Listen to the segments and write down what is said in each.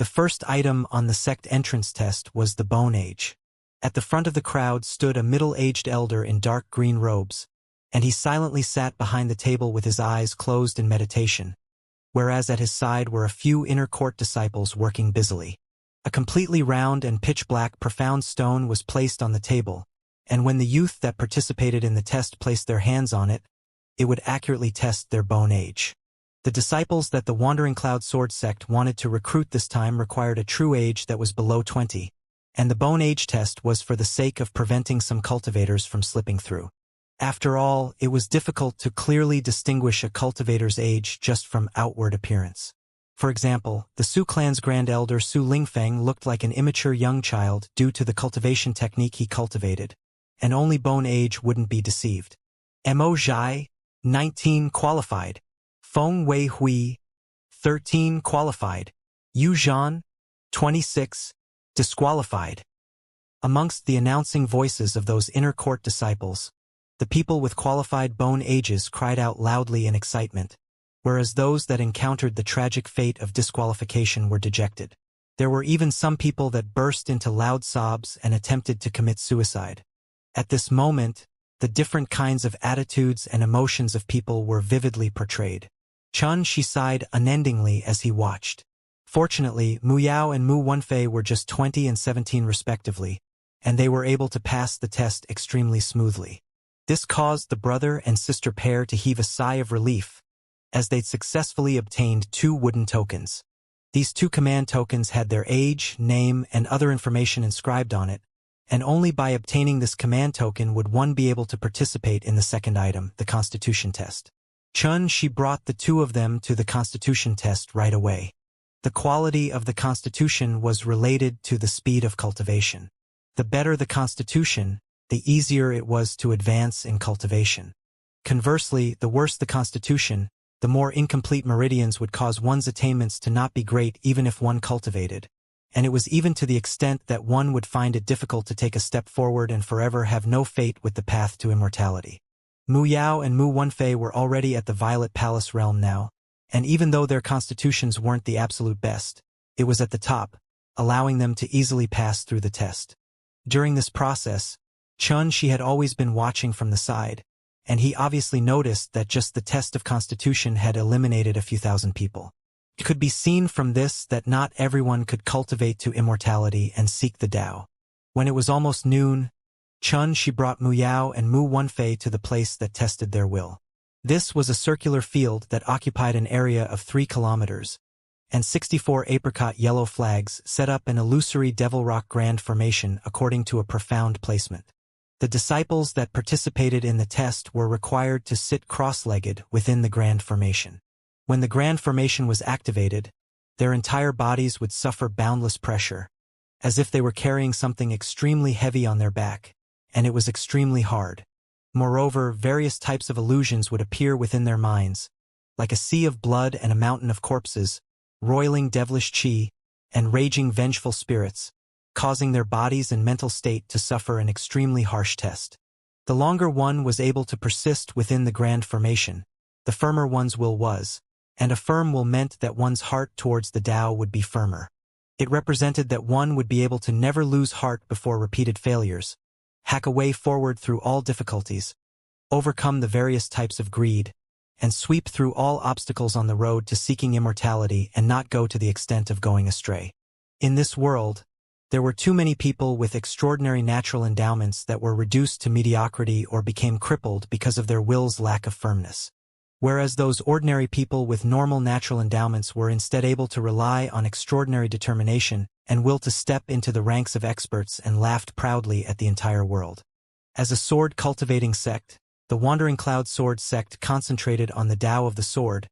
The first item on the sect entrance test was the Bone Age. At the front of the crowd stood a middle-aged elder in dark green robes, and he silently sat behind the table with his eyes closed in meditation, whereas at his side were a few inner court disciples working busily. A completely round and pitch-black profound stone was placed on the table, and when the youth that participated in the test placed their hands on it, it would accurately test their bone age. The disciples that the Wandering Cloud Sword sect wanted to recruit this time required a true age that was below 20, and the bone age test was for the sake of preventing some cultivators from slipping through. After all, it was difficult to clearly distinguish a cultivator's age just from outward appearance. For example, the Su clan's Grand Elder Su Lingfeng looked like an immature young child due to the cultivation technique he cultivated, and only bone age wouldn't be deceived. Mo Zhai, 19 qualified. Feng Wei Hui, 13 qualified. Yu Zhan, 26, disqualified. Amongst the announcing voices of those inner court disciples, the people with qualified bone ages cried out loudly in excitement, whereas those that encountered the tragic fate of disqualification were dejected. There were even some people that burst into loud sobs and attempted to commit suicide. At this moment, the different kinds of attitudes and emotions of people were vividly portrayed. Chun Shi sighed unendingly as he watched. Fortunately, Mu Yao and Mu Wenfei were just 20 and 17 respectively, and they were able to pass the test extremely smoothly. This caused the brother and sister pair to heave a sigh of relief, as they'd successfully obtained 2 wooden tokens. These 2 command tokens had their age, name, and other information inscribed on it, and only by obtaining this command token would one be able to participate in the second item, the Constitution test. Chun Shi brought the 2 of them to the Constitution test right away. The quality of the Constitution was related to the speed of cultivation. The better the Constitution, the easier it was to advance in cultivation. Conversely, the worse the Constitution, the more incomplete meridians would cause one's attainments to not be great even if one cultivated, and it was even to the extent that one would find it difficult to take a step forward and forever have no fate with the path to immortality. Mu Yao and Mu Wenfei were already at the Violet Palace realm now, and even though their constitutions weren't the absolute best, it was at the top, allowing them to easily pass through the test. During this process, Chun Shi had always been watching from the side, and he obviously noticed that just the test of constitution had eliminated a few thousand people. It could be seen from this that not everyone could cultivate to immortality and seek the Tao. When it was almost noon, Chun Shi brought Mu Yao and Mu Wenfei to the place that tested their will. This was a circular field that occupied an area of 3 kilometers, and 64 apricot yellow flags set up an illusory Devil Rock Grand formation according to a profound placement. The disciples that participated in the test were required to sit cross-legged within the Grand Formation. When the Grand Formation was activated, their entire bodies would suffer boundless pressure, as if they were carrying something extremely heavy on their back, and it was extremely hard. Moreover, various types of illusions would appear within their minds, like a sea of blood and a mountain of corpses, roiling devilish chi, and raging vengeful spirits, causing their bodies and mental state to suffer an extremely harsh test. The longer one was able to persist within the Grand Formation, the firmer one's will was, and a firm will meant that one's heart towards the Tao would be firmer. It represented that one would be able to never lose heart before repeated failures, hack a way forward through all difficulties, overcome the various types of greed, and sweep through all obstacles on the road to seeking immortality and not go to the extent of going astray. In this world, there were too many people with extraordinary natural endowments that were reduced to mediocrity or became crippled because of their will's lack of firmness. Whereas those ordinary people with normal natural endowments were instead able to rely on extraordinary determination and will to step into the ranks of experts and laughed proudly at the entire world. As a sword-cultivating sect, the Wandering Cloud Sword sect concentrated on the Tao of the sword,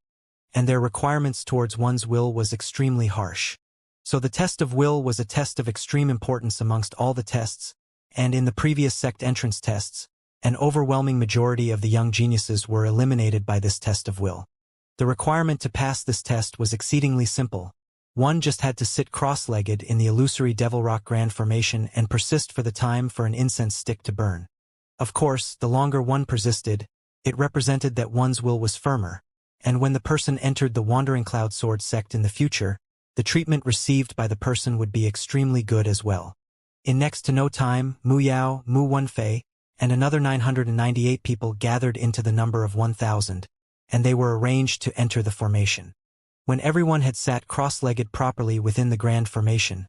and their requirements towards one's will was extremely harsh. So the test of will was a test of extreme importance amongst all the tests, and in the previous sect entrance tests, an overwhelming majority of the young geniuses were eliminated by this test of will. The requirement to pass this test was exceedingly simple. One just had to sit cross-legged in the illusory Devil Rock Grand Formation and persist for the time for an incense stick to burn. Of course, the longer one persisted, it represented that one's will was firmer, and when the person entered the Wandering Cloud Sword sect in the future, the treatment received by the person would be extremely good as well. In next to no time, Mu Yao, Mu Wenfei, and another 998 people gathered into the number of 1,000, and they were arranged to enter the formation. When everyone had sat cross-legged properly within the grand formation,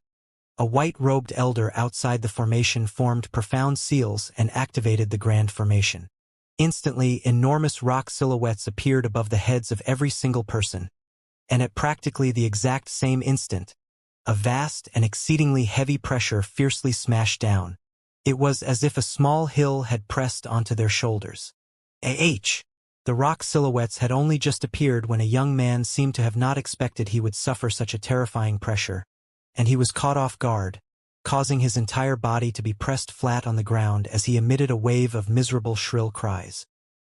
a white-robed elder outside the formation formed profound seals and activated the grand formation. Instantly, enormous rock silhouettes appeared above the heads of every single person, and at practically the exact same instant, a vast and exceedingly heavy pressure fiercely smashed down. It was as if a small hill had pressed onto their shoulders. The rock silhouettes had only just appeared when a young man seemed to have not expected he would suffer such a terrifying pressure, and he was caught off guard, causing his entire body to be pressed flat on the ground as he emitted a wave of miserable shrill cries.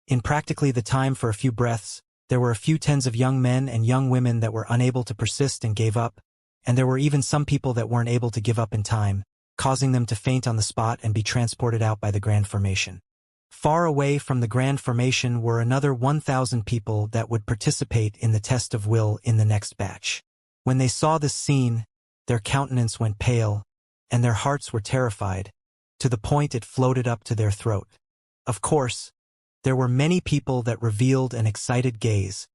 In practically the time for a few breaths, there were a few tens of young men and young women that were unable to persist and gave up, and there were even some people that weren't able to give up in time, causing them to faint on the spot and be transported out by the grand formation. Far away from the grand formation were another 1,000 people that would participate in the test of will in the next batch. When they saw this scene, their countenance went pale, and their hearts were terrified, to the point it floated up to their throat. Of course, there were many people that revealed an excited gaze,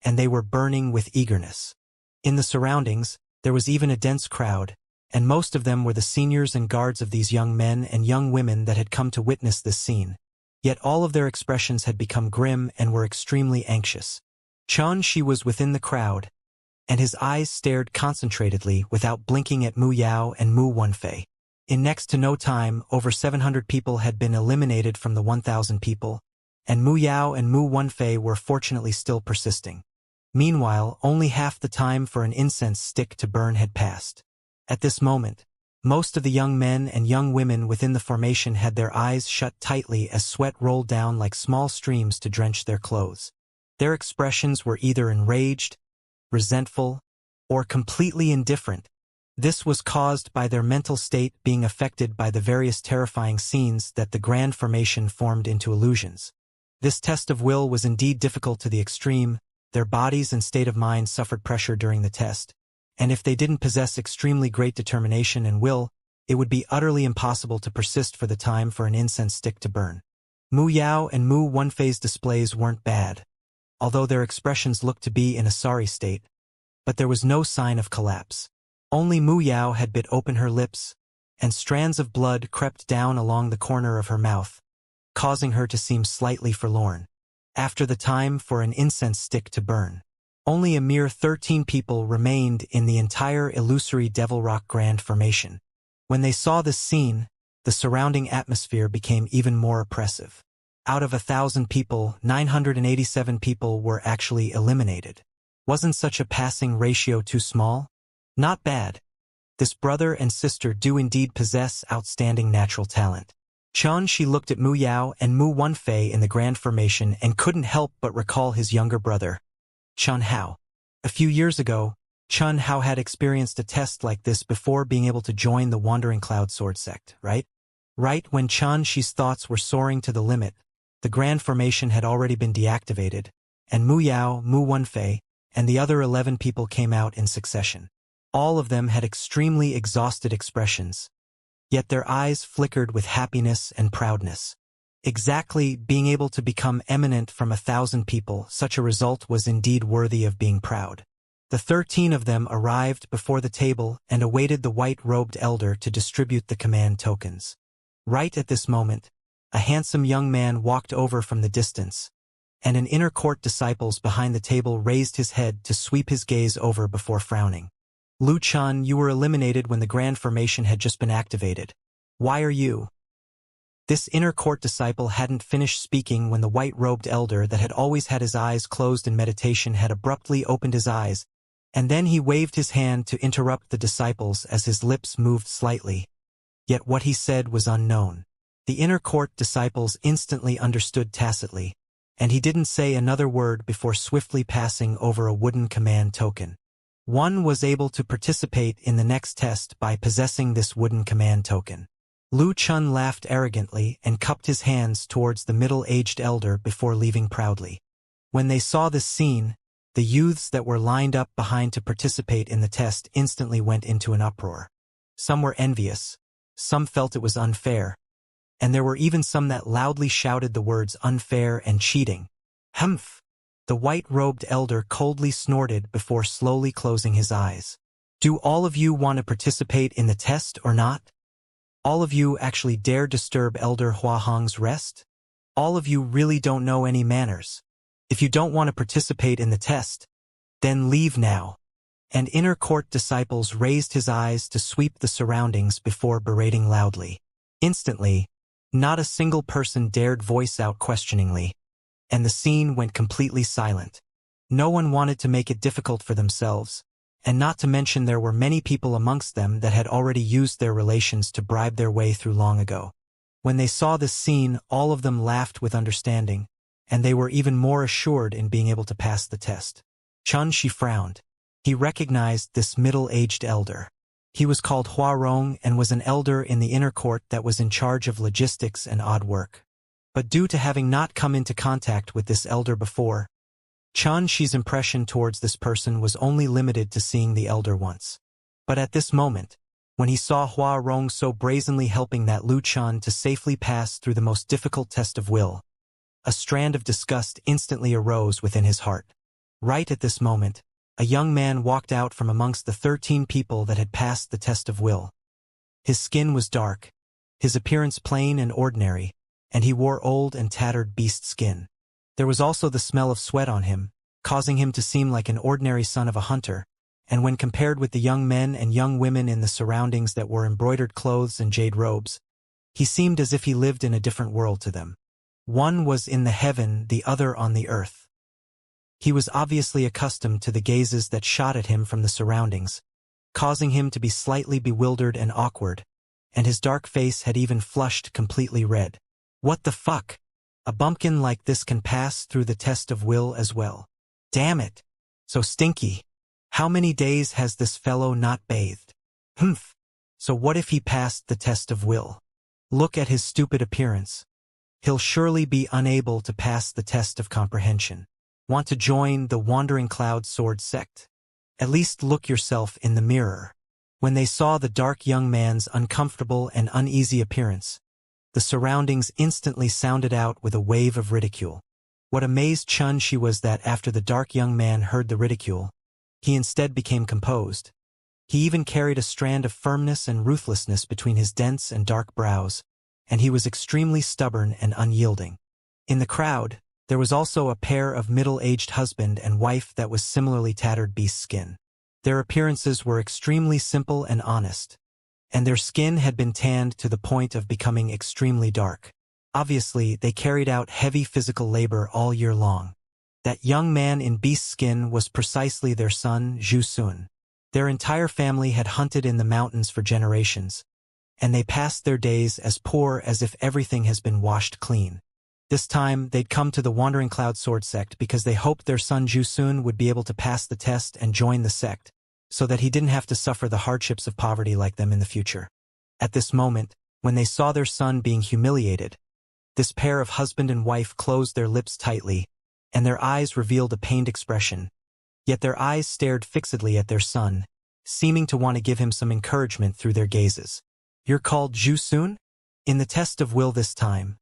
and they were burning with eagerness. In the surroundings, there was even a dense crowd, and most of them were the seniors and guards of these young men and young women that had come to witness this scene. Yet all of their expressions had become grim and were extremely anxious. Xianxia was within the crowd, and his eyes stared concentratedly without blinking at Mu Yao and Mu Wenfei. In next to no time, over 700 people had been eliminated from the 1,000 people, and Mu Yao and Mu Wenfei were fortunately still persisting. Meanwhile, only half the time for an incense stick to burn had passed. At this moment, most of the young men and young women within the formation had their eyes shut tightly as sweat rolled down like small streams to drench their clothes. Their expressions were either enraged, resentful, or completely indifferent. This was caused by their mental state being affected by the various terrifying scenes that the grand formation formed into illusions. This test of will was indeed difficult to the extreme. Their bodies and state of mind suffered pressure during the test, and if they didn't possess extremely great determination and will, it would be utterly impossible to persist for the time for an incense stick to burn. Mu Yao and Mu Wenfei's displays weren't bad, although their expressions looked to be in a sorry state, but there was no sign of collapse. Only Mu Yao had bit open her lips, and strands of blood crept down along the corner of her mouth, causing her to seem slightly forlorn. After the time for an incense stick to burn, only a mere 13 people remained in the entire illusory Devil Rock Grand Formation. When they saw this scene, the surrounding atmosphere became even more oppressive. Out of 1,000 people, 987 people were actually eliminated. Wasn't such a passing ratio too small? Not bad. This brother and sister do indeed possess outstanding natural talent. Xianxia looked at Mu Yao and Mu Wenfei in the Grand Formation and couldn't help but recall his younger brother, Chen Hao. A few years ago, Chen Hao had experienced a test like this before being able to join the Wandering Cloud Sword sect, right? Right when Xianxia's thoughts were soaring to the limit, the Grand Formation had already been deactivated, and Mu Yao, Mu Wenfei, and the other 11 people came out in succession. All of them had extremely exhausted expressions, yet their eyes flickered with happiness and proudness. Exactly, being able to become eminent from 1,000 people, such a result was indeed worthy of being proud. The 13 of them arrived before the table and awaited the white-robed elder to distribute the command tokens. Right at this moment, a handsome young man walked over from the distance, and an inner court disciples behind the table raised his head to sweep his gaze over before frowning. Lu Chan, you were eliminated when the Grand Formation had just been activated. Why are you? This inner court disciple hadn't finished speaking when the white-robed elder that had always had his eyes closed in meditation had abruptly opened his eyes, and then he waved his hand to interrupt the disciples as his lips moved slightly. Yet what he said was unknown. The inner court disciples instantly understood tacitly, and he didn't say another word before swiftly passing over a wooden command token. One was able to participate in the next test by possessing this wooden command token. Lu Chun laughed arrogantly and cupped his hands towards the middle-aged elder before leaving proudly. When they saw this scene, The youths that were lined up behind to participate in the test instantly went into an uproar. Some were envious, some felt it was unfair, and there were even some that loudly shouted the words unfair and cheating. Humph! The white-robed elder coldly snorted before slowly closing his eyes. Do all of you want to participate in the test or not? All of you actually dare disturb Elder Huahong's rest? All of you really don't know any manners. If you don't want to participate in the test, then leave now. And inner court disciples raised his eyes to sweep the surroundings before berating loudly. Instantly, not a single person dared voice out questioningly, and the scene went completely silent. No one wanted to make it difficult for themselves, and not to mention there were many people amongst them that had already used their relations to bribe their way through long ago. When they saw this scene, all of them laughed with understanding, and they were even more assured in being able to pass the test. Xianxia frowned. He recognized this middle-aged elder. He was called Huarong and was an elder in the inner court that was in charge of logistics and odd work. But due to having not come into contact with this elder before, Xianxia's impression towards this person was only limited to seeing the elder once. But at this moment, when he saw Huarong so brazenly helping that Lu Chen to safely pass through the most difficult test of will, a strand of disgust instantly arose within his heart. Right at this moment, a young man walked out from amongst the 13 people that had passed the test of will. His skin was dark, his appearance plain and ordinary, and he wore old and tattered beast skin. There was also the smell of sweat on him, causing him to seem like an ordinary son of a hunter, and when compared with the young men and young women in the surroundings that wore embroidered clothes and jade robes, he seemed as if he lived in a different world to them. One was in the heaven, the other on the earth. He was obviously accustomed to the gazes that shot at him from the surroundings, causing him to be slightly bewildered and awkward, and his dark face had even flushed completely red. What the fuck? A bumpkin like this can pass through the test of will as well. Damn it! So stinky. How many days has this fellow not bathed? Humph! So what if he passed the test of will? Look at his stupid appearance. He'll surely be unable to pass the test of comprehension. Want to join the Wandering Cloud Sword sect? At least look yourself in the mirror. When they saw the dark young man's uncomfortable and uneasy appearance, the surroundings instantly sounded out with a wave of ridicule. What amazed Xianxia was that after the dark young man heard the ridicule, he instead became composed. He even carried a strand of firmness and ruthlessness between his dense and dark brows, and he was extremely stubborn and unyielding. In the crowd, there was also a pair of middle-aged husband and wife that was similarly tattered beast skin. Their appearances were extremely simple and honest, and their skin had been tanned to the point of becoming extremely dark. Obviously, they carried out heavy physical labor all year long. That young man in beast skin was precisely their son, Zhu Sun. Their entire family had hunted in the mountains for generations, and they passed their days as poor as if everything has been washed clean. This time, they'd come to the Wandering Cloud Sword sect because they hoped their son Zhu Sun would be able to pass the test and join the sect, so that he didn't have to suffer the hardships of poverty like them in the future. At this moment, when they saw their son being humiliated, this pair of husband and wife closed their lips tightly, and their eyes revealed a pained expression. Yet their eyes stared fixedly at their son, seeming to want to give him some encouragement through their gazes. You're called Zhu Sun? In the test of will this time.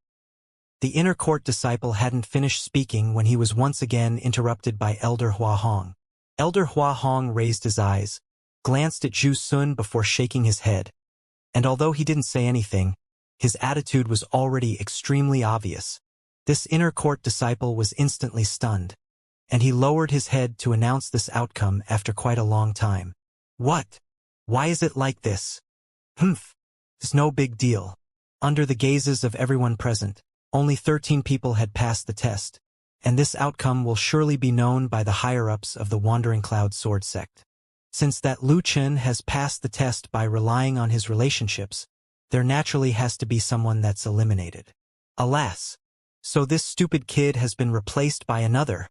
The inner court disciple hadn't finished speaking when he was once again interrupted by Elder Huahong. Elder Huahong raised his eyes, glanced at Zhu Sun before shaking his head, and although he didn't say anything, his attitude was already extremely obvious. This inner court disciple was instantly stunned, and he lowered his head to announce this outcome after quite a long time. What? Why is it like this? Humph. It's no big deal. Under the gazes of everyone present, only 13 people had passed the test, and this outcome will surely be known by the higher-ups of the Wandering Cloud Sword sect. Since that Lu Chen has passed the test by relying on his relationships, there naturally has to be someone that's eliminated. Alas! So this stupid kid has been replaced by another.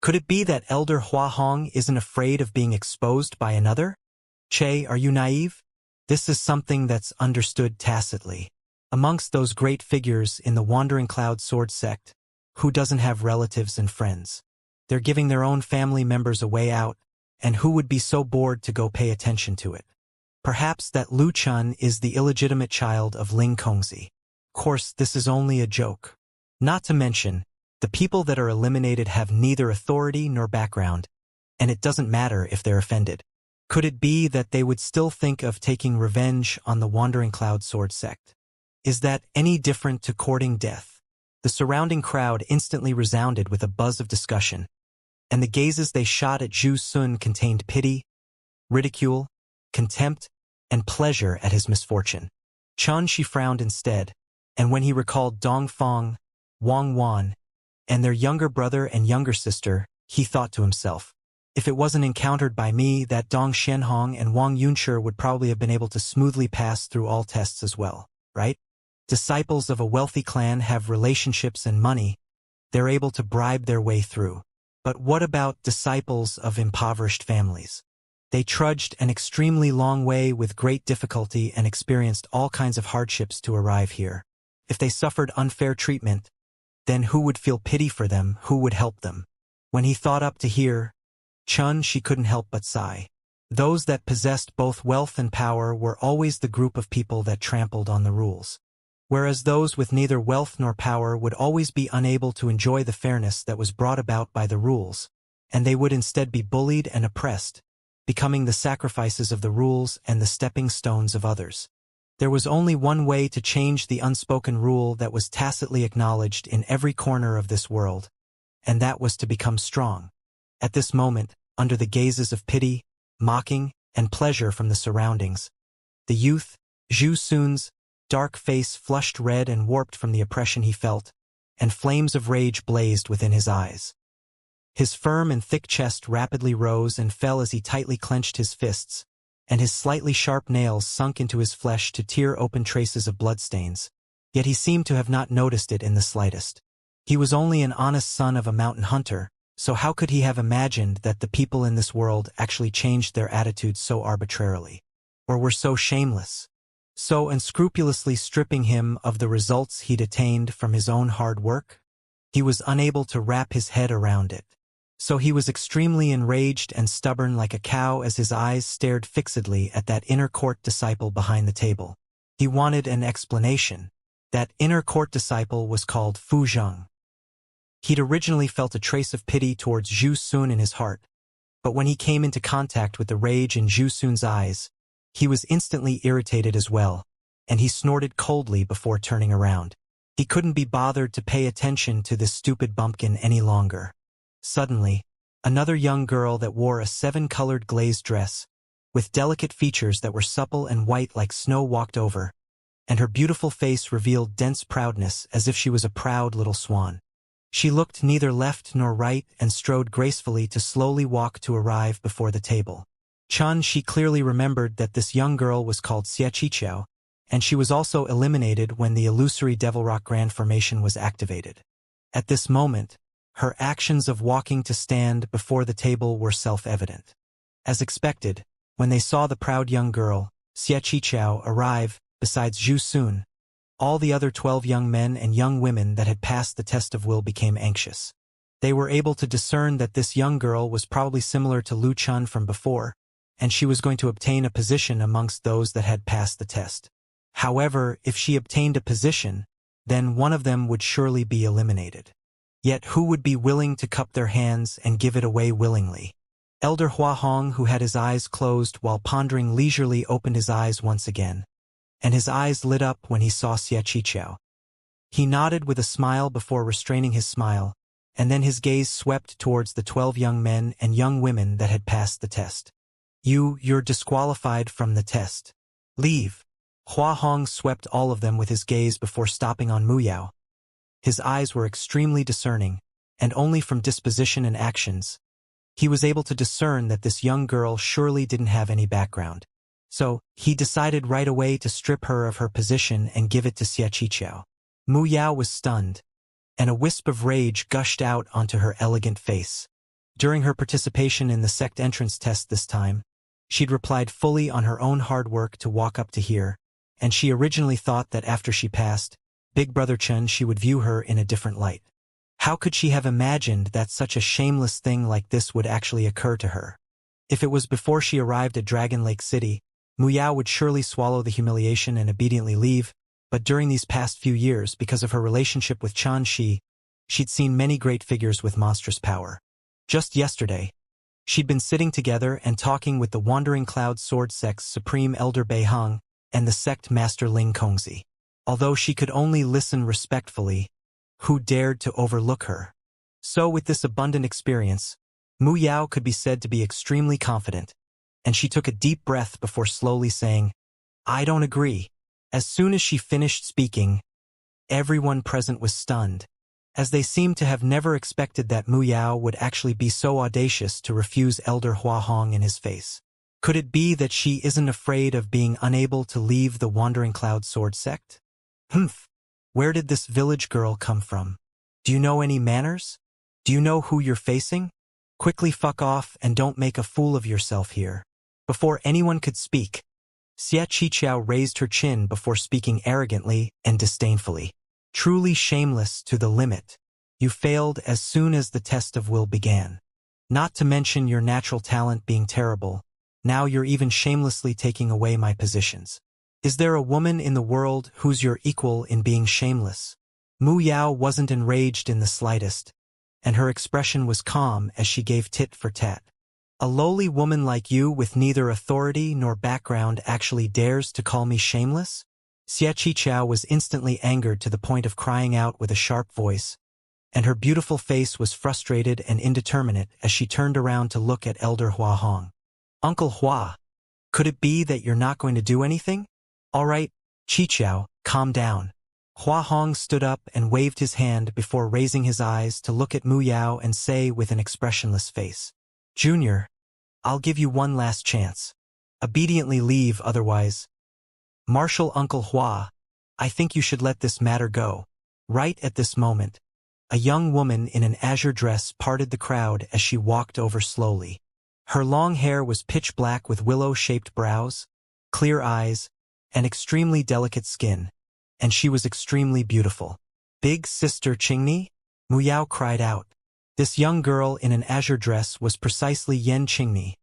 Could it be that Elder Huahong isn't afraid of being exposed by another? Che, are you naive? This is something that's understood tacitly. Amongst those great figures in the Wandering Cloud Sword sect, who doesn't have relatives and friends? They're giving their own family members a way out, and who would be so bored to go pay attention to it? Perhaps that Lu Chun is the illegitimate child of Ling Kongzi. Of course, this is only a joke. Not to mention, the people that are eliminated have neither authority nor background, and it doesn't matter if they're offended. Could it be that they would still think of taking revenge on the Wandering Cloud Sword sect? Is that any different to courting death? The surrounding crowd instantly resounded with a buzz of discussion, and the gazes they shot at Zhu Sun contained pity, ridicule, contempt, and pleasure at his misfortune. Chun Shi frowned instead, and when he recalled Dong Fong, Wang Wan, and their younger brother and younger sister, he thought to himself, if it wasn't encountered by me, that Dong Shenhong and Wang Yunshi would probably have been able to smoothly pass through all tests as well, right? Disciples of a wealthy clan have relationships and money. They're able to bribe their way through. But what about disciples of impoverished families? They trudged an extremely long way with great difficulty and experienced all kinds of hardships to arrive here. If they suffered unfair treatment, then who would feel pity for them, who would help them? When he thought up to here, she couldn't help but sigh. Those that possessed both wealth and power were always the group of people that trampled on the rules, whereas those with neither wealth nor power would always be unable to enjoy the fairness that was brought about by the rules, and they would instead be bullied and oppressed, becoming the sacrifices of the rules and the stepping stones of others. There was only one way to change the unspoken rule that was tacitly acknowledged in every corner of this world, and that was to become strong. At this moment, under the gazes of pity, mocking, and pleasure from the surroundings, the youth, Zhu Sun's, dark face flushed red and warped from the oppression he felt, and flames of rage blazed within his eyes. His firm and thick chest rapidly rose and fell as he tightly clenched his fists, and his slightly sharp nails sunk into his flesh to tear open traces of bloodstains, yet he seemed to have not noticed it in the slightest. He was only an honest son of a mountain hunter, so how could he have imagined that the people in this world actually changed their attitudes so arbitrarily, or were so shameless, so unscrupulously stripping him of the results he'd attained from his own hard work? He was unable to wrap his head around it. So he was extremely enraged and stubborn like a cow as his eyes stared fixedly at that inner court disciple behind the table. He wanted an explanation. That inner court disciple was called Fu Zheng. He'd originally felt a trace of pity towards Zhu Sun in his heart, but when he came into contact with the rage in Zhu Sun's eyes, he was instantly irritated as well, and he snorted coldly before turning around. He couldn't be bothered to pay attention to this stupid bumpkin any longer. Suddenly, another young girl that wore a 7-colored glazed dress, with delicate features that were supple and white like snow walked over, and her beautiful face revealed dense proudness as if she was a proud little swan. She looked neither left nor right and strode gracefully to slowly walk to arrive before the table. She clearly remembered that this young girl was called Xianxia, and she was also eliminated when the illusory Devil Rock Grand Formation was activated. At this moment, her actions of walking to stand before the table were self-evident. As expected, when they saw the proud young girl, Xianxia, arrive, besides Zhu Sun, all the other 12 young men and young women that had passed the test of will became anxious. They were able to discern that this young girl was probably similar to Lu Chun from before, and she was going to obtain a position amongst those that had passed the test. However, if she obtained a position, then one of them would surely be eliminated. Yet who would be willing to cup their hands and give it away willingly? Elder Hua Hong, who had his eyes closed while pondering leisurely, opened his eyes once again, and his eyes lit up when he saw Xianxia. He nodded with a smile before restraining his smile, and then his gaze swept towards the 12 young men and young women that had passed the test. You're disqualified from the test. Leave. Hua Hong swept all of them with his gaze before stopping on Mu Yao. His eyes were extremely discerning, and only from disposition and actions, he was able to discern that this young girl surely didn't have any background. So, he decided right away to strip her of her position and give it to Xianxia. Mu Yao was stunned, and a wisp of rage gushed out onto her elegant face. During her participation in the sect entrance test this time, she'd replied fully on her own hard work to walk up to here, and she originally thought that after she passed, Big Brother Chen she would view her in a different light. How could she have imagined that such a shameless thing like this would actually occur to her? If it was before she arrived at Dragon Lake City, Mu Yao would surely swallow the humiliation and obediently leave, but during these past few years, because of her relationship with Xianxia, she'd seen many great figures with monstrous power. Just yesterday, she'd been sitting together and talking with the Wandering Cloud Sword Sect's Supreme Elder Beiheng and the sect Master Ling Kongzi. Although she could only listen respectfully, who dared to overlook her? So with this abundant experience, Mu Yao could be said to be extremely confident, and she took a deep breath before slowly saying, "I don't agree." As soon as she finished speaking, everyone present was stunned, as they seemed to have never expected that Mu Yao would actually be so audacious to refuse Elder Hua Hong in his face. Could it be that she isn't afraid of being unable to leave the Wandering Cloud Sword Sect? Humph! Where did this village girl come from? Do you know any manners? Do you know who you're facing? Quickly fuck off and don't make a fool of yourself here. Before anyone could speak, Xia Qiqiao raised her chin before speaking arrogantly and disdainfully. Truly shameless to the limit. You failed as soon as the test of will began. Not to mention your natural talent being terrible, now you're even shamelessly taking away my positions. Is there a woman in the world who's your equal in being shameless? Mu Yao wasn't enraged in the slightest, and her expression was calm as she gave tit for tat. A lowly woman like you with neither authority nor background actually dares to call me shameless? Xia Qiqiao was instantly angered to the point of crying out with a sharp voice, and her beautiful face was frustrated and indeterminate as she turned around to look at Elder Hua Hong. Uncle Hua, could it be that you're not going to do anything? All right, Qiqiao, calm down. Hua Hong stood up and waved his hand before raising his eyes to look at Mu Yao and say with an expressionless face, "Junior, I'll give you one last chance. Obediently leave, otherwise. Martial Uncle Hua, I think you should let this matter go." Right at this moment, a young woman in an azure dress parted the crowd as she walked over slowly. Her long hair was pitch black with willow-shaped brows, clear eyes, and extremely delicate skin, and she was extremely beautiful. "Big Sister Qingni?" Mu Yao cried out. This young girl in an azure dress was precisely Yan Qingni,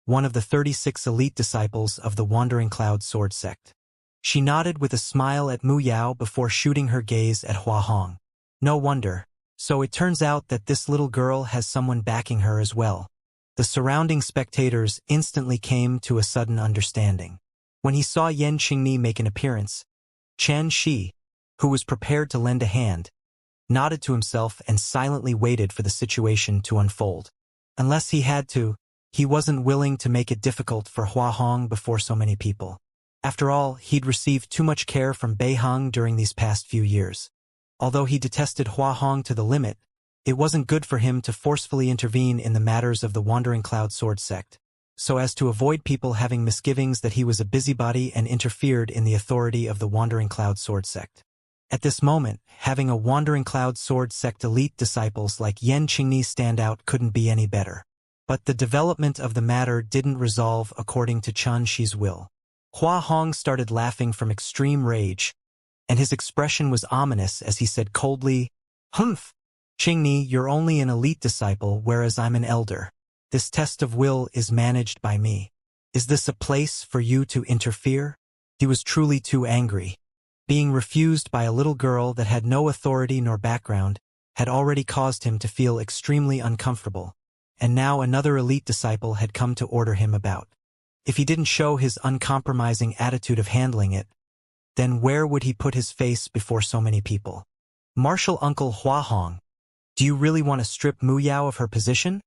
one of the 36 elite disciples of the Wandering Cloud Sword Sect. She nodded with a smile at Mu Yao before shooting her gaze at Hua Hong. No wonder. So it turns out that this little girl has someone backing her as well. The surrounding spectators instantly came to a sudden understanding. When he saw Yan Qingni make an appearance, Chen Shi, who was prepared to lend a hand, nodded to himself and silently waited for the situation to unfold. Unless he had to, he wasn't willing to make it difficult for Hua Hong before so many people. After all, he'd received too much care from Beiheng during these past few years. Although he detested Hua Hong to the limit, it wasn't good for him to forcefully intervene in the matters of the Wandering Cloud Sword Sect, so as to avoid people having misgivings that he was a busybody and interfered in the authority of the Wandering Cloud Sword Sect. At this moment, having a Wandering Cloud Sword Sect elite disciples like Yan Qingni stand out couldn't be any better. But the development of the matter didn't resolve according to Chen Shi's will. Hua Hong started laughing from extreme rage, and his expression was ominous as he said coldly, "Humph! Qingni, you're only an elite disciple, whereas I'm an elder. This test of will is managed by me. Is this a place for you to interfere?" He was truly too angry. Being refused by a little girl that had no authority nor background had already caused him to feel extremely uncomfortable, and now another elite disciple had come to order him about. If he didn't show his uncompromising attitude of handling it, then where would he put his face before so many people? "Martial Uncle Hua Hong, do you really want to strip Mu Yao of her position?"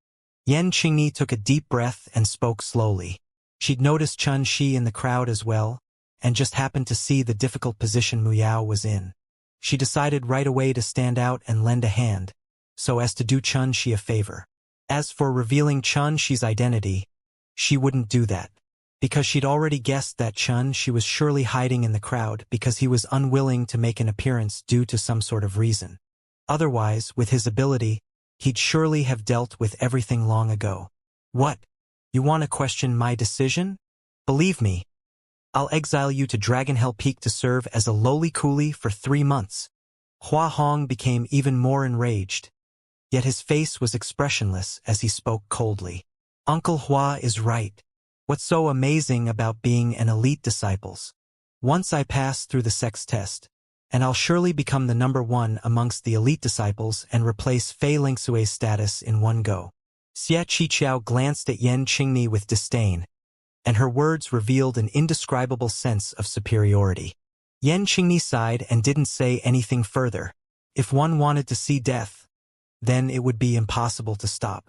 Yan Qingni took a deep breath and spoke slowly. She'd noticed Chen Shi in the crowd as well, and just happened to see the difficult position Mu Yao was in. She decided right away to stand out and lend a hand, so as to do Chen Shi a favor. As for revealing Chen Shi's identity, she wouldn't do that, because she'd already guessed that Chen Shi was surely hiding in the crowd because he was unwilling to make an appearance due to some sort of reason. Otherwise, with his ability, he'd surely have dealt with everything long ago. "What? You want to question my decision? Believe me, I'll exile you to Dragon Hell Peak to serve as a lowly coolie for 3 months. Hua Hong became even more enraged, yet his face was expressionless as he spoke coldly. Uncle Hua is right. What's so amazing about being an elite disciples? Once I pass through the sex test, and I'll surely become the #1 amongst the elite disciples and replace Fei Lingxue's status in one go. Xia Qiqiao glanced at Yan Qingni with disdain, and her words revealed an indescribable sense of superiority. Yan Qingni sighed and didn't say anything further. If one wanted to see death, then it would be impossible to stop.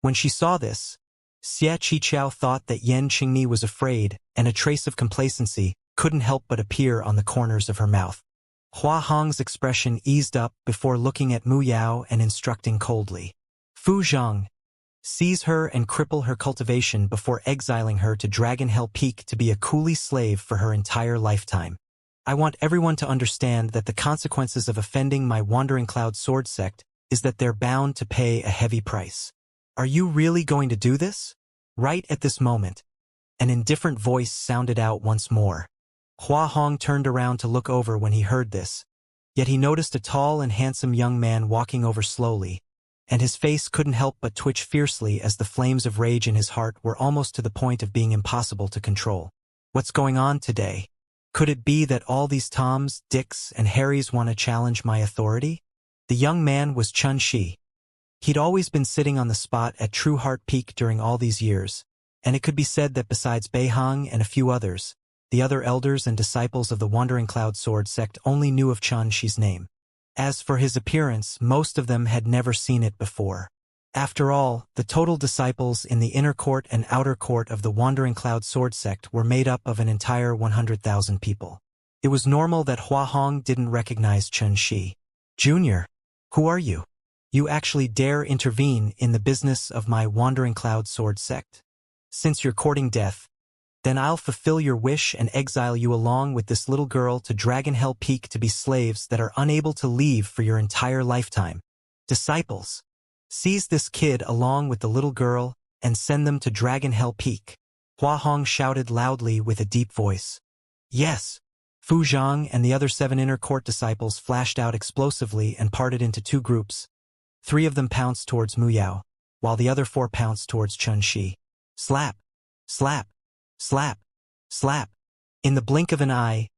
When she saw this, Xia Qiqiao thought that Yan Qingni was afraid, and a trace of complacency couldn't help but appear on the corners of her mouth. Hua Hong's expression eased up before looking at Mu Yao and instructing coldly. Fu Zhang, seize her and cripple her cultivation before exiling her to Dragon Hell Peak to be a coolie slave for her entire lifetime. I want everyone to understand that the consequences of offending my Wandering Cloud Sword sect is that they're bound to pay a heavy price. Are you really going to do this? Right at this moment, an indifferent voice sounded out once more. Hua Hong turned around to look over when he heard this, yet he noticed a tall and handsome young man walking over slowly, and his face couldn't help but twitch fiercely as the flames of rage in his heart were almost to the point of being impossible to control. What's going on today? Could it be that all these Toms, Dicks, and Harrys want to challenge my authority? The young man was Chun Shi. He'd always been sitting on the spot at True Heart Peak during all these years, and it could be said that besides Beihang and a few others, the other elders and disciples of the Wandering Cloud Sword sect only knew of Chun Shi's name. As for his appearance, most of them had never seen it before. After all, the total disciples in the inner court and outer court of the Wandering Cloud Sword sect were made up of an entire 100,000 people. It was normal that Hua Hong didn't recognize Chun Shi. Junior, who are you? You actually dare intervene in the business of my Wandering Cloud Sword sect? Since you're courting death, then I'll fulfill your wish and exile you along with this little girl to Dragon Hell Peak to be slaves that are unable to leave for your entire lifetime. Disciples, seize this kid along with the little girl and send them to Dragon Hell Peak. Hua Hong shouted loudly with a deep voice. Yes. Fu Zhang and the other 7 inner court disciples flashed out explosively and parted into 2 groups. 3 of them pounced towards Mu Yao, while the other 4 pounced towards Chun Shi. Slap! Slap! Slap! Slap! In the blink of an eye,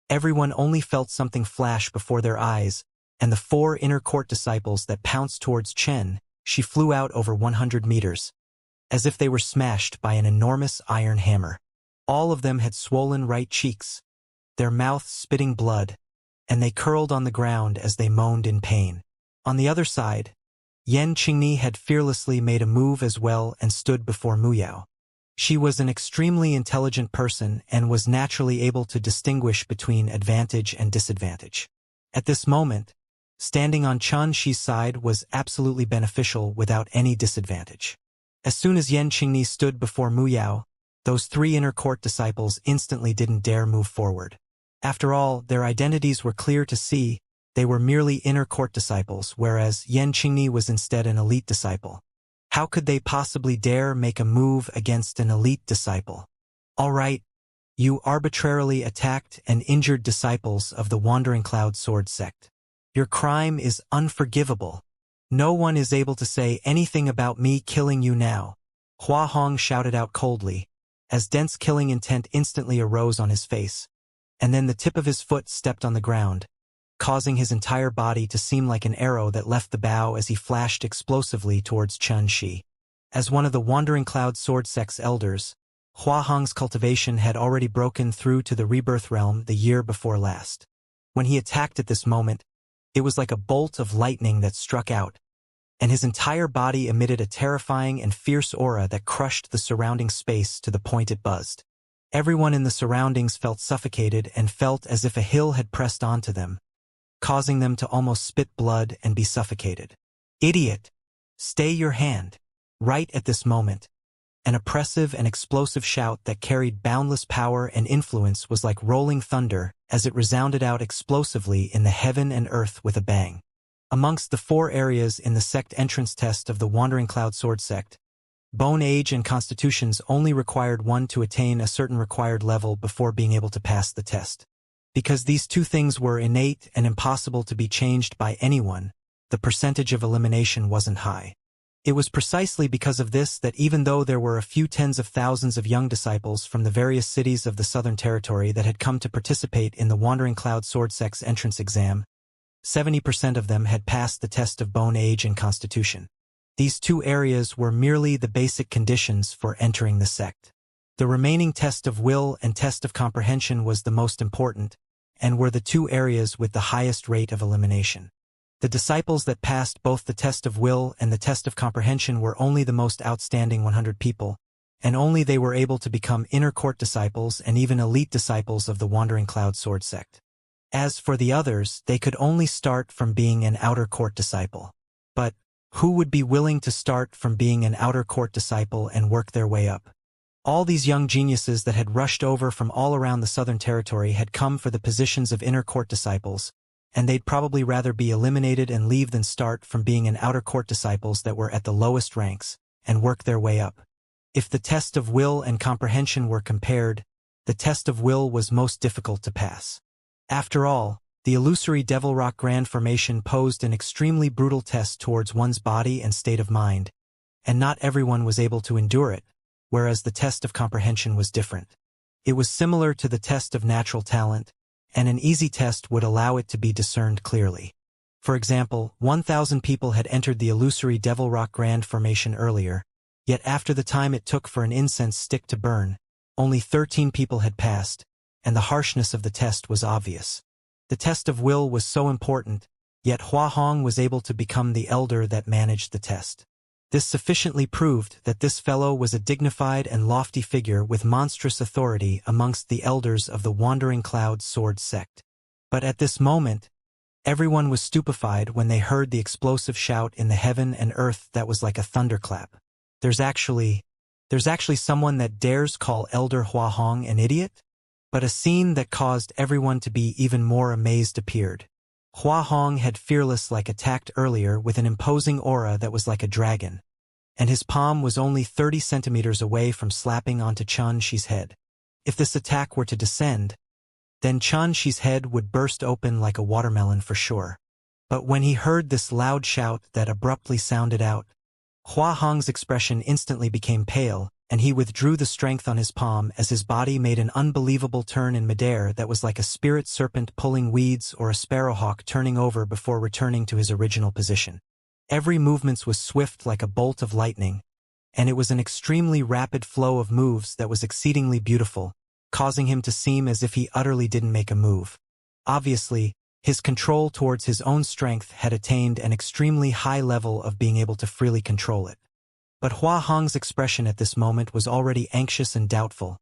everyone only felt something flash before their eyes, and the 4 inner court disciples that pounced towards Chen, she flew out over 100 meters, as if they were smashed by an enormous iron hammer. All of them had swollen right cheeks, their mouths spitting blood, and they curled on the ground as they moaned in pain. On the other side, Yan Qingni had fearlessly made a move as well and stood before Mu Yao. She was an extremely intelligent person and was naturally able to distinguish between advantage and disadvantage. At this moment, standing on Chun Shi's side was absolutely beneficial without any disadvantage. As soon as Yan Qingni stood before Mu Yao, those 3 inner court disciples instantly didn't dare move forward. After all, their identities were clear to see. They were merely inner court disciples, whereas Yan Qingni was instead an elite disciple. How could they possibly dare make a move against an elite disciple? All right, you arbitrarily attacked and injured disciples of the Wandering Cloud Sword sect. Your crime is unforgivable. No one is able to say anything about me killing you now. Hua Hong shouted out coldly, as dense killing intent instantly arose on his face, and then the tip of his foot stepped on the ground, causing his entire body to seem like an arrow that left the bow as he flashed explosively towards Chun Shi. As one of the Wandering Cloud Sword sect's elders, Hua Hong's cultivation had already broken through to the rebirth realm the year before last. When he attacked at this moment, it was like a bolt of lightning that struck out, and his entire body emitted a terrifying and fierce aura that crushed the surrounding space to the point it buzzed. Everyone in the surroundings felt suffocated and felt as if a hill had pressed onto them, causing them to almost spit blood and be suffocated. Idiot! Stay your hand! Right at this moment, an oppressive and explosive shout that carried boundless power and influence was like rolling thunder as it resounded out explosively in the heaven and earth with a bang. Amongst the 4 areas in the sect entrance test of the Wandering Cloud Sword sect, bone age and constitutions only required one to attain a certain required level before being able to pass the test. Because these 2 things were innate and impossible to be changed by anyone, the percentage of elimination wasn't high. It was precisely because of this that even though there were a few tens of thousands of young disciples from the various cities of the Southern Territory that had come to participate in the Wandering Cloud Sword Sect's entrance exam, 70% of them had passed the test of bone age and constitution. These two areas were merely the basic conditions for entering the sect. The remaining test of will and test of comprehension was the most important, and were the two areas with the highest rate of elimination. The disciples that passed both the test of will and the test of comprehension were only the most outstanding 100 people, and only they were able to become inner court disciples and even elite disciples of the Wandering Cloud Sword Sect. As for the others, they could only start from being an outer court disciple. But who would be willing to start from being an outer court disciple and work their way up? All these young geniuses that had rushed over from all around the Southern Territory had come for the positions of inner court disciples, and they'd probably rather be eliminated and leave than start from being an outer court disciples that were at the lowest ranks, and work their way up. If the test of will and comprehension were compared, the test of will was most difficult to pass. After all, the illusory Devil Rock Grand Formation posed an extremely brutal test towards one's body and state of mind, and not everyone was able to endure it, whereas the test of comprehension was different. It was similar to the test of natural talent, and an easy test would allow it to be discerned clearly. For example, 1,000 people had entered the illusory Devil Rock Grand Formation earlier, yet after the time it took for an incense stick to burn, only 13 people had passed, and the harshness of the test was obvious. The test of will was so important, yet Hua Hong was able to become the elder that managed the test. This sufficiently proved that this fellow was a dignified and lofty figure with monstrous authority amongst the elders of the Wandering Cloud Sword Sect. But at this moment, everyone was stupefied when they heard the explosive shout in the heaven and earth that was like a thunderclap. There's actually someone that dares call Elder Hua Hong an idiot? But a scene that caused everyone to be even more amazed appeared. Hua Hong had fearless like attacked earlier with an imposing aura that was like a dragon, and his palm was only 30 centimeters away from slapping onto Xianxia's head. If this attack were to descend, then Xianxia's head would burst open like a watermelon for sure. But when he heard this loud shout that abruptly sounded out, Hua Hong's expression instantly became pale, and he withdrew the strength on his palm as his body made an unbelievable turn in midair that was like a spirit serpent pulling weeds or a sparrowhawk turning over before returning to his original position. Every movement was swift like a bolt of lightning, and it was an extremely rapid flow of moves that was exceedingly beautiful, causing him to seem as if he utterly didn't make a move. Obviously, his control towards his own strength had attained an extremely high level of being able to freely control it. But Hua Hong's expression at this moment was already anxious and doubtful,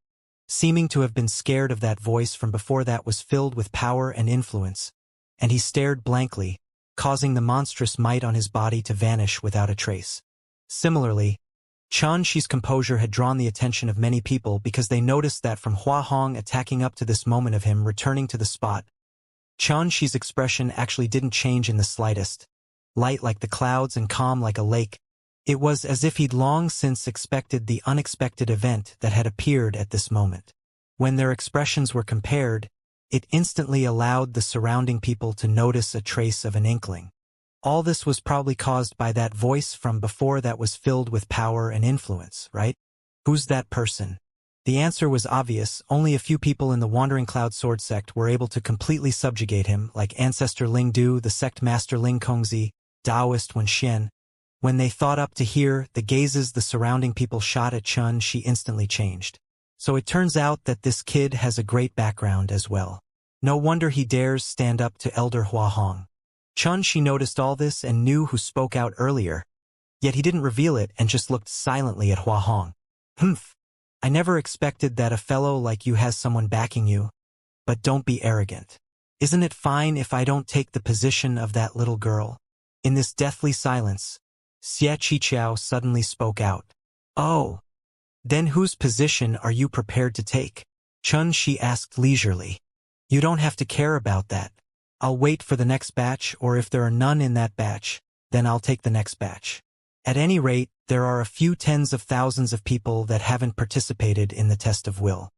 seeming to have been scared of that voice from before that was filled with power and influence, and he stared blankly, causing the monstrous might on his body to vanish without a trace. Similarly, Xianxia's composure had drawn the attention of many people because they noticed that from Hua Hong attacking up to this moment of him returning to the spot, Xianxia's expression actually didn't change in the slightest. Light like the clouds and calm like a lake, it was as if he'd long since expected the unexpected event that had appeared at this moment. When their expressions were compared, it instantly allowed the surrounding people to notice a trace of an inkling. All this was probably caused by that voice from before that was filled with power and influence, right? Who's that person? The answer was obvious. Only a few people in the Wandering Cloud Sword Sect were able to completely subjugate him, like Ancestor Ling Du, the Sect Master Ling Kongzi, Taoist Wen Xian. When they thought up to hear the gazes the surrounding people shot at Chun, she instantly changed. So it turns out that this kid has a great background as well. No wonder he dares stand up to Elder Hua Hong. Chun, she noticed all this and knew who spoke out earlier, yet he didn't reveal it and just looked silently at Hua Hong. Humph. I never expected that a fellow like you has someone backing you. But don't be arrogant. Isn't it fine if I don't take the position of that little girl? In this deathly silence, Xie Qiqiao suddenly spoke out. Oh. Then whose position are you prepared to take? Chun, she asked leisurely. You don't have to care about that. I'll wait for the next batch, or if there are none in that batch, then I'll take the next batch. At any rate, there are a few tens of thousands of people that haven't participated in the test of will.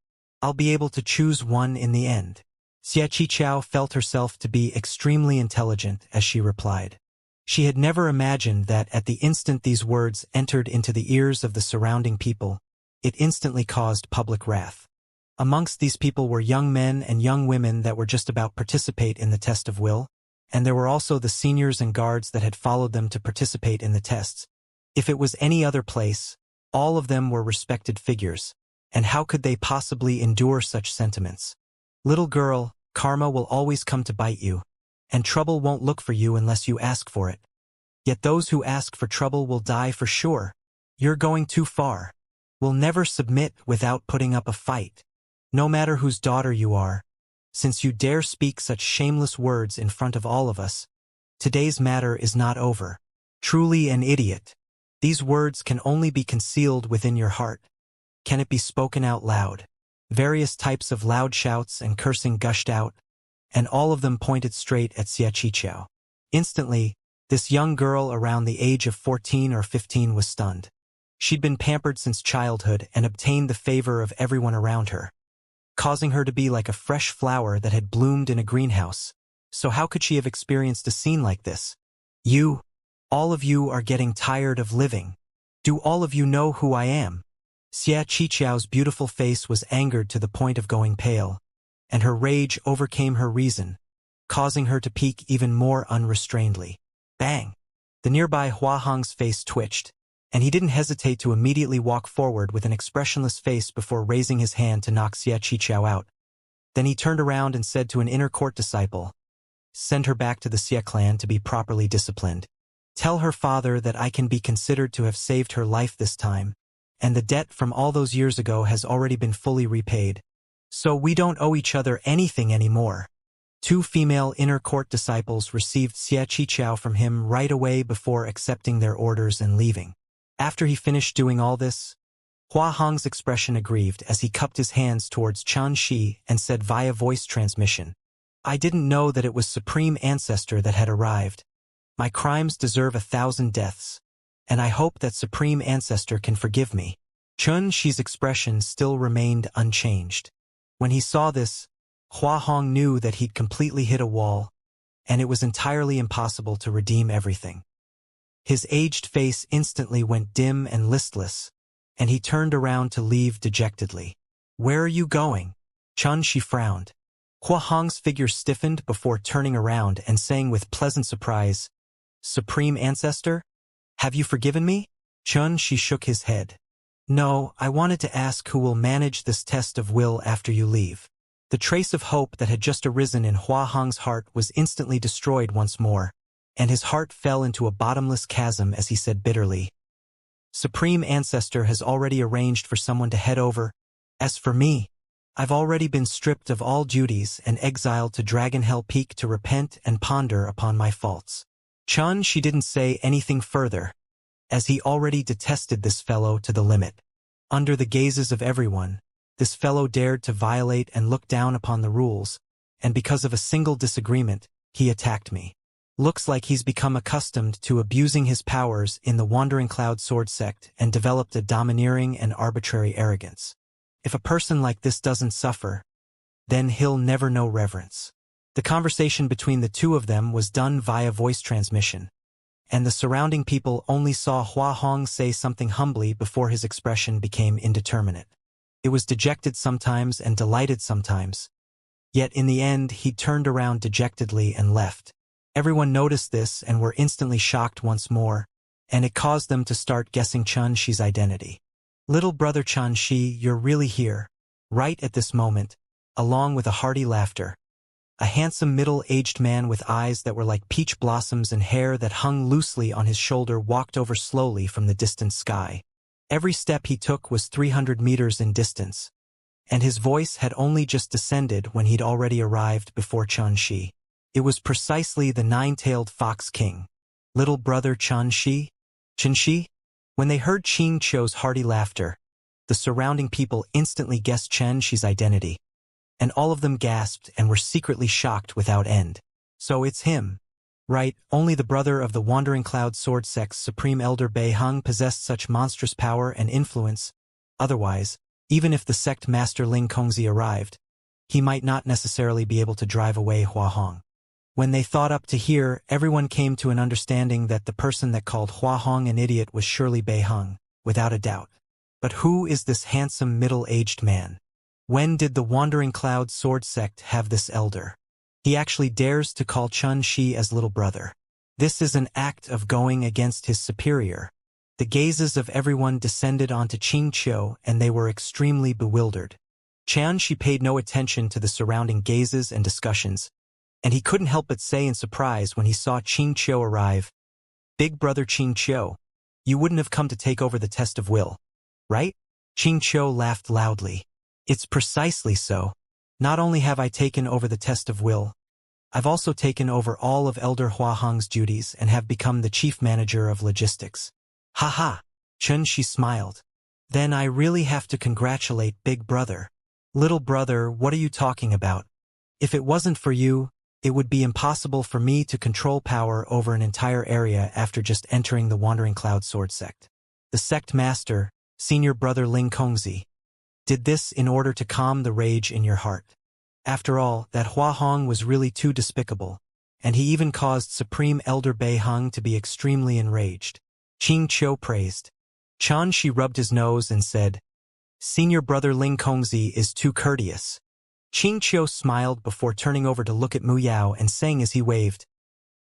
I'll be able to choose one in the end. Xie Qiqiao felt herself to be extremely intelligent as she replied. She had never imagined that at the instant these words entered into the ears of the surrounding people, it instantly caused public wrath. Amongst these people were young men and young women that were just about to participate in the test of will, and there were also the seniors and guards that had followed them to participate in the tests. If it was any other place, all of them were respected figures, and how could they possibly endure such sentiments? Little girl, karma will always come to bite you, and trouble won't look for you unless you ask for it. Yet those who ask for trouble will die for sure. You're going too far. We'll never submit without putting up a fight. No matter whose daughter you are, since you dare speak such shameless words in front of all of us, today's matter is not over. Truly an idiot. These words can only be concealed within your heart. Can it be spoken out loud? Various types of loud shouts and cursing gushed out, and all of them pointed straight at Xianxia. Instantly, this young girl around the age of 14 or 15 was stunned. She'd been pampered since childhood and obtained the favor of everyone around her, causing her to be like a fresh flower that had bloomed in a greenhouse. So how could she have experienced a scene like this? You, all of you are getting tired of living. Do all of you know who I am? Xianxia's beautiful face was angered to the point of going pale, and her rage overcame her reason, causing her to peak even more unrestrainedly. Bang! The nearby Huahong's face twitched, and he didn't hesitate to immediately walk forward with an expressionless face before raising his hand to knock Xianxia out. Then he turned around and said to an inner court disciple, "Send her back to the Xie clan to be properly disciplined. Tell her father that I can be considered to have saved her life this time, and the debt from all those years ago has already been fully repaid. So we don't owe each other anything anymore." Two female inner court disciples received Xianxia from him right away before accepting their orders and leaving. After he finished doing all this, Huahong's expression aggrieved as he cupped his hands towards Xianxia and said via voice transmission, "I didn't know that it was Supreme Ancestor that had arrived. My crimes deserve 1,000 deaths, and I hope that Supreme Ancestor can forgive me." Xianxia's expression still remained unchanged. When he saw this, Huahong knew that he'd completely hit a wall, and it was entirely impossible to redeem everything. His aged face instantly went dim and listless, and he turned around to leave dejectedly. "Where are you going?" Xianxia frowned. Huahong's figure stiffened before turning around and saying with pleasant surprise, "Supreme Ancestor? Have you forgiven me?" Xianxia shook his head. "No, I wanted to ask who will manage this test of will after you leave." The trace of hope that had just arisen in Huahong's heart was instantly destroyed once more, and his heart fell into a bottomless chasm as he said bitterly, "Supreme Ancestor has already arranged for someone to head over. As for me, I've already been stripped of all duties and exiled to Dragon Hell Peak to repent and ponder upon my faults." Xianxia didn't say anything further, as he already detested this fellow to the limit. Under the gazes of everyone, this fellow dared to violate and look down upon the rules, and because of a single disagreement, he attacked me. Looks like he's become accustomed to abusing his powers in the Wandering Cloud Sword sect and developed a domineering and arbitrary arrogance. If a person like this doesn't suffer, then he'll never know reverence. The conversation between the two of them was done via voice transmission, and the surrounding people only saw Huahong say something humbly before his expression became indeterminate. It was dejected sometimes and delighted sometimes. Yet in the end he turned around dejectedly and left. Everyone noticed this and were instantly shocked once more, and it caused them to start guessing Xianxia's identity. "Little brother Xianxia, you're really here." Right at this moment, along with a hearty laughter, a handsome middle-aged man with eyes that were like peach blossoms and hair that hung loosely on his shoulder walked over slowly from the distant sky. Every step he took was 300 meters in distance, and his voice had only just descended when he'd already arrived before Xianxia. It was precisely the nine-tailed fox king. "Little brother Xianxia?" Xianxia? When they heard Xianxia's hearty laughter, the surrounding people instantly guessed Xianxia's identity, and all of them gasped and were secretly shocked without end. "So it's him. Right, only the brother of the Wandering Cloud Sword sect's Supreme Elder Bei Hung possessed such monstrous power and influence. Otherwise, even if the sect master Ling Kongzi arrived, he might not necessarily be able to drive away Huahong." When they thought up to here, everyone came to an understanding that the person that called Hua Hong an idiot was surely Bei Heng, without a doubt. But who is this handsome middle-aged man? When did the Wandering Cloud Sword Sect have this elder? He actually dares to call Chun Shi as little brother. This is an act of going against his superior. The gazes of everyone descended onto Qing Qiu, and they were extremely bewildered. Chun Shi paid no attention to the surrounding gazes and discussions, and he couldn't help but say in surprise when he saw Qing Qiu arrive, "Big brother Qing Qiu, you wouldn't have come to take over the test of will, right?" Qing Qiu laughed loudly. "It's precisely so. Not only have I taken over the test of will, I've also taken over all of Elder Hua Hong's duties and have become the chief manager of logistics." "Ha ha," Chun Shi smiled. "Then I really have to congratulate big brother." "Little brother, what are you talking about? If it wasn't for you, it would be impossible for me to control power over an entire area after just entering the Wandering Cloud Sword Sect. The sect master, senior brother Ling Kongzi, did this in order to calm the rage in your heart. After all, that Hua Hong was really too despicable, and he even caused Supreme Elder Bei Heng to be extremely enraged." Qing Qiu praised. Chun Shi rubbed his nose and said, "Senior brother Ling Kongzi is too courteous." Qing Qiu smiled before turning over to look at Mu Yao and saying as he waved,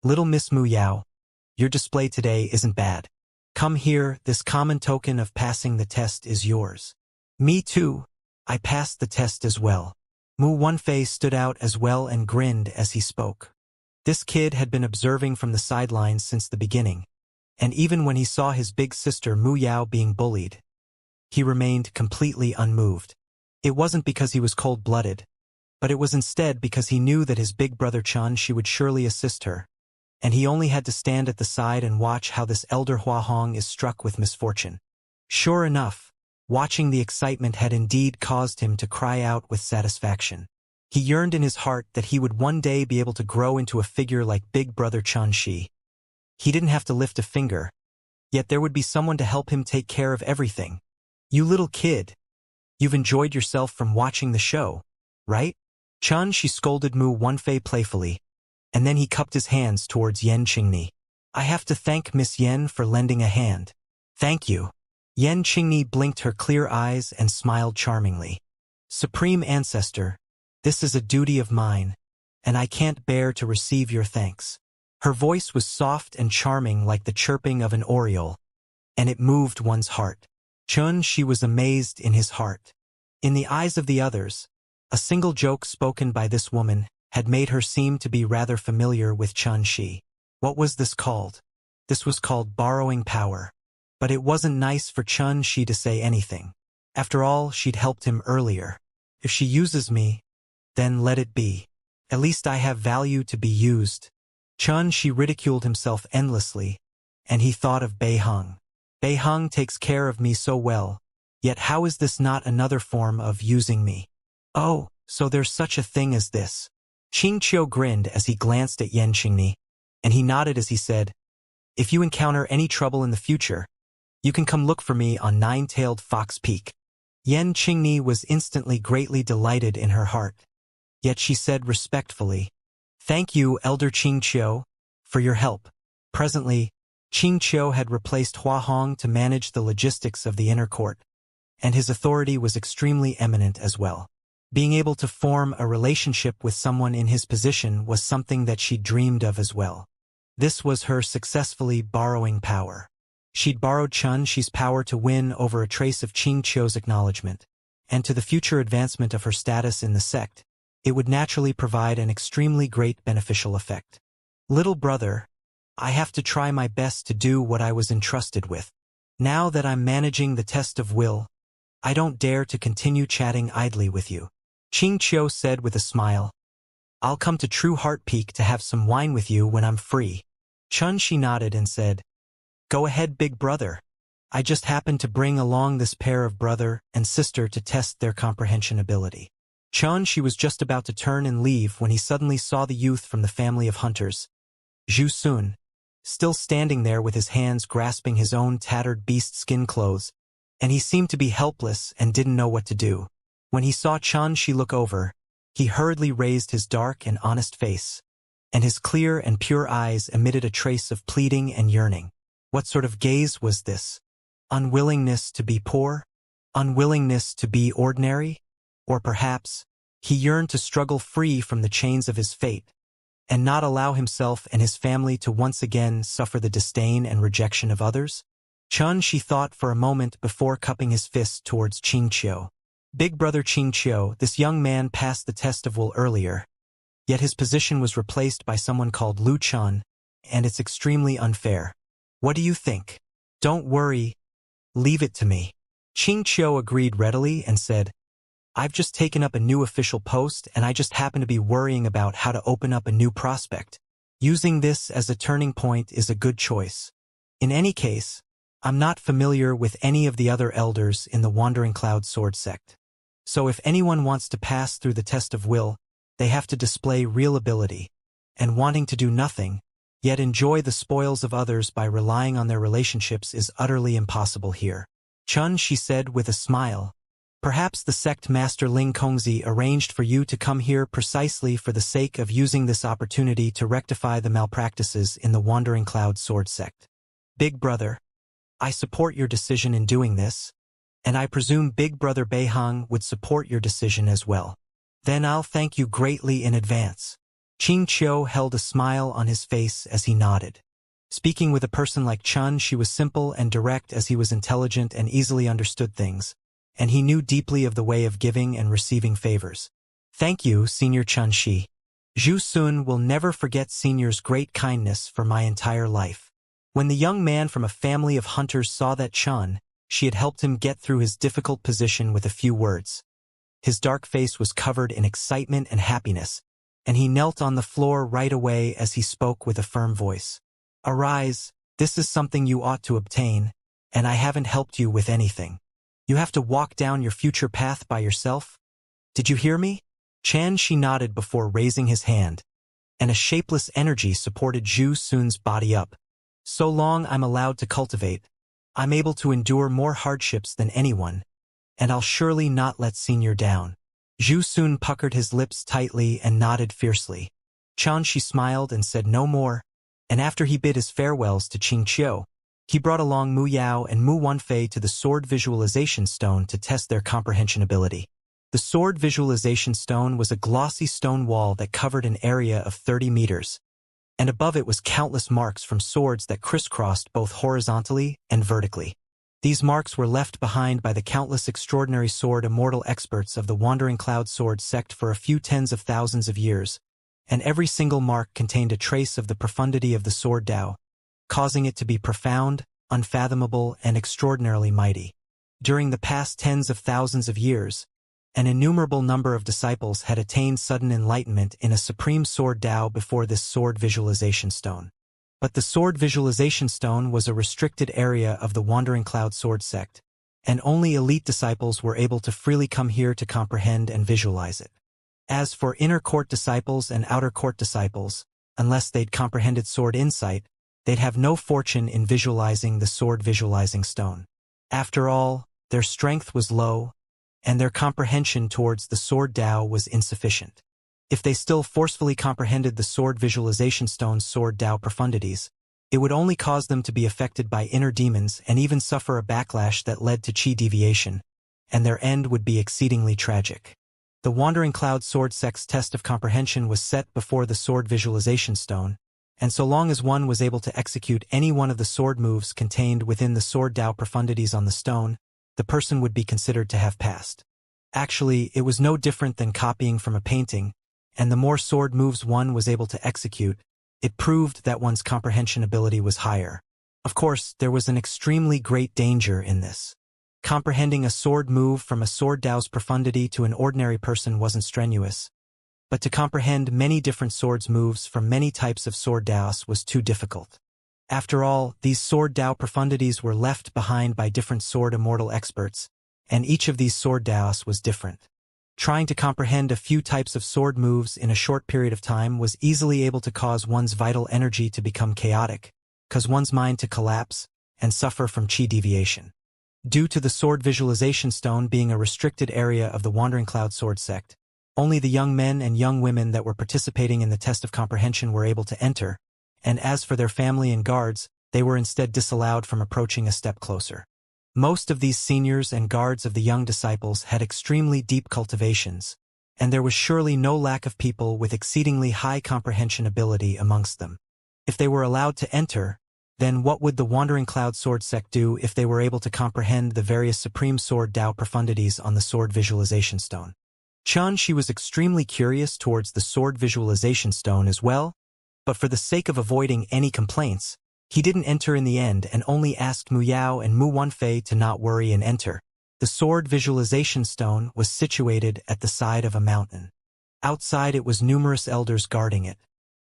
"Little Miss Mu Yao, your display today isn't bad. Come here, this common token of passing the test is yours." "Me too. I passed the test as well." Mu Wenfei stood out as well and grinned as he spoke. This kid had been observing from the sidelines since the beginning, and even when he saw his big sister Mu Yao being bullied, he remained completely unmoved. It wasn't because he was cold-blooded, but it was instead because he knew that his big brother Chun Shi would surely assist her, and he only had to stand at the side and watch how this elder Hua Hong is struck with misfortune. Sure enough, watching the excitement had indeed caused him to cry out with satisfaction. He yearned in his heart that he would one day be able to grow into a figure like big brother Chun Shi. He didn't have to lift a finger, yet there would be someone to help him take care of everything. "You little kid, you've enjoyed yourself from watching the show, right?" Chun Shi scolded Mu Wenfei playfully, and then he cupped his hands towards Yan Qingni. "I have to thank Miss Yan for lending a hand." "Thank you." Yan Qingni blinked her clear eyes and smiled charmingly. "Supreme Ancestor, this is a duty of mine, and I can't bear to receive your thanks." Her voice was soft and charming like the chirping of an oriole, and it moved one's heart. Chun Shi was amazed in his heart. In the eyes of the others, a single joke spoken by this woman had made her seem to be rather familiar with Chun Shi. What was this called? This was called borrowing power. But it wasn't nice for Chun Shi to say anything. After all, she'd helped him earlier. If she uses me, then let it be. At least I have value to be used. Chun Shi ridiculed himself endlessly, and he thought of Bei Heng. Bei Heng takes care of me so well, yet how is this not another form of using me? Oh, so there's such a thing as this. Qing Qiu grinned as he glanced at Yan Qingni, and he nodded as he said, "If you encounter any trouble in the future, you can come look for me on Nine-Tailed Fox Peak." Yan Qingni was instantly greatly delighted in her heart. Yet she said respectfully, "Thank you, Elder Qing Qiu, for your help." Presently, Qing Qiu had replaced Hua Hong to manage the logistics of the inner court, and his authority was extremely eminent as well. Being able to form a relationship with someone in his position was something that she dreamed of as well. This was her successfully borrowing power. She'd borrowed Chun Shi's power to win over a trace of Qing Qiu's acknowledgement, and to the future advancement of her status in the sect, it would naturally provide an extremely great beneficial effect. "Little brother, I have to try my best to do what I was entrusted with. Now that I'm managing the test of will, I don't dare to continue chatting idly with you," Qing Qiu said with a smile. "I'll come to True Heart Peak to have some wine with you when I'm free." Chun Shi nodded and said, "Go ahead, big brother. I just happened to bring along this pair of brother and sister to test their comprehension ability." Chun Shi was just about to turn and leave when he suddenly saw the youth from the family of hunters, Zhu Sun, still standing there with his hands grasping his own tattered beast skin clothes, and he seemed to be helpless and didn't know what to do. When he saw Chun Shi look over, he hurriedly raised his dark and honest face, and his clear and pure eyes emitted a trace of pleading and yearning. What sort of gaze was this? Unwillingness to be poor? Unwillingness to be ordinary? Or perhaps, he yearned to struggle free from the chains of his fate, and not allow himself and his family to once again suffer the disdain and rejection of others? She thought for a moment before cupping his fist towards Xianxia. Big brother Xianxia, this young man passed the test of will earlier, yet his position was replaced by someone called Lu Chun, and it's extremely unfair. What do you think? Don't worry, leave it to me. Xianxia agreed readily and said, I've just taken up a new official post and I just happen to be worrying about how to open up a new prospect. Using this as a turning point is a good choice. In any case, I'm not familiar with any of the other elders in the Wandering Cloud Sword sect. So if anyone wants to pass through the test of will, they have to display real ability, and wanting to do nothing, yet enjoy the spoils of others by relying on their relationships is utterly impossible here. She said with a smile. Perhaps the sect master Ling Kongzi arranged for you to come here precisely for the sake of using this opportunity to rectify the malpractices in the Wandering Cloud Sword sect. Big brother, I support your decision in doing this, and I presume Big brother Beihang would support your decision as well. Then I'll thank you greatly in advance. Xianxia held a smile on his face as he nodded. Speaking with a person like Chun, she was simple and direct as he was intelligent and easily understood things, and he knew deeply of the way of giving and receiving favors. Thank you, Senior Chun Shi. Zhu Sun will never forget Senior's great kindness for my entire life. When the young man from a family of hunters saw that she had helped him get through his difficult position with a few words. His dark face was covered in excitement and happiness, and he knelt on the floor right away as he spoke with a firm voice. Arise, this is something you ought to obtain, and I haven't helped you with anything. You have to walk down your future path by yourself? Did you hear me? She nodded before raising his hand, and a shapeless energy supported Zhu Sun's body up. So long I'm allowed to cultivate, I'm able to endure more hardships than anyone, and I'll surely not let Senior down. Zhu Sun puckered his lips tightly and nodded fiercely. She smiled and said no more, and after he bid his farewells to Xianxia, he brought along Mu Yao and Mu Wanfei to the Sword Visualization Stone to test their comprehension ability. The Sword Visualization Stone was a glossy stone wall that covered an area of 30 meters, and above it was countless marks from swords that crisscrossed both horizontally and vertically. These marks were left behind by the countless extraordinary sword immortal experts of the Wandering Cloud Sword sect for a few tens of thousands of years, and every single mark contained a trace of the profundity of the sword Tao, causing it to be profound, unfathomable, and extraordinarily mighty. During the past tens of thousands of years, an innumerable number of disciples had attained sudden enlightenment in a supreme sword Tao before this sword visualization stone. But the sword visualization stone was a restricted area of the Wandering Cloud Sword sect, and only elite disciples were able to freely come here to comprehend and visualize it. As for inner court disciples and outer court disciples, unless they'd comprehended sword insight, they'd have no fortune in visualizing the sword visualizing stone. After all, their strength was low, and their comprehension towards the sword Tao was insufficient. If they still forcefully comprehended the sword visualization stone's sword Tao profundities, it would only cause them to be affected by inner demons and even suffer a backlash that led to chi deviation, and their end would be exceedingly tragic. The Wandering Cloud Sword sect's test of comprehension was set before the sword visualization stone, and so long as one was able to execute any one of the sword moves contained within the sword Tao profundities on the stone, the person would be considered to have passed. Actually, it was no different than copying from a painting, and the more sword moves one was able to execute, it proved that one's comprehension ability was higher. Of course, there was an extremely great danger in this. Comprehending a sword move from a sword Tao's profundity to an ordinary person wasn't strenuous, but to comprehend many different swords moves from many types of sword Taos was too difficult. After all, these sword Tao profundities were left behind by different sword immortal experts, and each of these sword Taos was different. Trying to comprehend a few types of sword moves in a short period of time was easily able to cause one's vital energy to become chaotic, cause one's mind to collapse, and suffer from chi deviation. Due to the sword visualization stone being a restricted area of the Wandering Cloud Sword sect, Only the young men and young women that were participating in the test of comprehension were able to enter, and as for their family and guards, they were instead disallowed from approaching a step closer. Most of these seniors and guards of the young disciples had extremely deep cultivations, and there was surely no lack of people with exceedingly high comprehension ability amongst them. If they were allowed to enter, then what would the Wandering Cloud Sword Sect do if they were able to comprehend the various Supreme Sword Tao profundities on the Sword Visualization Stone? Xianxia was extremely curious towards the Sword Visualization Stone as well, but for the sake of avoiding any complaints, he didn't enter in the end and only asked Mu Yao and Mu Wanfei to not worry and enter. The Sword Visualization Stone was situated at the side of a mountain. Outside it was numerous elders guarding it,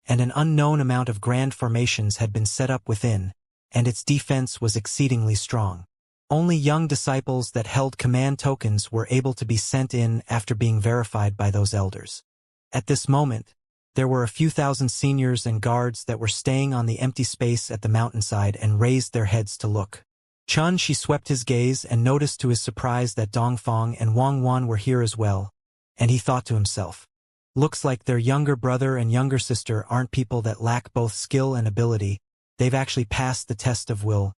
and an unknown amount of grand formations had been set up within, and its defense was exceedingly strong. Only young disciples that held command tokens were able to be sent in after being verified by those elders. At this moment, there were a few thousand seniors and guards that were staying on the empty space at the mountainside and raised their heads to look. Xianxia swept his gaze and noticed to his surprise that Dongfang and Wang Wan were here as well, and he thought to himself, looks like their younger brother and younger sister aren't people that lack both skill and ability, they've actually passed the test of will.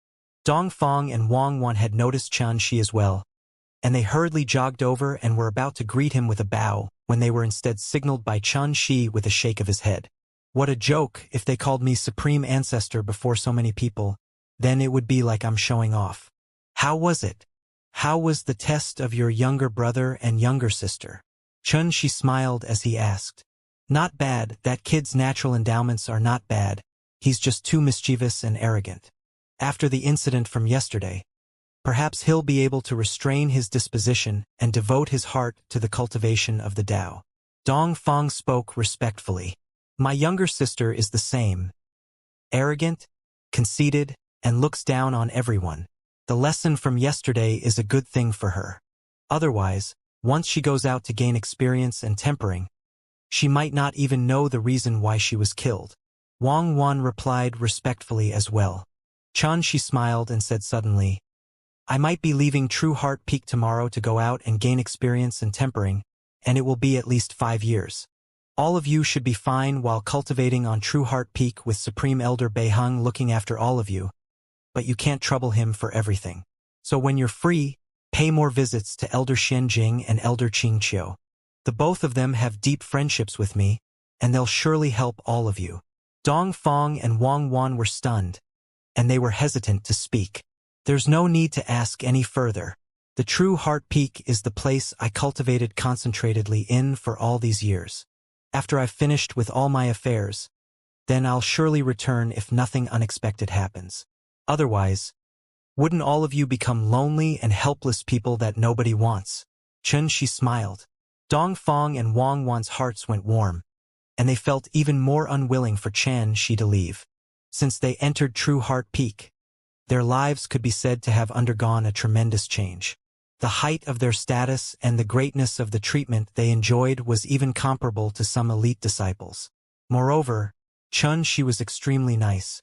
Dongfang and Wang Wan had noticed Xianxia as well, and they hurriedly jogged over and were about to greet him with a bow, when they were instead signaled by Xianxia with a shake of his head. What a joke, if they called me Supreme Ancestor before so many people, then it would be like I'm showing off. How was it? How was the test of your younger brother and younger sister? Xianxia smiled as he asked. Not bad, that kid's natural endowments are not bad, he's just too mischievous and arrogant. After the incident from yesterday, perhaps he'll be able to restrain his disposition and devote his heart to the cultivation of the Tao. Dongfang spoke respectfully. My younger sister is the same. Arrogant, conceited, and looks down on everyone. The lesson from yesterday is a good thing for her. Otherwise, once she goes out to gain experience and tempering, she might not even know the reason why she was killed. Wang Wan replied respectfully as well. Xianxia smiled and said suddenly, I might be leaving True Heart Peak tomorrow to go out and gain experience and tempering, and it will be at least 5 years. All of you should be fine while cultivating on True Heart Peak with Supreme Elder Beiheng looking after all of you, but you can't trouble him for everything. So when you're free, pay more visits to Elder Xianjing and Elder Qingqiu. The both of them have deep friendships with me, and they'll surely help all of you. Dongfang and Wang Wan were stunned, and they were hesitant to speak. There's no need to ask any further. The True Heart Peak is the place I cultivated concentratedly in for all these years. After I've finished with all my affairs, then I'll surely return if nothing unexpected happens. Otherwise, wouldn't all of you become lonely and helpless people that nobody wants? Xianxia smiled. Dongfang and Wang Wan's hearts went warm, and they felt even more unwilling for Xianxia to leave. Since they entered True Heart Peak, their lives could be said to have undergone a tremendous change. The height of their status and the greatness of the treatment they enjoyed was even comparable to some elite disciples. Moreover, Xianxia was extremely nice.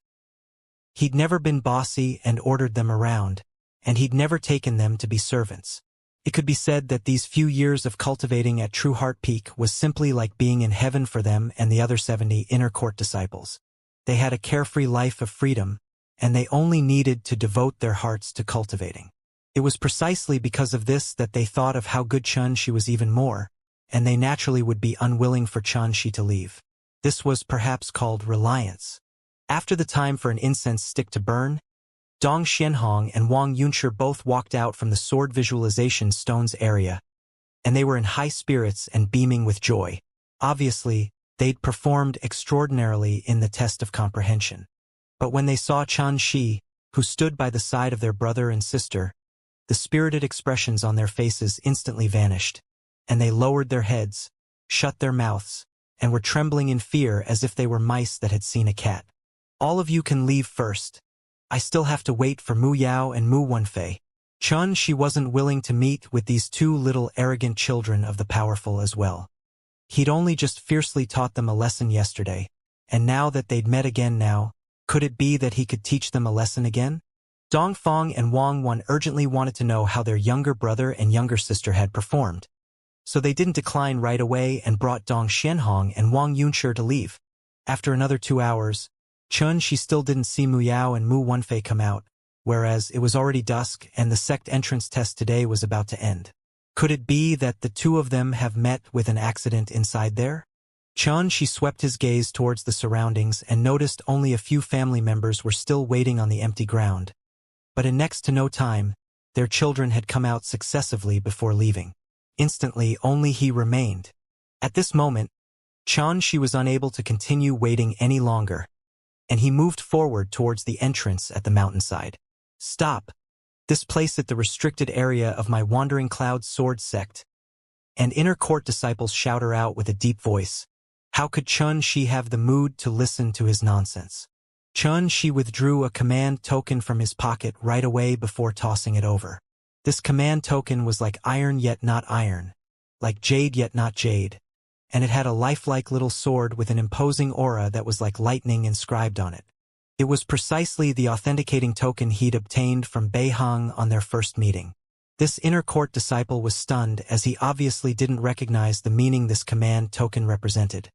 He'd never been bossy and ordered them around, and he'd never taken them to be servants. It could be said that these few years of cultivating at True Heart Peak was simply like being in heaven for them and the other 70 inner court disciples. They had a carefree life of freedom, and they only needed to devote their hearts to cultivating. It was precisely because of this that they thought of how good Xianxia was even more, and they naturally would be unwilling for Xianxia to leave. This was perhaps called reliance. After the time for an incense stick to burn, Dong Xianhong and Wang Yunshi both walked out from the Sword Visualization Stones area, and they were in high spirits and beaming with joy. Obviously, they'd performed extraordinarily in the test of comprehension. But when they saw Xianxia, who stood by the side of their brother and sister, the spirited expressions on their faces instantly vanished, and they lowered their heads, shut their mouths, and were trembling in fear as if they were mice that had seen a cat. All of you can leave first. I still have to wait for Mu Yao and Mu Wanfei. Xianxia wasn't willing to meet with these two little arrogant children of the powerful as well. He'd only just fiercely taught them a lesson yesterday, and now that they'd met again now, could it be that he could teach them a lesson again? Dongfang and Wang Wan urgently wanted to know how their younger brother and younger sister had performed. So they didn't decline right away and brought Dong Xianhong and Wang Yunshi to leave. After another 2 hours, she still didn't see Mu Yao and Mu Wenfei come out, whereas it was already dusk and the sect entrance test today was about to end. Could it be that the two of them have met with an accident inside there? She swept his gaze towards the surroundings and noticed only a few family members were still waiting on the empty ground. But in next to no time, their children had come out successively before leaving. Instantly, only he remained. At this moment, she was unable to continue waiting any longer, and he moved forward towards the entrance at the mountainside. Stop! This place at the restricted area of my Wandering Cloud Sword sect. And inner court disciples shout her out with a deep voice. How could Shi have the mood to listen to his nonsense? Shi withdrew a command token from his pocket right away before tossing it over. This command token was like iron yet not iron, like jade yet not jade, and it had a lifelike little sword with an imposing aura that was like lightning inscribed on it. It was precisely the authenticating token he'd obtained from Beihang on their first meeting. This inner court disciple was stunned as he obviously didn't recognize the meaning this command token represented,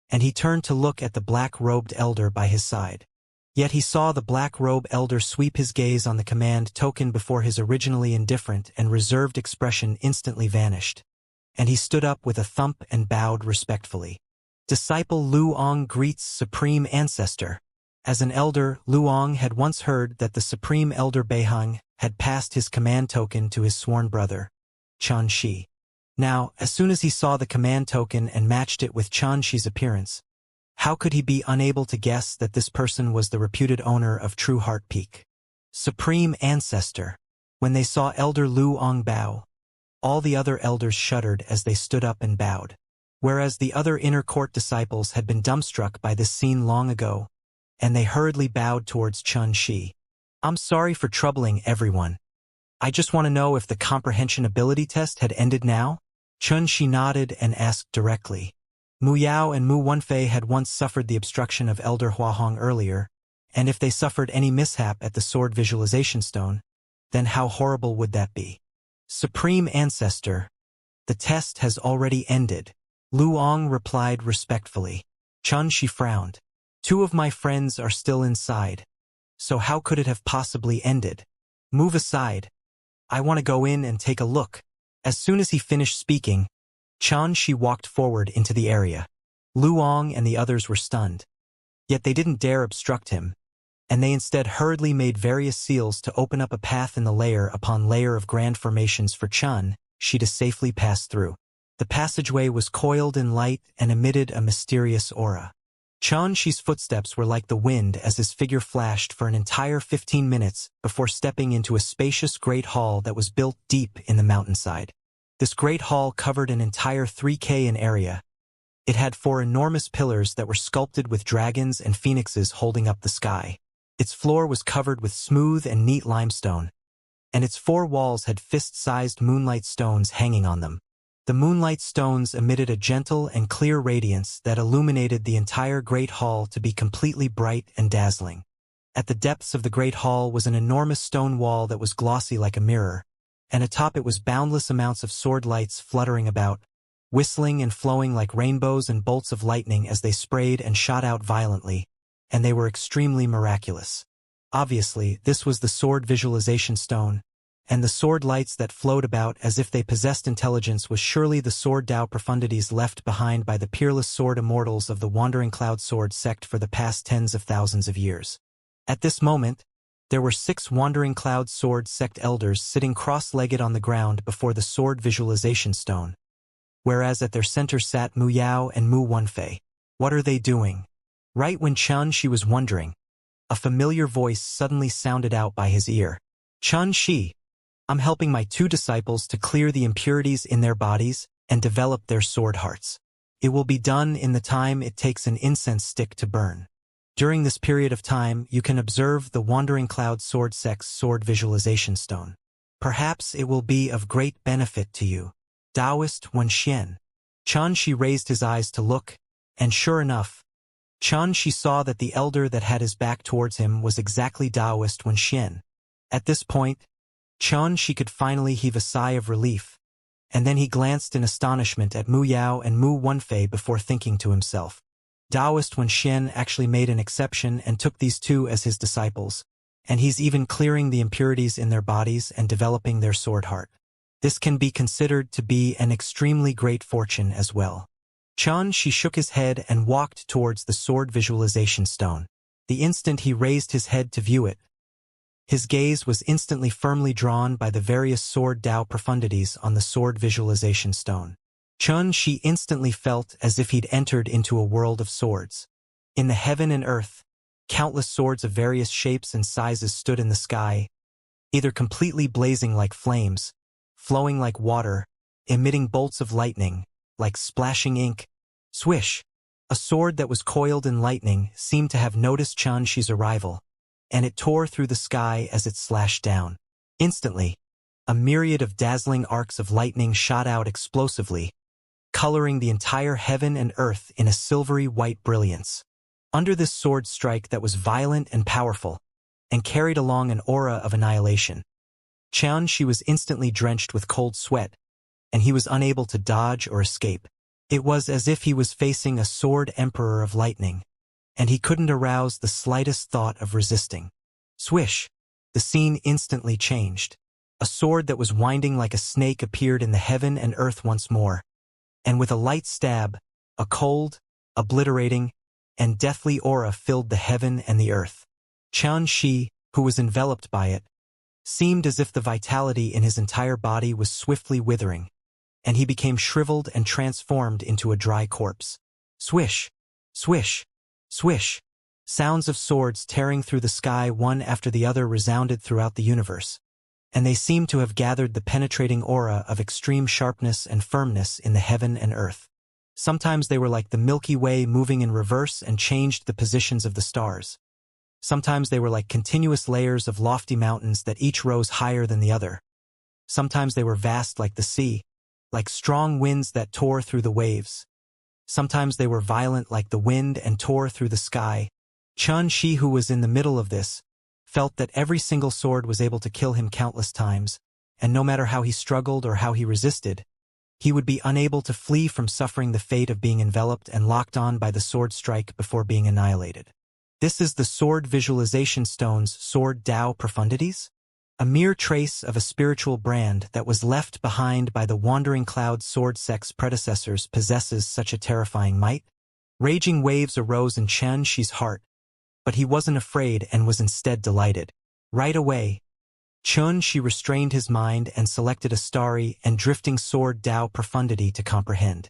and he turned to look at the black-robed elder by his side. Yet he saw the black-robed elder sweep his gaze on the command token before his originally indifferent and reserved expression instantly vanished, and he stood up with a thump and bowed respectfully. Disciple Luong greets Supreme Ancestor. As an elder, Luong had once heard that the Supreme Elder Beihang had passed his command token to his sworn brother, Shi. Now, as soon as he saw the command token and matched it with Shi's appearance, how could he be unable to guess that this person was the reputed owner of True Heart Peak? Supreme Ancestor. When they saw Elder Luong bow, all the other elders shuddered as they stood up and bowed, whereas the other inner court disciples had been dumbstruck by this scene long ago, and they hurriedly bowed towards Shi. I'm sorry for troubling everyone. I just want to know if the comprehension ability test had ended now? Shi nodded and asked directly. Mu Yao and Mu Wenfei had once suffered the obstruction of Elder Huahong earlier, and if they suffered any mishap at the sword visualization stone, then how horrible would that be? Supreme Ancestor, the test has already ended, Luong replied respectfully. Shi frowned. 2 of my friends are still inside, so how could it have possibly ended? Move aside. I want to go in and take a look. As soon as he finished speaking, Shi walked forward into the area. Luong and the others were stunned. Yet they didn't dare obstruct him, and they instead hurriedly made various seals to open up a path in the layer upon layer of grand formations for Shi to safely pass through. The passageway was coiled in light and emitted a mysterious aura. Shi's footsteps were like the wind as his figure flashed for an entire 15 minutes before stepping into a spacious great hall that was built deep in the mountainside. This great hall covered an entire 3K in area. It had 4 enormous pillars that were sculpted with dragons and phoenixes holding up the sky. Its floor was covered with smooth and neat limestone, and its 4 walls had fist-sized moonlight stones hanging on them. The moonlight stones emitted a gentle and clear radiance that illuminated the entire great hall to be completely bright and dazzling. At the depths of the great hall was an enormous stone wall that was glossy like a mirror, and atop it was boundless amounts of sword lights fluttering about, whistling and flowing like rainbows and bolts of lightning as they sprayed and shot out violently, and they were extremely miraculous. Obviously, this was the sword visualization stone, and the sword lights that flowed about as if they possessed intelligence was surely the sword Tao profundities left behind by the peerless sword immortals of the Wandering Cloud Sword sect for the past tens of thousands of years. At this moment, there were 6 Wandering Cloud Sword sect elders sitting cross-legged on the ground before the sword visualization stone, whereas at their center sat Mu Yao and Mu Wenfei. What are they doing? Right when Shi was wondering, a familiar voice suddenly sounded out by his ear. Shi, I'm helping my 2 disciples to clear the impurities in their bodies and develop their sword hearts. It will be done in the time it takes an incense stick to burn. During this period of time, you can observe the Wandering Cloud Sword sect's sword visualization stone. Perhaps it will be of great benefit to you. Taoist Wenxian. Shi raised his eyes to look, and sure enough, Shi saw that the elder that had his back towards him was exactly Taoist Wenxian. At this point, Shi could finally heave a sigh of relief, and then he glanced in astonishment at Mu Yao and Mu Wenfei before thinking to himself. Taoist Wen Xian actually made an exception and took these two as his disciples, and he's even clearing the impurities in their bodies and developing their sword heart. This can be considered to be an extremely great fortune as well. Xianxia shook his head and walked towards the sword visualization stone. The instant he raised his head to view it, his gaze was instantly firmly drawn by the various sword Tao profundities on the sword visualization stone. Xianxia instantly felt as if he'd entered into a world of swords. In the heaven and earth, countless swords of various shapes and sizes stood in the sky, either completely blazing like flames, flowing like water, emitting bolts of lightning, like splashing ink. Swish! A sword that was coiled in lightning seemed to have noticed Xianxia's arrival, and it tore through the sky as it slashed down. Instantly, a myriad of dazzling arcs of lightning shot out explosively, coloring the entire heaven and earth in a silvery white brilliance. Under this sword strike that was violent and powerful, and carried along an aura of annihilation, Xianxia was instantly drenched with cold sweat, and he was unable to dodge or escape. It was as if he was facing a sword emperor of lightning, and he couldn't arouse the slightest thought of resisting. Swish! The scene instantly changed. A sword that was winding like a snake appeared in the heaven and earth once more, and with a light stab, a cold, obliterating, and deathly aura filled the heaven and the earth. Xianxia, who was enveloped by it, seemed as if the vitality in his entire body was swiftly withering, and he became shriveled and transformed into a dry corpse. Swish! Swish! Swish! Sounds of swords tearing through the sky one after the other resounded throughout the universe, and they seemed to have gathered the penetrating aura of extreme sharpness and firmness in the heaven and earth. Sometimes they were like the Milky Way moving in reverse and changed the positions of the stars. Sometimes they were like continuous layers of lofty mountains that each rose higher than the other. Sometimes they were vast like the sea, like strong winds that tore through the waves. Sometimes they were violent like the wind and tore through the sky. Xianxia, who was in the middle of this, felt that every single sword was able to kill him countless times, and no matter how he struggled or how he resisted, he would be unable to flee from suffering the fate of being enveloped and locked on by the sword strike before being annihilated. This is the Sword Visualization Stone's Sword Tao Profundities, a mere trace of a spiritual brand that was left behind by the Wandering Cloud sword sect's predecessors possesses such a terrifying might. Raging waves arose in Xianxia's heart, but he wasn't afraid and was instead delighted. Right away, Xianxia restrained his mind and selected a starry and drifting sword Tao profundity to comprehend.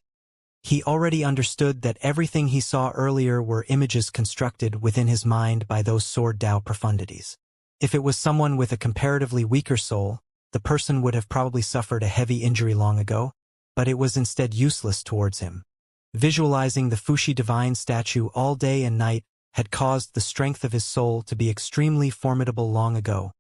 He already understood that everything he saw earlier were images constructed within his mind by those sword Tao profundities. If it was someone with a comparatively weaker soul, the person would have probably suffered a heavy injury long ago, but it was instead useless towards him. Visualizing the Fuxi divine statue all day and night had caused the strength of his soul to be extremely formidable long ago,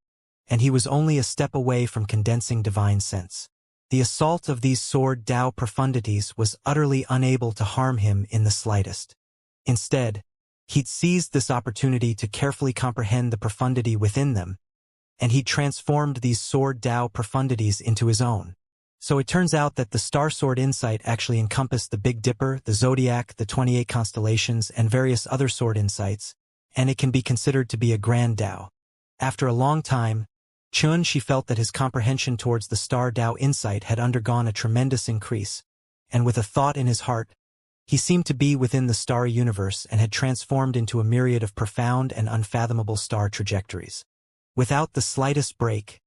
and he was only a step away from condensing divine sense. The assault of these sword Tao profundities was utterly unable to harm him in the slightest. Instead, he'd seized this opportunity to carefully comprehend the profundity within them, and he'd transformed these sword Tao profundities into his own. So it turns out that the Star Sword insight actually encompassed the Big Dipper, the Zodiac, the 28 constellations, and various other sword insights, and it can be considered to be a grand Tao. After a long time, Xianxia felt that his comprehension towards the Star Tao insight had undergone a tremendous increase, and with a thought in his heart, he seemed to be within the starry universe and had transformed into a myriad of profound and unfathomable star trajectories. Without the slightest break,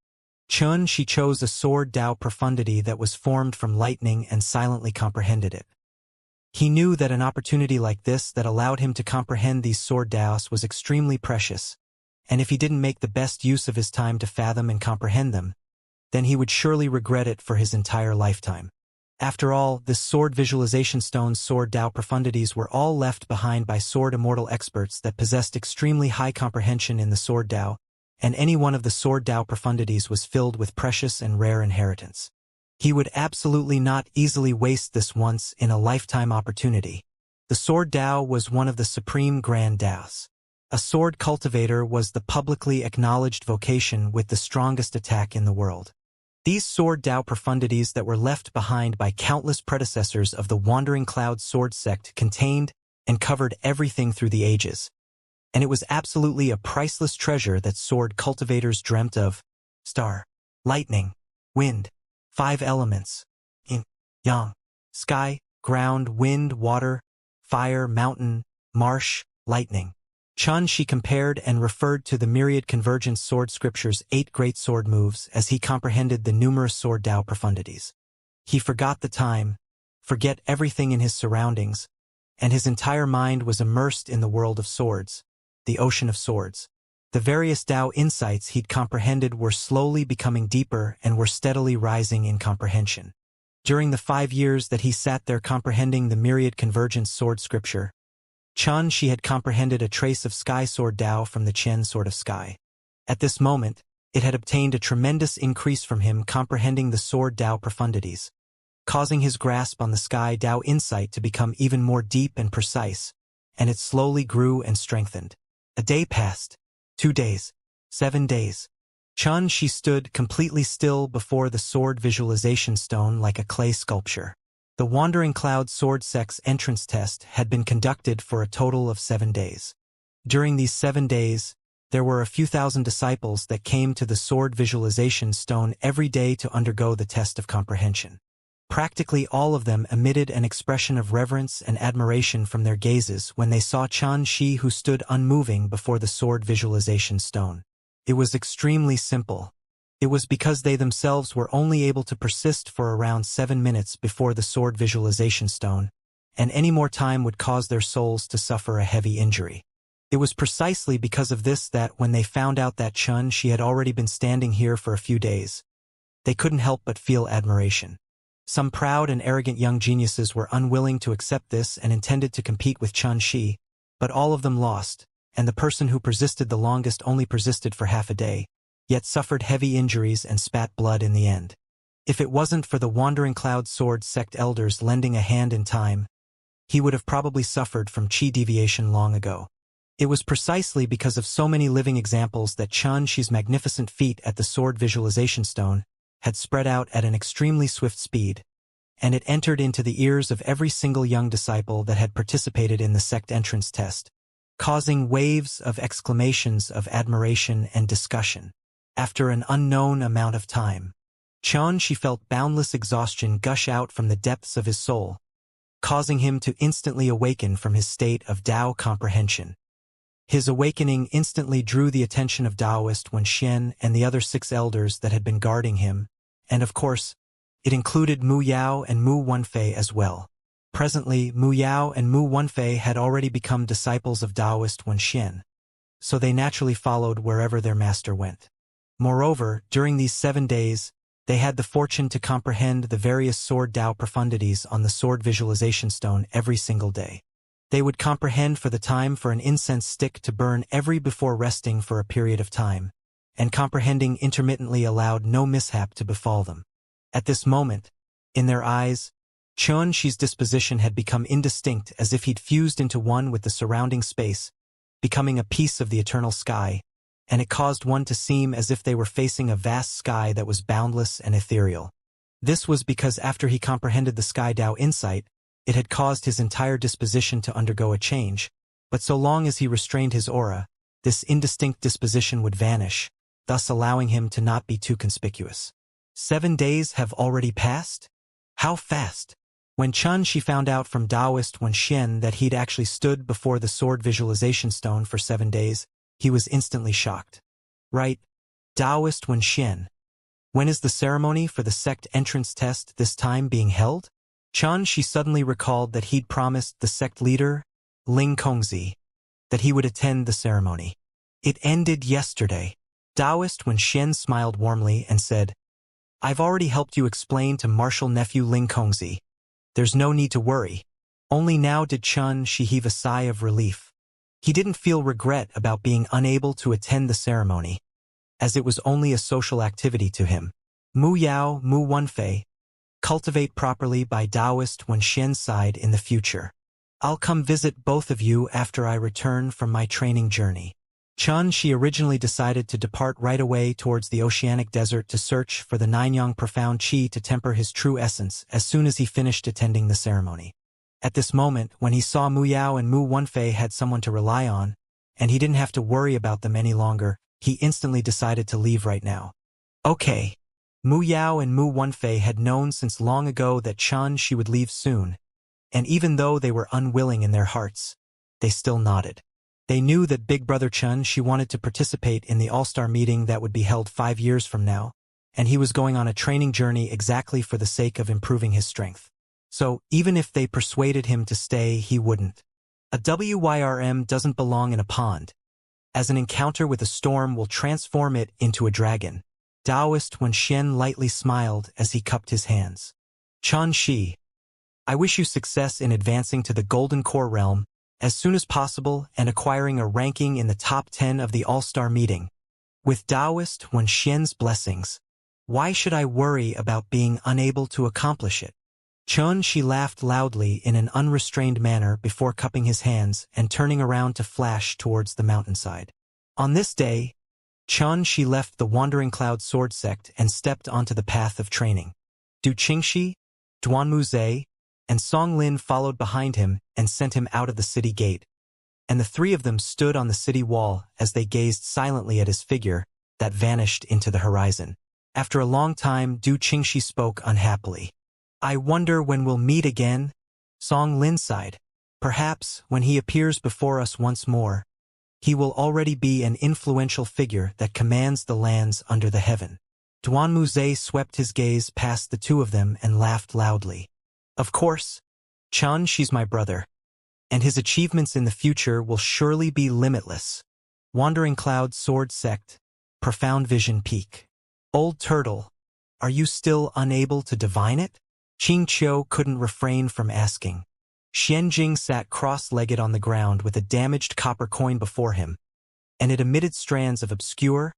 Xianxia chose a sword Tao profundity that was formed from lightning and silently comprehended it. He knew that an opportunity like this that allowed him to comprehend these sword Taos was extremely precious, and if he didn't make the best use of his time to fathom and comprehend them, then he would surely regret it for his entire lifetime. After all, this sword visualization stone's sword Tao profundities were all left behind by sword immortal experts that possessed extremely high comprehension in the sword Tao, and any one of the sword Tao profundities was filled with precious and rare inheritance. He would absolutely not easily waste this once-in-a-lifetime opportunity. The sword Tao was one of the supreme grand Taos. A sword cultivator was the publicly acknowledged vocation with the strongest attack in the world. These sword Dao profundities that were left behind by countless predecessors of the Wandering Cloud sword sect contained and covered everything through the ages. And it was absolutely a priceless treasure that sword cultivators dreamt of. Star, lightning, wind, 5 elements, yin, yang, sky, ground, wind, water, fire, mountain, marsh, lightning. Xianxia compared and referred to the myriad convergence sword scripture's 8 great sword moves as he comprehended the numerous sword Dao profundities. He forgot the time, forget everything in his surroundings, and his entire mind was immersed in the world of swords, the ocean of swords. The various Dao insights he'd comprehended were slowly becoming deeper and were steadily rising in comprehension. During the 5 years that he sat there comprehending the myriad convergence sword scripture, Xianxia had comprehended a trace of sky sword Dao from the Qian sword of sky. At this moment, it had obtained a tremendous increase from him comprehending the sword Dao profundities, causing his grasp on the sky Dao insight to become even more deep and precise, and it slowly grew and strengthened. A day passed, 2 days, 7 days. Xianxia stood completely still before the sword visualization stone like a clay sculpture. The Wandering Cloud sword sect's entrance test had been conducted for a total of 7 days. During these 7 days, there were a few thousand disciples that came to the sword visualization stone every day to undergo the test of comprehension. Practically all of them emitted an expression of reverence and admiration from their gazes when they saw Xianxia, who stood unmoving before the sword visualization stone. It was extremely simple. It was because they themselves were only able to persist for around 7 minutes before the sword visualization stone, and any more time would cause their souls to suffer a heavy injury. It was precisely because of this that when they found out that Xianxia had already been standing here for a few days, they couldn't help but feel admiration. Some proud and arrogant young geniuses were unwilling to accept this and intended to compete with Xianxia, but all of them lost, and the person who persisted the longest only persisted for half a day, yet suffered heavy injuries and spat blood in the end. If it wasn't for the Wandering Cloud sword sect elders lending a hand in time, he would have probably suffered from chi deviation long ago. It was precisely because of so many living examples that Xianxia's magnificent feat at the sword visualization stone had spread out at an extremely swift speed, and it entered into the ears of every single young disciple that had participated in the sect entrance test, causing waves of exclamations of admiration and discussion. After an unknown amount of time, Xianxia felt boundless exhaustion gush out from the depths of his soul, causing him to instantly awaken from his state of Dao comprehension. His awakening instantly drew the attention of Taoist Wen Xian and the other 6 elders that had been guarding him, and of course, it included Mu Yao and Mu Wenfei as well. Presently, Mu Yao and Mu Wenfei had already become disciples of Taoist Wen Xian, so they naturally followed wherever their master went. Moreover, during these 7 days, they had the fortune to comprehend the various sword Dao profundities on the sword visualization stone every single day. They would comprehend for the time for an incense stick to burn every before resting for a period of time, and comprehending intermittently allowed no mishap to befall them. At this moment, in their eyes, Xianxia's disposition had become indistinct as if he'd fused into one with the surrounding space, becoming a piece of the eternal sky, and it caused one to seem as if they were facing a vast sky that was boundless and ethereal. This was because after he comprehended the sky Dao insight, it had caused his entire disposition to undergo a change, but so long as he restrained his aura, this indistinct disposition would vanish, thus allowing him to not be too conspicuous. 7 days have already passed? How fast? When Xianxia found out from Taoist Wen Xian that he'd actually stood before the sword visualization stone for 7 days, he was instantly shocked. Right, Taoist Wen Xian. When is the ceremony for the sect entrance test this time being held? Xianxia suddenly recalled that he'd promised the sect leader, Ling Kongzi, that he would attend the ceremony. It ended yesterday. Taoist Wen Xian smiled warmly and said, "I've already helped you explain to martial nephew Ling Kongzi. There's no need to worry." Only now did Xianxia heave a sigh of relief. He didn't feel regret about being unable to attend the ceremony, as it was only a social activity to him. Mu Yao, Mu Wenfei, cultivate properly by Taoist Wen Xian's side in the future. I'll come visit both of you after I return from my training journey. Xianxia originally decided to depart right away towards the oceanic desert to search for the Ninyang profound qi to temper his true essence as soon as he finished attending the ceremony. At this moment, when he saw Mu Yao and Mu Wenfei had someone to rely on, and he didn't have to worry about them any longer, he instantly decided to leave right now. Okay. Mu Yao and Mu Wenfei had known since long ago that Xianxia would leave soon, and even though they were unwilling in their hearts, they still nodded. They knew that Big Brother Xianxia wanted to participate in the all-star meeting that would be held 5 years from now, and he was going on a training journey exactly for the sake of improving his strength. So, even if they persuaded him to stay, he wouldn't. A WYRM doesn't belong in a pond, as an encounter with a storm will transform it into a dragon. Taoist Wen Xian lightly smiled as he cupped his hands. Xianxia, I wish you success in advancing to the Golden Core realm as soon as possible and acquiring a ranking in the top 10 of the All-Star meeting. With Taoist Wen Xian's blessings, why should I worry about being unable to accomplish it? Xianxia laughed loudly in an unrestrained manner before cupping his hands and turning around to flash towards the mountainside. On this day, Xianxia left the Wandering Cloud sword sect and stepped onto the path of training. Du Qingxi, Duanmu Zhe, and Song Lin followed behind him and sent him out of the city gate, and the three of them stood on the city wall as they gazed silently at his figure that vanished into the horizon. After a long time, Du Qingxi spoke unhappily. I wonder when we'll meet again? Song Lin sighed. Perhaps, when he appears before us once more, he will already be an influential figure that commands the lands under the heaven. Duanmu Zhe swept his gaze past the two of them and laughed loudly. Of course, Xianxia's my brother, and his achievements in the future will surely be limitless. Wandering Cloud Sword Sect, Profound Vision Peak. Old Turtle, are you still unable to divine it? Qing Qiu couldn't refrain from asking. Xianjing sat cross-legged on the ground with a damaged copper coin before him, and it emitted strands of obscure,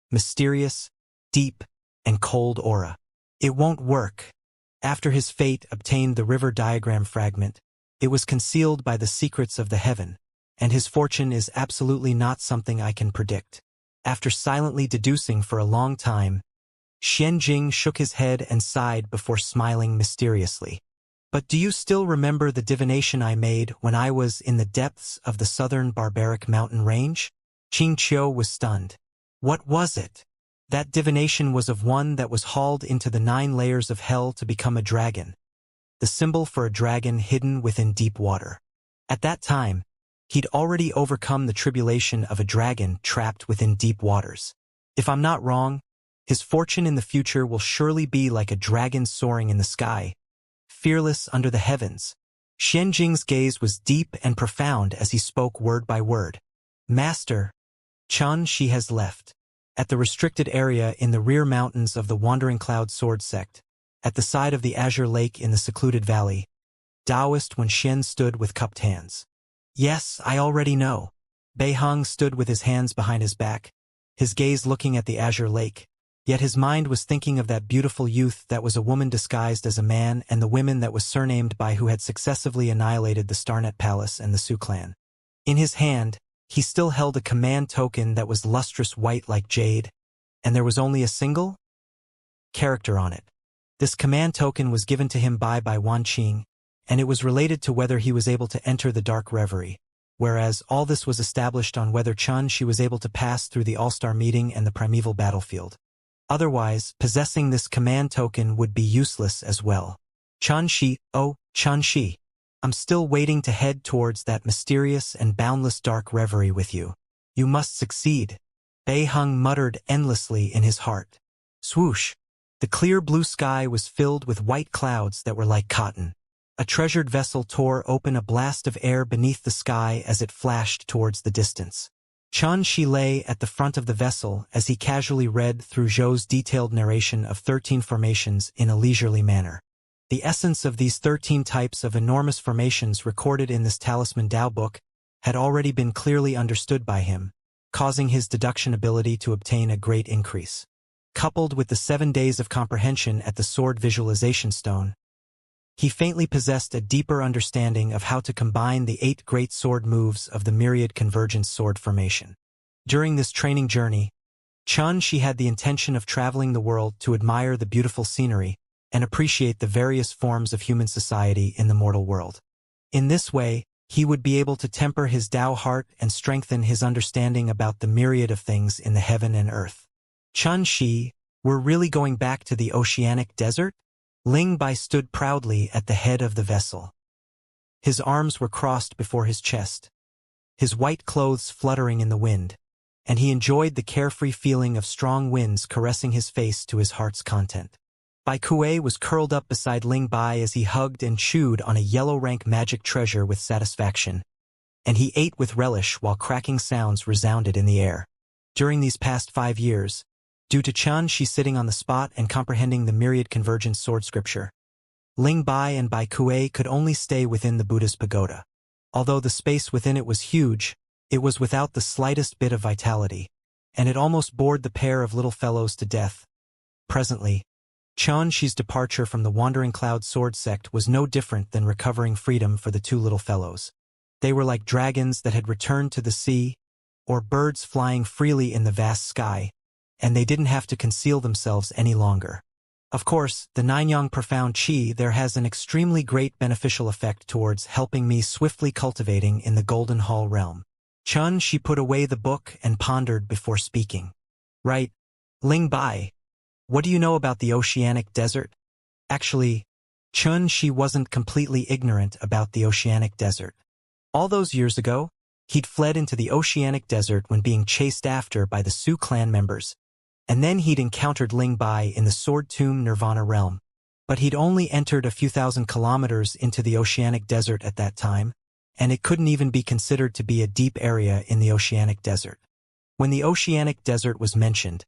mysterious, deep, and cold aura. It won't work. After his fate obtained the river diagram fragment, it was concealed by the secrets of the heaven, and his fortune is absolutely not something I can predict. After silently deducing for a long time, Xianjing shook his head and sighed before smiling mysteriously. But do you still remember the divination I made when I was in the depths of the southern barbaric mountain range? Qing Qiu was stunned. What was it? That divination was of one that was hauled into the 9 layers of hell to become a dragon, the symbol for a dragon hidden within deep water. At that time, he'd already overcome the tribulation of a dragon trapped within deep waters. If I'm not wrong, his fortune in the future will surely be like a dragon soaring in the sky, fearless under the heavens. Xianjing's gaze was deep and profound as he spoke word by word. Master, Xianxia has left. At the restricted area in the rear mountains of the Wandering Cloud Sword Sect, at the side of the Azure Lake in the secluded valley, Taoist Wen Xian stood with cupped hands. Yes, I already know. Bei Heng stood with his hands behind his back, his gaze looking at the Azure Lake. Yet his mind was thinking of that beautiful youth that was a woman disguised as a man and the women that was surnamed by who had successively annihilated the Starnet Palace and the Su clan. In his hand, he still held a command token that was lustrous white like jade, and there was only a single character on it. This command token was given to him by Wan Qing, and it was related to whether he was able to enter the Dark Reverie, whereas all this was established on whether Xianxia was able to pass through the All-Star meeting and the primeval battlefield. Otherwise, possessing this command token would be useless as well. Xianxia, oh, Xianxia, I'm still waiting to head towards that mysterious and boundless dark reverie with you. You must succeed. Bei Heng muttered endlessly in his heart. Swoosh! The clear blue sky was filled with white clouds that were like cotton. A treasured vessel tore open a blast of air beneath the sky as it flashed towards the distance. Xianxia lay at the front of the vessel as he casually read through Zhou's detailed narration of 13 formations in a leisurely manner. The essence of these 13 types of enormous formations recorded in this Talisman Tao book had already been clearly understood by him, causing his deduction ability to obtain a great increase. Coupled with the 7 days of comprehension at the Sword Visualization Stone, he faintly possessed a deeper understanding of how to combine the 8 great sword moves of the myriad convergence sword formation. During this training journey, Xianxia had the intention of traveling the world to admire the beautiful scenery and appreciate the various forms of human society in the mortal world. In this way, he would be able to temper his Tao heart and strengthen his understanding about the myriad of things in the heaven and earth. Xianxia, we're really going back to the oceanic desert? Ling Bai stood proudly at the head of the vessel. His arms were crossed before his chest, his white clothes fluttering in the wind, and he enjoyed the carefree feeling of strong winds caressing his face to his heart's content. Bai Kuei was curled up beside Ling Bai as he hugged and chewed on a yellow rank magic treasure with satisfaction, and he ate with relish while cracking sounds resounded in the air. During these past 5 years, due to Xianxia sitting on the spot and comprehending the myriad convergent sword scripture, Ling Bai and Bai Kuei could only stay within the Buddha's pagoda. Although the space within it was huge, it was without the slightest bit of vitality, and it almost bored the pair of little fellows to death. Presently, Xianxia's departure from the Wandering Cloud sword sect was no different than recovering freedom for the two little fellows. They were like dragons that had returned to the sea, or birds flying freely in the vast sky, and they didn't have to conceal themselves any longer. Of course, the Ninyang Profound Qi there has an extremely great beneficial effect towards helping me swiftly cultivating in the Golden Hall realm. Xianxia put away the book and pondered before speaking. Right, Ling Bai, what do you know about the oceanic desert? Actually, Xianxia wasn't completely ignorant about the oceanic desert. All those years ago, he'd fled into the oceanic desert when being chased after by the Su clan members, and then he'd encountered Ling Bai in the Sword Tomb Nirvana realm. But he'd only entered a few thousand kilometers into the oceanic desert at that time, and it couldn't even be considered to be a deep area in the oceanic desert. When the oceanic desert was mentioned,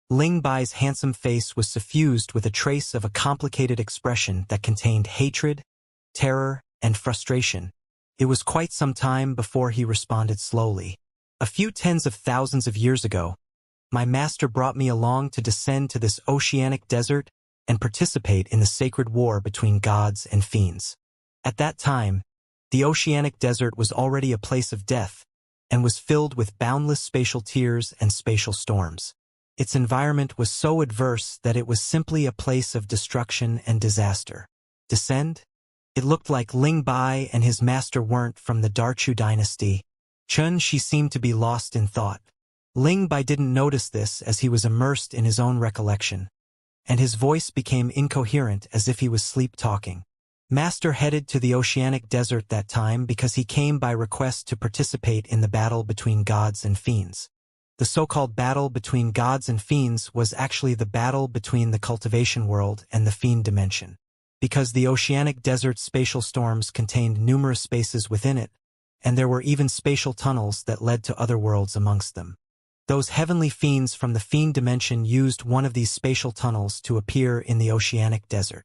Ling Bai's handsome face was suffused with a trace of a complicated expression that contained hatred, terror, and frustration. It was quite some time before he responded slowly. A few tens of thousands of years ago, my master brought me along to descend to this oceanic desert and participate in the sacred war between gods and fiends. At that time, the oceanic desert was already a place of death and was filled with boundless spatial tears and spatial storms. Its environment was so adverse that it was simply a place of destruction and disaster. Descend? It looked like Ling Bai and his master weren't from the Darchu dynasty. Xianxia seemed to be lost in thought. Ling Bai didn't notice this as he was immersed in his own recollection, and his voice became incoherent as if he was sleep-talking. Master headed to the oceanic desert that time because he came by request to participate in the battle between gods and fiends. The so-called battle between gods and fiends was actually the battle between the cultivation world and the fiend dimension. Because the oceanic desert's spatial storms contained numerous spaces within it, and there were even spatial tunnels that led to other worlds amongst them. Those heavenly fiends from the fiend dimension used one of these spatial tunnels to appear in the oceanic desert.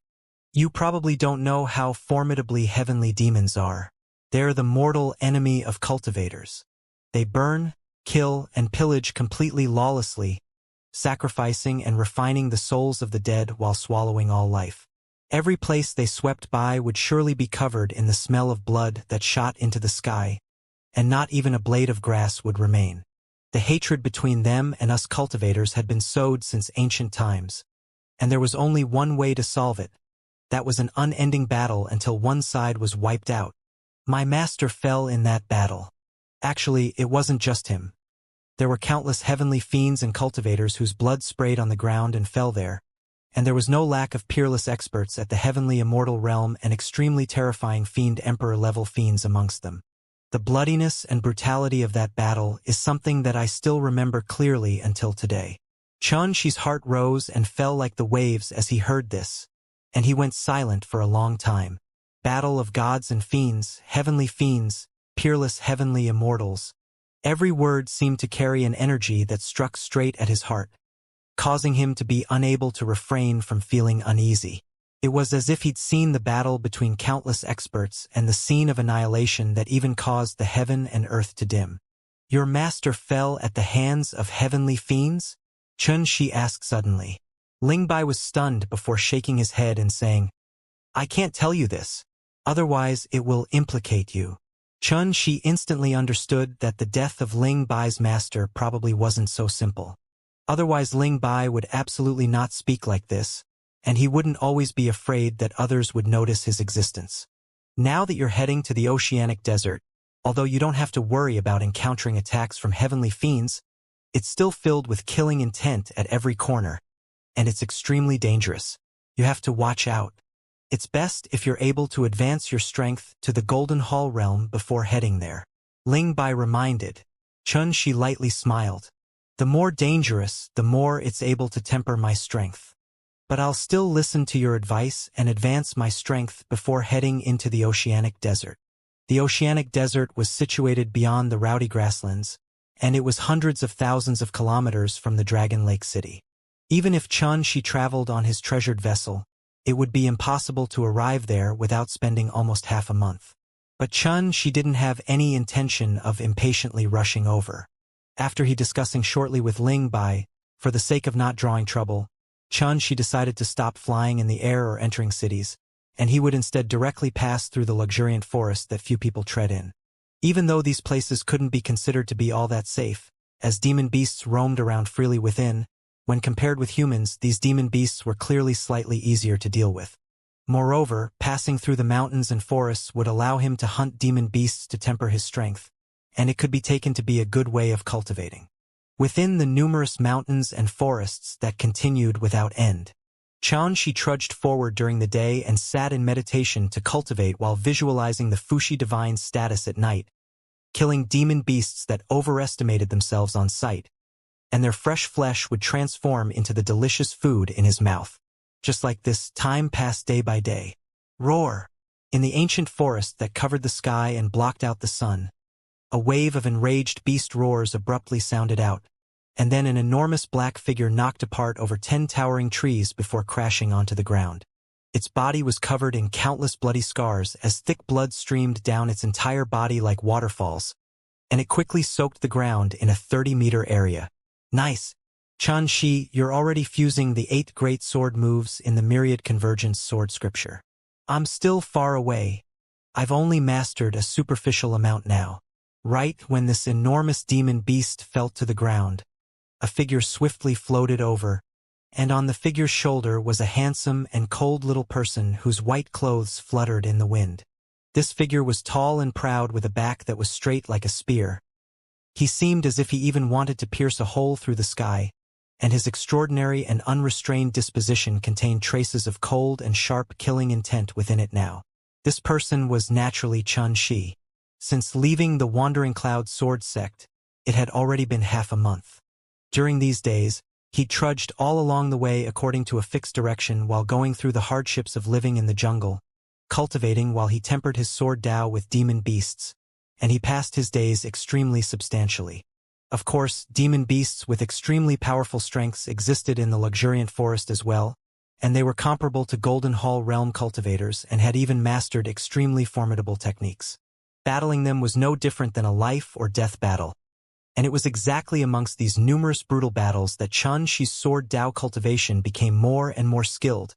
You probably don't know how formidably heavenly demons are. They're the mortal enemy of cultivators. They burn, kill, and pillage completely lawlessly, sacrificing and refining the souls of the dead while swallowing all life. Every place they swept by would surely be covered in the smell of blood that shot into the sky, and not even a blade of grass would remain. The hatred between them and us cultivators had been sowed since ancient times, and there was only one way to solve it. That was an unending battle until one side was wiped out. My master fell in that battle. Actually, it wasn't just him. There were countless heavenly fiends and cultivators whose blood sprayed on the ground and fell there, and there was no lack of peerless experts at the heavenly immortal realm and extremely terrifying fiend emperor-level fiends amongst them. The bloodiness and brutality of that battle is something that I still remember clearly until today. Xianxia's heart rose and fell like the waves as he heard this, and he went silent for a long time. Battle of gods and fiends, heavenly fiends, peerless heavenly immortals. Every word seemed to carry an energy that struck straight at his heart, causing him to be unable to refrain from feeling uneasy. It was as if he'd seen the battle between countless experts and the scene of annihilation that even caused the heaven and earth to dim. Your master fell at the hands of heavenly fiends? Xianxia asked suddenly. Ling Bai was stunned before shaking his head and saying, I can't tell you this. Otherwise it will implicate you. Chun Shi instantly understood that the death of Ling Bai's master probably wasn't so simple. Otherwise Ling Bai would absolutely not speak like this, and he wouldn't always be afraid that others would notice his existence. Now that you're heading to the oceanic desert, although you don't have to worry about encountering attacks from heavenly fiends, it's still filled with killing intent at every corner, and it's extremely dangerous. You have to watch out. It's best if you're able to advance your strength to the Golden Hall realm before heading there. Ling Bai reminded. Chun Shi lightly smiled. The more dangerous, the more it's able to temper my strength. But I'll still listen to your advice and advance my strength before heading into the oceanic desert. The oceanic desert was situated beyond the rowdy grasslands, and it was hundreds of thousands of kilometers from the Dragon Lake City. Even if Chun Shi traveled on his treasured vessel, it would be impossible to arrive there without spending almost half a month. But Chun Shi didn't have any intention of impatiently rushing over. After discussing shortly with Ling Bai, for the sake of not drawing trouble, Chun Shi decided to stop flying in the air or entering cities, and he would instead directly pass through the luxuriant forest that few people tread in. Even though these places couldn't be considered to be all that safe, as demon beasts roamed around freely within, when compared with humans, these demon beasts were clearly slightly easier to deal with. Moreover, passing through the mountains and forests would allow him to hunt demon beasts to temper his strength, and it could be taken to be a good way of cultivating. Within the numerous mountains and forests that continued without end, Chun Shi trudged forward during the day and sat in meditation to cultivate while visualizing the Fuxi Divine's status at night, killing demon beasts that overestimated themselves on sight, and their fresh flesh would transform into the delicious food in his mouth. Just like this, time passed day by day. Roar! In the ancient forest that covered the sky and blocked out the sun, a wave of enraged beast roars abruptly sounded out, and then an enormous black figure knocked apart over 10 towering trees before crashing onto the ground. Its body was covered in countless bloody scars as thick blood streamed down its entire body like waterfalls, and it quickly soaked the ground in a 30-meter area. Nice! Chun Shi, you're already fusing the 8 great sword moves in the Myriad Convergence sword scripture. I'm still far away. I've only mastered a superficial amount now. Right when this enormous demon beast fell to the ground, a figure swiftly floated over, and on the figure's shoulder was a handsome and cold little person whose white clothes fluttered in the wind. This figure was tall and proud with a back that was straight like a spear. He seemed as if he even wanted to pierce a hole through the sky, and his extraordinary and unrestrained disposition contained traces of cold and sharp killing intent within it now. This person was naturally Chun Shi. Since leaving the Wandering Cloud sword sect, it had already been half a month. During these days, he trudged all along the way according to a fixed direction while going through the hardships of living in the jungle, cultivating while he tempered his sword Dao with demon beasts, and he passed his days extremely substantially. Of course, demon beasts with extremely powerful strengths existed in the luxuriant forest as well, and they were comparable to Golden Hall realm cultivators and had even mastered extremely formidable techniques. Battling them was no different than a life or death battle, and it was exactly amongst these numerous brutal battles that Chun Shi's sword Dao cultivation became more and more skilled,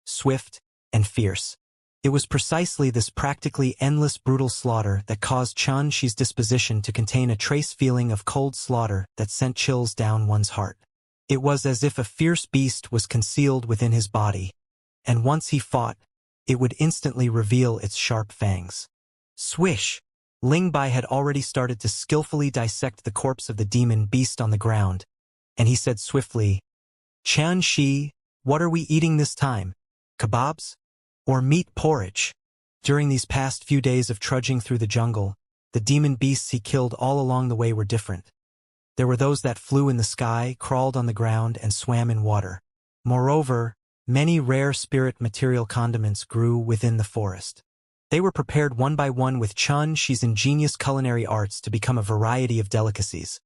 swift, and fierce. It was precisely this practically endless brutal slaughter that caused Chun Shi's disposition to contain a trace feeling of cold slaughter that sent chills down one's heart. It was as if a fierce beast was concealed within his body, and once he fought, it would instantly reveal its sharp fangs. Swish! Ling Bai had already started to skillfully dissect the corpse of the demon beast on the ground, and he said swiftly, "Chun Shi, what are we eating this time? Kebabs? Or meat porridge?" During these past few days of trudging through the jungle, the demon beasts he killed all along the way were different. There were those that flew in the sky, crawled on the ground, and swam in water. Moreover, many rare spirit material condiments grew within the forest. They were prepared one by one with Chun Shi's ingenious culinary arts to become a variety of delicacies,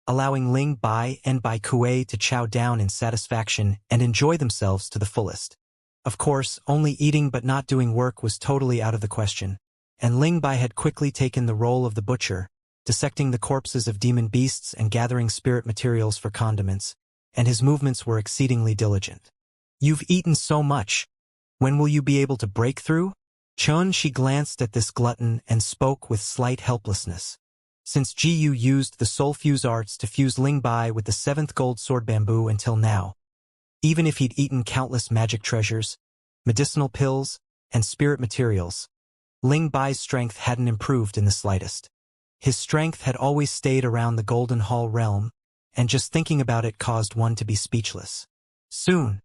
allowing Ling Bai and Bai Kuei to chow down in satisfaction and enjoy themselves to the fullest. Of course, only eating but not doing work was totally out of the question, and Ling Bai had quickly taken the role of the butcher, dissecting the corpses of demon beasts and gathering spirit materials for condiments, and his movements were exceedingly diligent. "You've eaten so much. When will you be able to break through?" Xianxia glanced at this glutton and spoke with slight helplessness. Since Gu used the soul fuse arts to fuse Ling Bai with the 7th gold sword bamboo until now, even if he'd eaten countless magic treasures, medicinal pills, and spirit materials, Ling Bai's strength hadn't improved in the slightest. His strength had always stayed around the Golden Hall realm, and just thinking about it caused one to be speechless. Soon,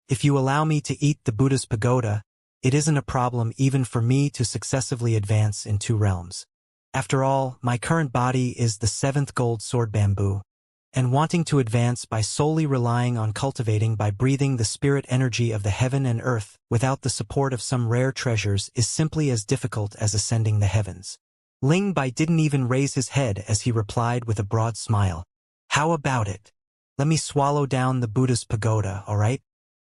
if you allow me to eat the Buddha's pagoda, it isn't a problem even for me to successively advance in 2 realms. After all, my current body is the 7th gold sword bamboo, and wanting to advance by solely relying on cultivating by breathing the spirit energy of the heaven and earth without the support of some rare treasures is simply as difficult as ascending the heavens. Ling Bai didn't even raise his head as he replied with a broad smile. How about it? Let me swallow down the Buddha's pagoda, alright?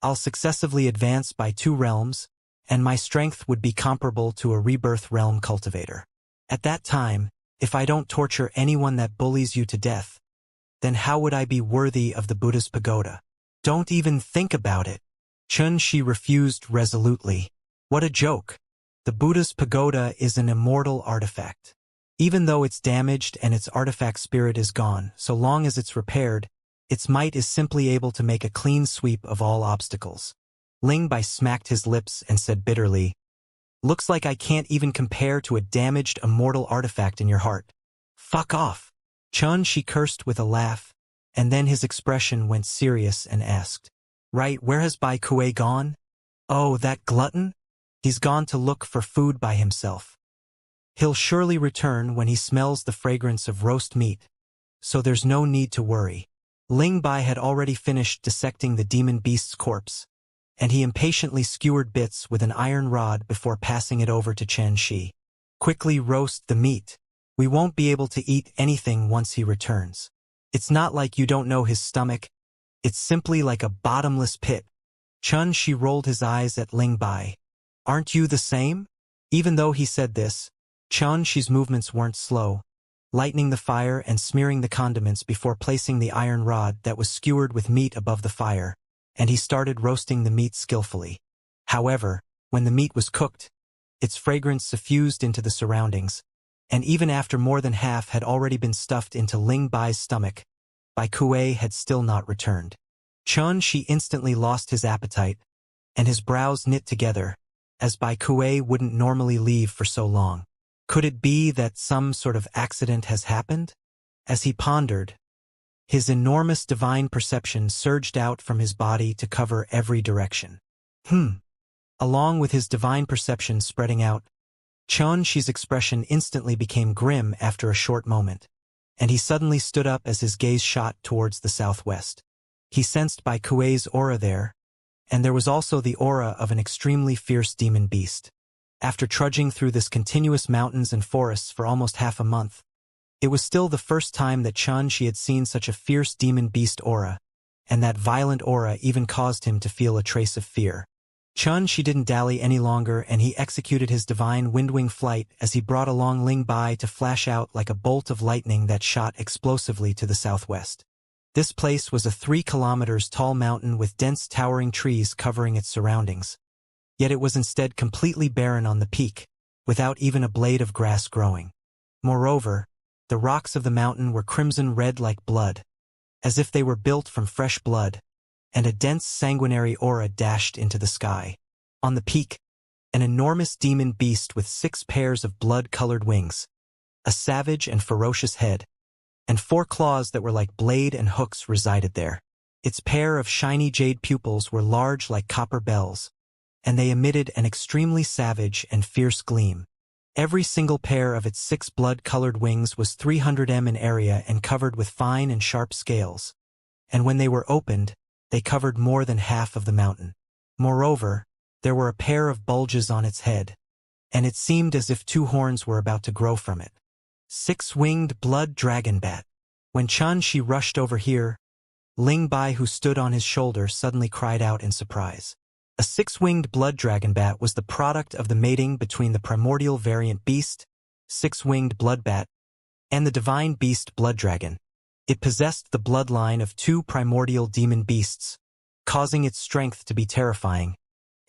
I'll successively advance by 2 realms, and my strength would be comparable to a rebirth realm cultivator. At that time, if I don't torture anyone that bullies you to death, then how would I be worthy of the Buddha's pagoda? Don't even think about it. Xianxia refused resolutely. What a joke. The Buddha's pagoda is an immortal artifact. Even though it's damaged and its artifact spirit is gone, so long as it's repaired, its might is simply able to make a clean sweep of all obstacles. Ling Bai smacked his lips and said bitterly, "Looks like I can't even compare to a damaged immortal artifact in your heart. Fuck off." Xianxia cursed with a laugh, and then his expression went serious and asked, "Right, where has Bai Kuei gone?" "Oh, that glutton? He's gone to look for food by himself. He'll surely return when he smells the fragrance of roast meat, so there's no need to worry." Ling Bai had already finished dissecting the demon beast's corpse, and he impatiently skewered bits with an iron rod before passing it over to Xianxia. "Quickly roast the meat. We won't be able to eat anything once he returns. It's not like you don't know his stomach. It's simply like a bottomless pit." Xianxia rolled his eyes at Ling Bai. "Aren't you the same?" Even though he said this, Xianxia's movements weren't slow, lightening the fire and smearing the condiments before placing the iron rod that was skewered with meat above the fire, and he started roasting the meat skillfully. However, when the meat was cooked, its fragrance suffused into the surroundings, and even after more than half had already been stuffed into Ling Bai's stomach, Bai Kuei had still not returned. Xianxia instantly lost his appetite, and his brows knit together, as Bai Kuei wouldn't normally leave for so long. Could it be that some sort of accident has happened? As he pondered, his enormous divine perception surged out from his body to cover every direction. Along with his divine perception spreading out, Xianxia's expression instantly became grim after a short moment, and he suddenly stood up as his gaze shot towards the southwest. He sensed Bai Kuei's aura there, and there was also the aura of an extremely fierce demon beast. After trudging through this continuous mountains and forests for almost half a month, it was still the first time that Xianxia had seen such a fierce demon beast aura, and that violent aura even caused him to feel a trace of fear. Xianxia didn't dally any longer, and he executed his divine windwing flight as he brought along Ling Bai to flash out like a bolt of lightning that shot explosively to the southwest. This place was a 3 kilometers tall mountain with dense towering trees covering its surroundings. Yet it was instead completely barren on the peak, without even a blade of grass growing. Moreover, the rocks of the mountain were crimson red like blood, as if they were built from fresh blood, and a dense sanguinary aura dashed into the sky. On the peak, an enormous demon beast with 6 pairs of blood-colored wings, a savage and ferocious head, and 4 claws that were like blade and hooks resided there. Its pair of shiny jade pupils were large like copper bells, and they emitted an extremely savage and fierce gleam. Every single pair of its 6 blood-colored wings was 300 m in area and covered with fine and sharp scales, and when they were opened, they covered more than half of the mountain. Moreover, there were a pair of bulges on its head, and it seemed as if 2 horns were about to grow from it. 6-winged blood dragon bat. When Xianxia rushed over here, Ling Bai, who stood on his shoulder, suddenly cried out in surprise. A 6-winged blood dragon bat was the product of the mating between the primordial variant beast, 6-winged blood bat, and the divine beast blood dragon. It possessed the bloodline of 2 primordial demon beasts, causing its strength to be terrifying,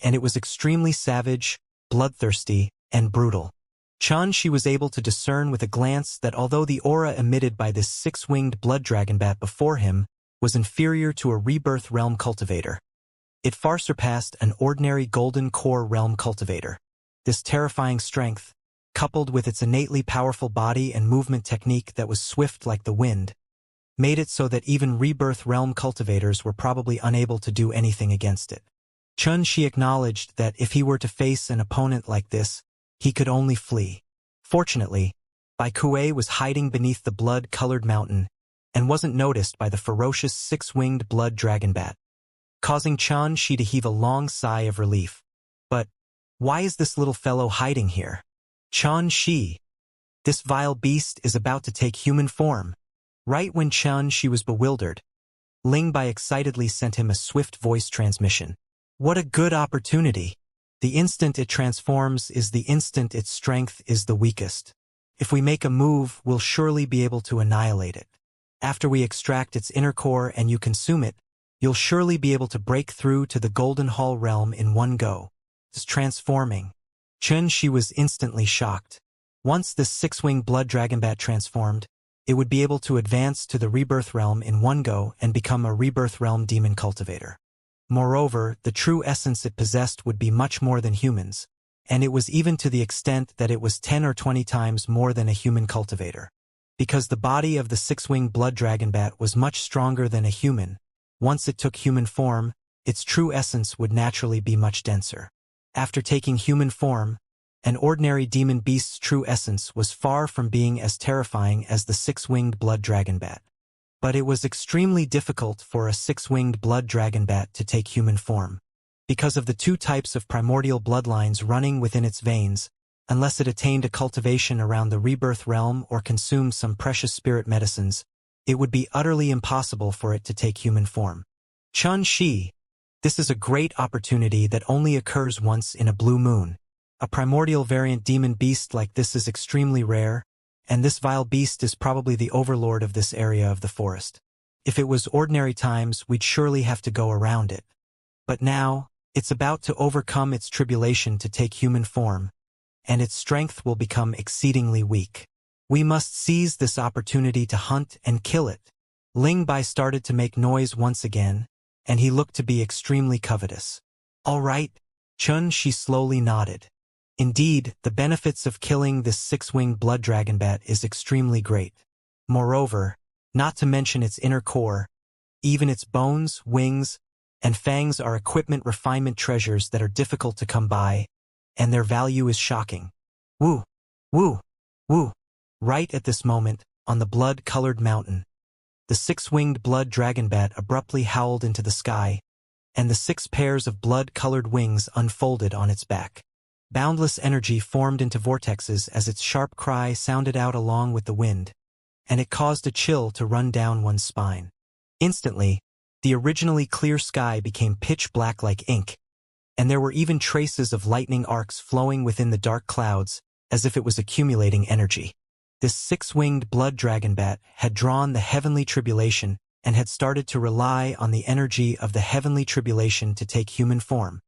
and it was extremely savage, bloodthirsty, and brutal. Xianxia was able to discern with a glance that although the aura emitted by this six-winged blood dragon bat before him was inferior to a rebirth realm cultivator, it far surpassed an ordinary golden core realm cultivator. This terrifying strength, coupled with its innately powerful body and movement technique that was swift like the wind, made it so that even rebirth realm cultivators were probably unable to do anything against it. Xianxia acknowledged that if he were to face an opponent like this, he could only flee. Fortunately, Bai Kuei was hiding beneath the blood-colored mountain and wasn't noticed by the ferocious six-winged blood dragon bat, causing Xianxia to heave a long sigh of relief. But why is this little fellow hiding here? Xianxia, this vile beast is about to take human form. Right when Xianxia was bewildered, Ling Bai excitedly sent him a swift voice transmission. What a good opportunity! The instant it transforms is the instant its strength is the weakest. If we make a move, we'll surely be able to annihilate it. After we extract its inner core and you consume it, you'll surely be able to break through to the Golden Hall realm in one go. It's transforming. Xianxia was instantly shocked. Once this six-winged blood dragon bat transformed, it would be able to advance to the rebirth realm in one go and become a rebirth realm demon cultivator. Moreover, the true essence it possessed would be much more than humans, and it was even to the extent that it was 10 or 20 times more than a human cultivator. Because the body of the six-winged blood dragon bat was much stronger than a human, once it took human form, its true essence would naturally be much denser. After taking human form, an ordinary demon beast's true essence was far from being as terrifying as the six-winged blood dragon bat. But it was extremely difficult for a six-winged blood dragon bat to take human form, because of the two types of primordial bloodlines running within its veins, unless it attained a cultivation around the rebirth realm or consumed some precious spirit medicines, it would be utterly impossible for it to take human form. Xianxia, this is a great opportunity that only occurs once in a blue moon. A primordial variant demon beast like this is extremely rare, and this vile beast is probably the overlord of this area of the forest. If it was ordinary times, we'd surely have to go around it. But now, it's about to overcome its tribulation to take human form, and its strength will become exceedingly weak. We must seize this opportunity to hunt and kill it. Ling Bai started to make noise once again, and he looked to be extremely covetous. All right, Xianxia slowly nodded. Indeed, the benefits of killing this six-winged blood dragon bat is extremely great. Moreover, not to mention its inner core, even its bones, wings, and fangs are equipment refinement treasures that are difficult to come by, and their value is shocking. Woo! Woo! Woo! Right at this moment, on the blood-colored mountain, the six-winged blood dragon bat abruptly howled into the sky, and the 6 pairs of blood-colored wings unfolded on its back. Boundless energy formed into vortexes as its sharp cry sounded out along with the wind, and it caused a chill to run down one's spine. Instantly, the originally clear sky became pitch black like ink, and there were even traces of lightning arcs flowing within the dark clouds as if it was accumulating energy. This 6-winged blood dragon bat had drawn the heavenly tribulation and had started to rely on the energy of the heavenly tribulation to take human form.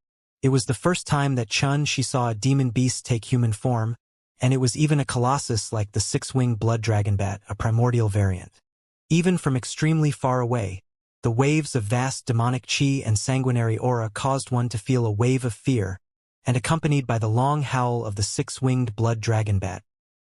It was the first time that Xianxia saw a demon beast take human form, and it was even a colossus like the 6-winged blood dragon bat, a primordial variant. Even from extremely far away, the waves of vast demonic chi and sanguinary aura caused one to feel a wave of fear, and accompanied by the long howl of the 6-winged blood dragon bat,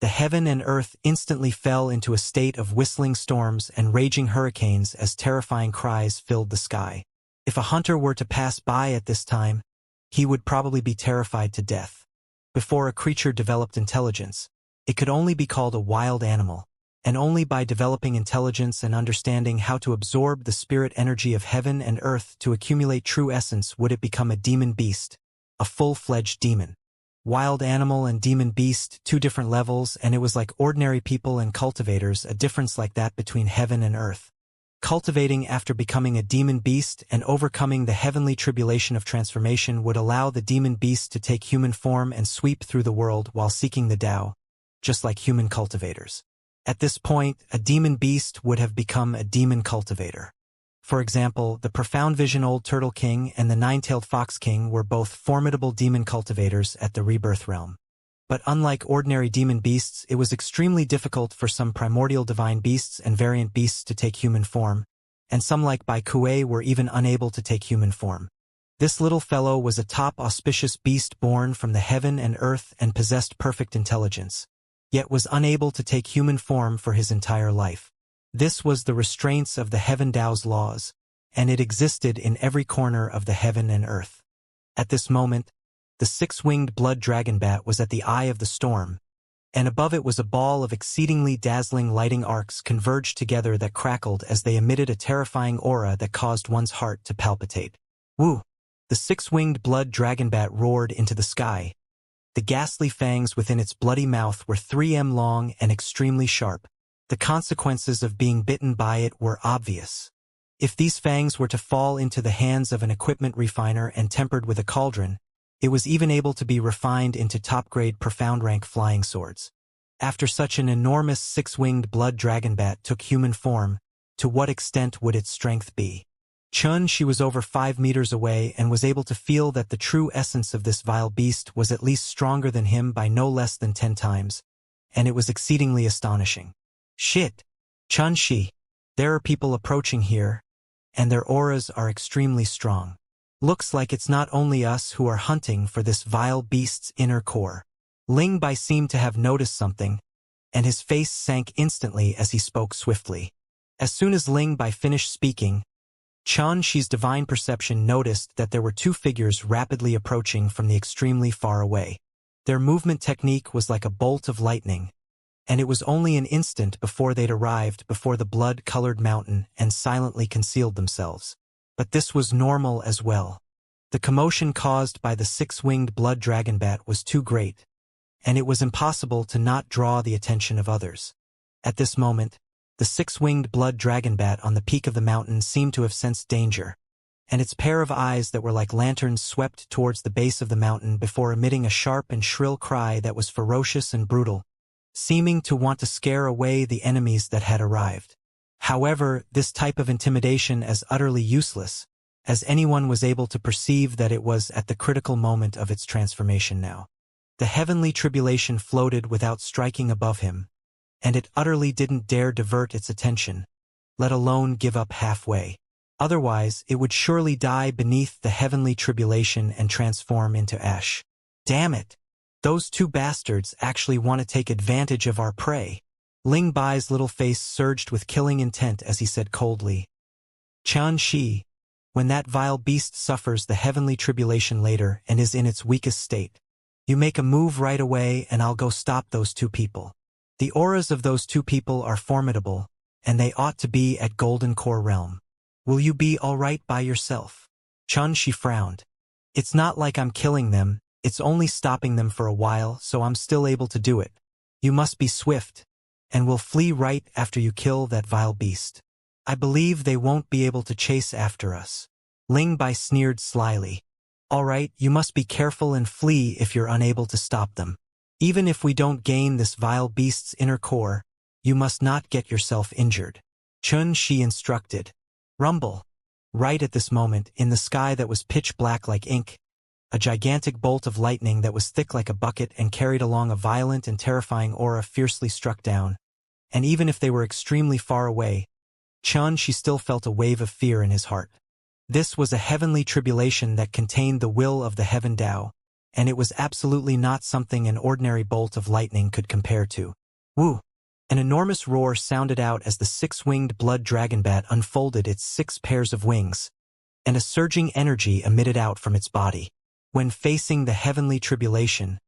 the heaven and earth instantly fell into a state of whistling storms and raging hurricanes as terrifying cries filled the sky. If a hunter were to pass by at this time, he would probably be terrified to death. Before a creature developed intelligence, it could only be called a wild animal, and only by developing intelligence and understanding how to absorb the spirit energy of heaven and earth to accumulate true essence would it become a demon beast, a full-fledged demon. Wild animal and demon beast, 2 different levels, and it was like ordinary people and cultivators, a difference like that between heaven and earth. Cultivating after becoming a demon beast and overcoming the heavenly tribulation of transformation would allow the demon beast to take human form and sweep through the world while seeking the Tao, just like human cultivators. At this point, a demon beast would have become a demon cultivator. For example, the profound vision Old Turtle King and the Nine-Tailed Fox King were both formidable demon cultivators at the rebirth realm. But unlike ordinary demon beasts, it was extremely difficult for some primordial divine beasts and variant beasts to take human form, and some like Bai Kuei were even unable to take human form. This little fellow was a top auspicious beast born from the heaven and earth and possessed perfect intelligence, yet was unable to take human form for his entire life. This was the restraints of the Heaven Tao's laws, and it existed in every corner of the heaven and earth. At this moment, the six-winged blood dragon bat was at the eye of the storm, and above it was a ball of exceedingly dazzling lighting arcs converged together that crackled as they emitted a terrifying aura that caused one's heart to palpitate. Woo! The six-winged blood dragon bat roared into the sky. The ghastly fangs within its bloody mouth were 3 m long and extremely sharp. The consequences of being bitten by it were obvious. If these fangs were to fall into the hands of an equipment refiner and tempered with a cauldron, it was even able to be refined into top-grade profound-rank flying swords. After such an enormous six-winged blood dragon bat took human form, to what extent would its strength be? She was over 5 meters away and was able to feel that the true essence of this vile beast was at least stronger than him by no less than 10 times, and it was exceedingly astonishing. Shit! Chun-Shi, there are people approaching here, and their auras are extremely strong. Looks like it's not only us who are hunting for this vile beast's inner core. Ling Bai seemed to have noticed something, and his face sank instantly as he spoke swiftly. As soon as Ling Bai finished speaking, Chun-Shi's divine perception noticed that there were 2 figures rapidly approaching from the extremely far away. Their movement technique was like a bolt of lightning, and it was only an instant before they'd arrived before the blood-colored mountain and silently concealed themselves. But this was normal as well. The commotion caused by the six-winged blood dragon bat was too great, and it was impossible to not draw the attention of others. At this moment, the six-winged blood dragon bat on the peak of the mountain seemed to have sensed danger, and its pair of eyes that were like lanterns swept towards the base of the mountain before emitting a sharp and shrill cry that was ferocious and brutal, seeming to want to scare away the enemies that had arrived. However, this type of intimidation is utterly useless, as anyone was able to perceive that it was at the critical moment of its transformation now. The heavenly tribulation floated without striking above him, and it utterly didn't dare divert its attention, let alone give up halfway. Otherwise, it would surely die beneath the heavenly tribulation and transform into ash. Damn it! Those 2 bastards actually want to take advantage of our prey. Ling Bai's little face surged with killing intent as he said coldly, Chun-Shi, when that vile beast suffers the heavenly tribulation later and is in its weakest state, you make a move right away and I'll go stop those 2 people. The auras of those 2 people are formidable, and they ought to be at Golden Core Realm. Will you be all right by yourself? Chun-Shi frowned. It's not like I'm killing them, it's only stopping them for a while, so I'm still able to do it. You must be swift, and will flee right after you kill that vile beast. I believe they won't be able to chase after us. Ling Bai sneered slyly. All right, you must be careful and flee if you're unable to stop them. Even if we don't gain this vile beast's inner core, you must not get yourself injured. Chun-Shi instructed. Rumble. Right at this moment, in the sky that was pitch black like ink, a gigantic bolt of lightning that was thick like a bucket and carried along a violent and terrifying aura fiercely struck down, and even if they were extremely far away, Chun-Shi still felt a wave of fear in his heart. This was a heavenly tribulation that contained the will of the Heaven Tao, and it was absolutely not something an ordinary bolt of lightning could compare to. Woo! An enormous roar sounded out as the six-winged blood dragon bat unfolded its 6 pairs of wings, and a surging energy emitted out from its body. When facing the heavenly tribulation,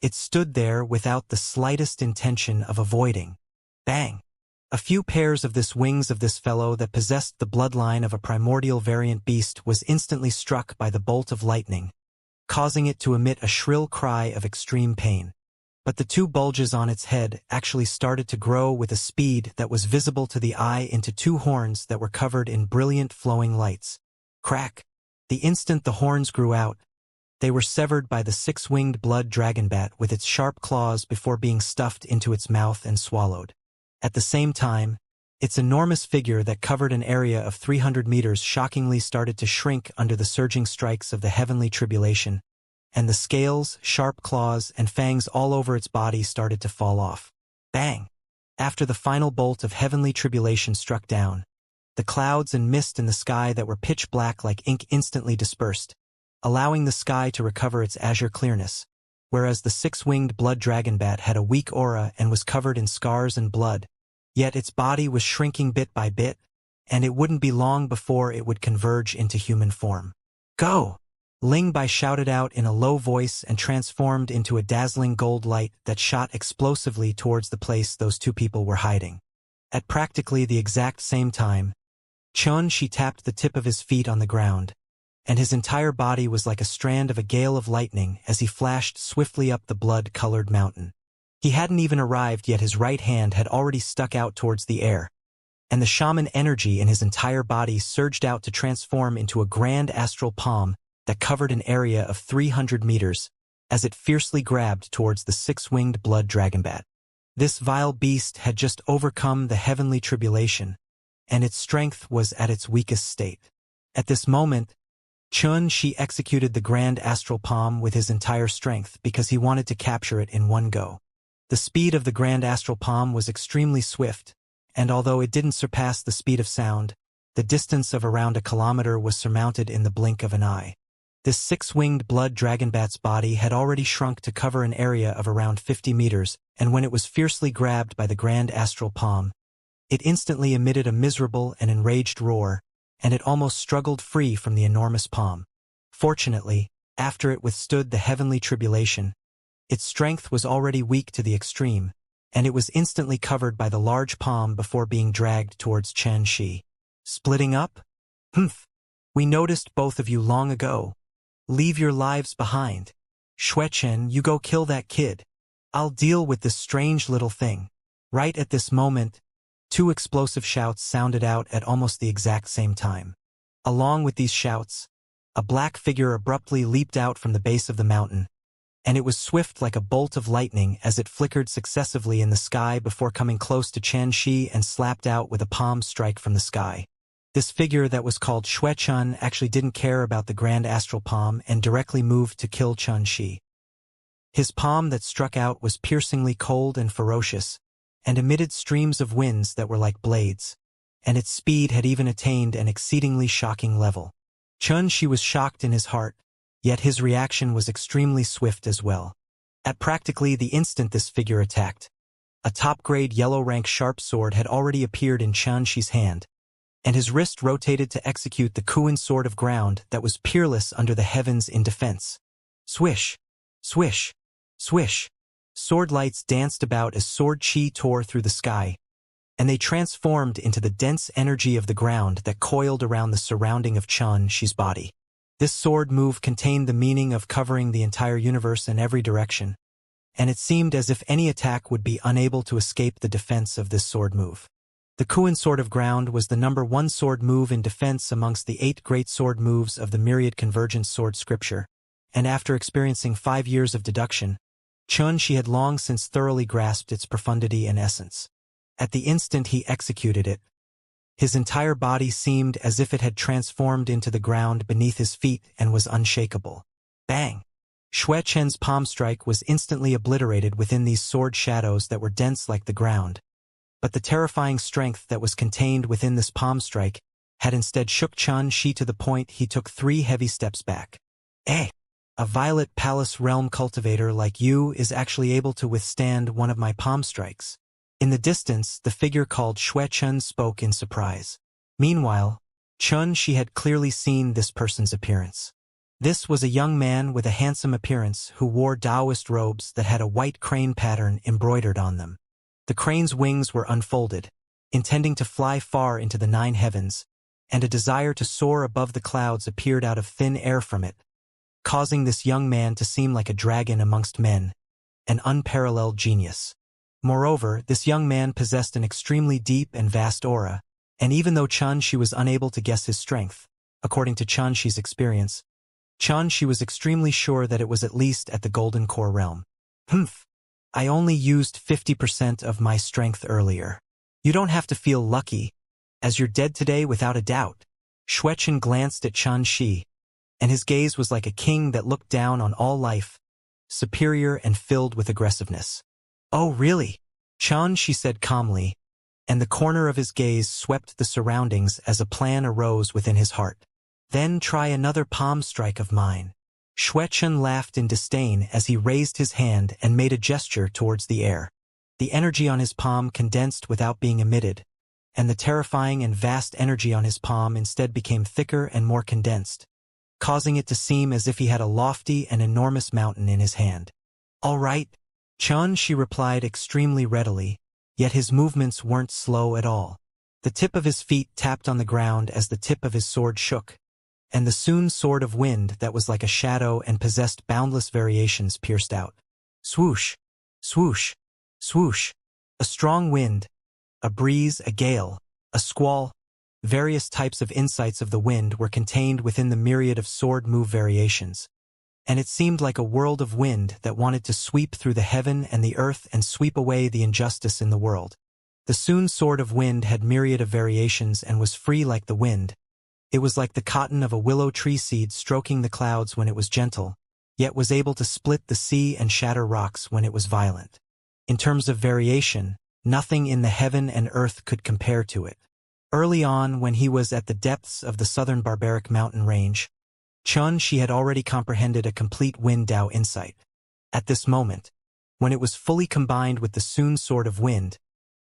it stood there without the slightest intention of avoiding. Bang! A few pairs of this wings of this fellow that possessed the bloodline of a primordial variant beast was instantly struck by the bolt of lightning, causing it to emit a shrill cry of extreme pain. But the 2 bulges on its head actually started to grow with a speed that was visible to the eye into 2 horns that were covered in brilliant flowing lights. Crack! The instant the horns grew out, they were severed by the 6-winged blood dragon bat with its sharp claws before being stuffed into its mouth and swallowed. At the same time, Its enormous figure that covered an area of 300 meters shockingly started to shrink under the surging strikes of the heavenly tribulation, and the scales, sharp claws, and fangs all over its body started to fall off. Bang! After the final bolt of heavenly tribulation struck down, the clouds and mist in the sky that were pitch black like ink instantly dispersed, allowing the sky to recover its azure clearness, whereas the six-winged blood dragon bat had a weak aura and was covered in scars and blood, yet its body was shrinking bit by bit, and it wouldn't be long before it would converge into human form. Go! Ling Bai shouted out in a low voice and transformed into a dazzling gold light that shot explosively towards the place those two people were hiding. At practically the exact same time, Xianxia tapped the tip of his feet on the ground, and his entire body was like a strand of a gale of lightning as he flashed swiftly up the blood-colored mountain. He hadn't even arrived yet his right hand had already stuck out towards the air, and the shaman energy in his entire body surged out to transform into a grand astral palm that covered an area of 300 meters as it fiercely grabbed towards the six-winged blood dragonbat. This vile beast had just overcome the heavenly tribulation, and its strength was at its weakest state. At this moment, Xianxia executed the grand astral palm with his entire strength because he wanted to capture it in one go. The speed of the grand astral palm was extremely swift, and although it didn't surpass the speed of sound, the distance of around a kilometer was surmounted in the blink of an eye. This six-winged blood dragonbat's body had already shrunk to cover an area of around 50 meters, and when it was fiercely grabbed by the grand astral palm, it instantly emitted a miserable and enraged roar, and it almost struggled free from the enormous palm. Fortunately, after it withstood the heavenly tribulation, its strength was already weak to the extreme, and it was instantly covered by the large palm before being dragged towards Xianxia. Splitting up? Humph! We noticed both of you long ago. Leave your lives behind. Xuechen, you go kill that kid. I'll deal with this strange little thing. Right at this moment, two explosive shouts sounded out at almost the exact same time. Along with these shouts, a black figure abruptly leaped out from the base of the mountain, and it was swift like a bolt of lightning as it flickered successively in the sky before coming close to Xianxia and slapped out with a palm strike from the sky. This figure that was called Xuechun actually didn't care about the grand astral palm and directly moved to kill Xianxia. His palm that struck out was piercingly cold and ferocious, and emitted streams of winds that were like blades, and its speed had even attained an exceedingly shocking level. Xianxia was shocked in his heart, yet his reaction was extremely swift as well. At practically the instant this figure attacked, a top-grade yellow-rank sharp sword had already appeared in Xianxi's hand, and his wrist rotated to execute the Kuan sword of ground that was peerless under the heavens in defense. Swish! Swish! Swish! Sword lights danced about as sword chi tore through the sky, and they transformed into the dense energy of the ground that coiled around the surrounding of Xianxi's body. This sword move contained the meaning of covering the entire universe in every direction, and it seemed as if any attack would be unable to escape the defense of this sword move. The Kuan sword of ground was the #1 sword move in defense amongst the 8 great sword moves of the myriad convergence sword scripture, and after experiencing 5 years of deduction, Xianxia had long since thoroughly grasped its profundity and essence. At the instant he executed it, his entire body seemed as if it had transformed into the ground beneath his feet and was unshakable. Bang! Xuechen's palm strike was instantly obliterated within these sword shadows that were dense like the ground, but the terrifying strength that was contained within this palm strike had instead shook Xianxia to the point he took 3 heavy steps back. Eh! A violet palace realm cultivator like you is actually able to withstand one of my palm strikes. In the distance, the figure called Xuechun spoke in surprise. Meanwhile, Xianxia had clearly seen this person's appearance. This was a young man with a handsome appearance who wore Taoist robes that had a white crane pattern embroidered on them. The crane's wings were unfolded, intending to fly far into the 9 heavens, and a desire to soar above the clouds appeared out of thin air from it, causing this young man to seem like a dragon amongst men, an unparalleled genius. Moreover, this young man possessed an extremely deep and vast aura, and even though Xianxia was unable to guess his strength, according to Xianxi's experience, Xianxia was extremely sure that it was at least at the Golden Core realm. Humph! I only used 50% of my strength earlier. You don't have to feel lucky, as you're dead today without a doubt. Xuechen glanced at Xianxia, and his gaze was like a king that looked down on all life, superior and filled with aggressiveness. Oh, really? Xianxia said calmly, and the corner of his gaze swept the surroundings as a plan arose within his heart. Then try another palm strike of mine. Xuechen laughed in disdain as he raised his hand and made a gesture towards the air. The energy on his palm condensed without being emitted, and the terrifying and vast energy on his palm instead became thicker and more condensed, causing it to seem as if he had a lofty and enormous mountain in his hand. All right, Xianxia replied extremely readily, yet his movements weren't slow at all. The tip of his feet tapped on the ground as the tip of his sword shook, and the soon sword of wind that was like a shadow and possessed boundless variations pierced out. Swoosh, swoosh, swoosh. A strong wind, a breeze, a gale, a squall. Various types of insights of the wind were contained within the myriad of sword move variations, and it seemed like a world of wind that wanted to sweep through the heaven and the earth and sweep away the injustice in the world. The Soon sword of wind had myriad of variations and was free like the wind. It was like the cotton of a willow tree seed stroking the clouds when it was gentle, yet was able to split the sea and shatter rocks when it was violent. In terms of variation, nothing in the heaven and earth could compare to it. Early on, when he was at the depths of the southern barbaric mountain range, Xianxia had already comprehended a complete Wind Dao insight. At this moment, when it was fully combined with the Soon sword of wind,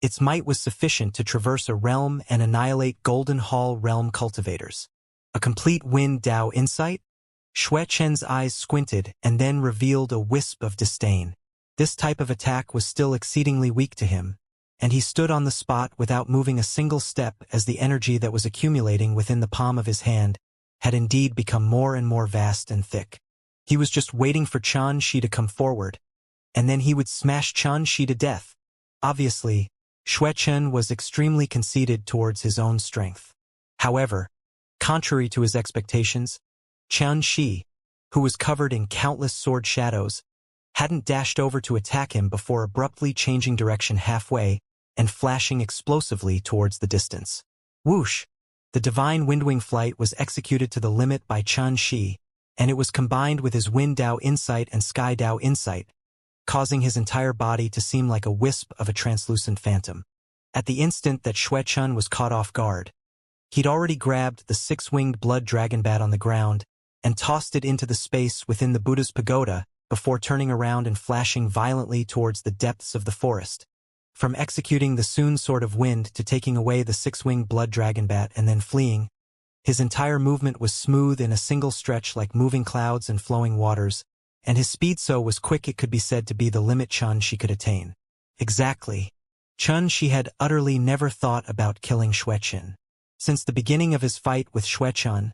its might was sufficient to traverse a realm and annihilate Golden Hall realm cultivators. A complete Wind Dao insight? Xuechen's eyes squinted and then revealed a wisp of disdain. This type of attack was still exceedingly weak to him, and he stood on the spot without moving a single step as the energy that was accumulating within the palm of his hand had indeed become more and more vast and thick. He was just waiting for Xianxia to come forward, and then he would smash Xianxia to death. Obviously, Xuechen was extremely conceited towards his own strength. However, contrary to his expectations, Xianxia, who was covered in countless sword shadows, hadn't dashed over to attack him before abruptly changing direction halfway and flashing explosively towards the distance. Whoosh! The divine windwing flight was executed to the limit by Xianxia, and it was combined with his Wind Dao insight and Sky Dao insight, causing his entire body to seem like a wisp of a translucent phantom. At the instant that Xuechen was caught off guard, he'd already grabbed the six-winged blood dragon bat on the ground and tossed it into the space within the Buddha's pagoda before turning around and flashing violently towards the depths of the forest. From executing the Soon sword of wind to taking away the six-winged blood dragon bat and then fleeing, his entire movement was smooth in a single stretch like moving clouds and flowing waters, and his speed so was quick it could be said to be the limit Xianxia could attain. Exactly. Xianxia had utterly never thought about killing Xuechen. Since the beginning of his fight with Xuechen,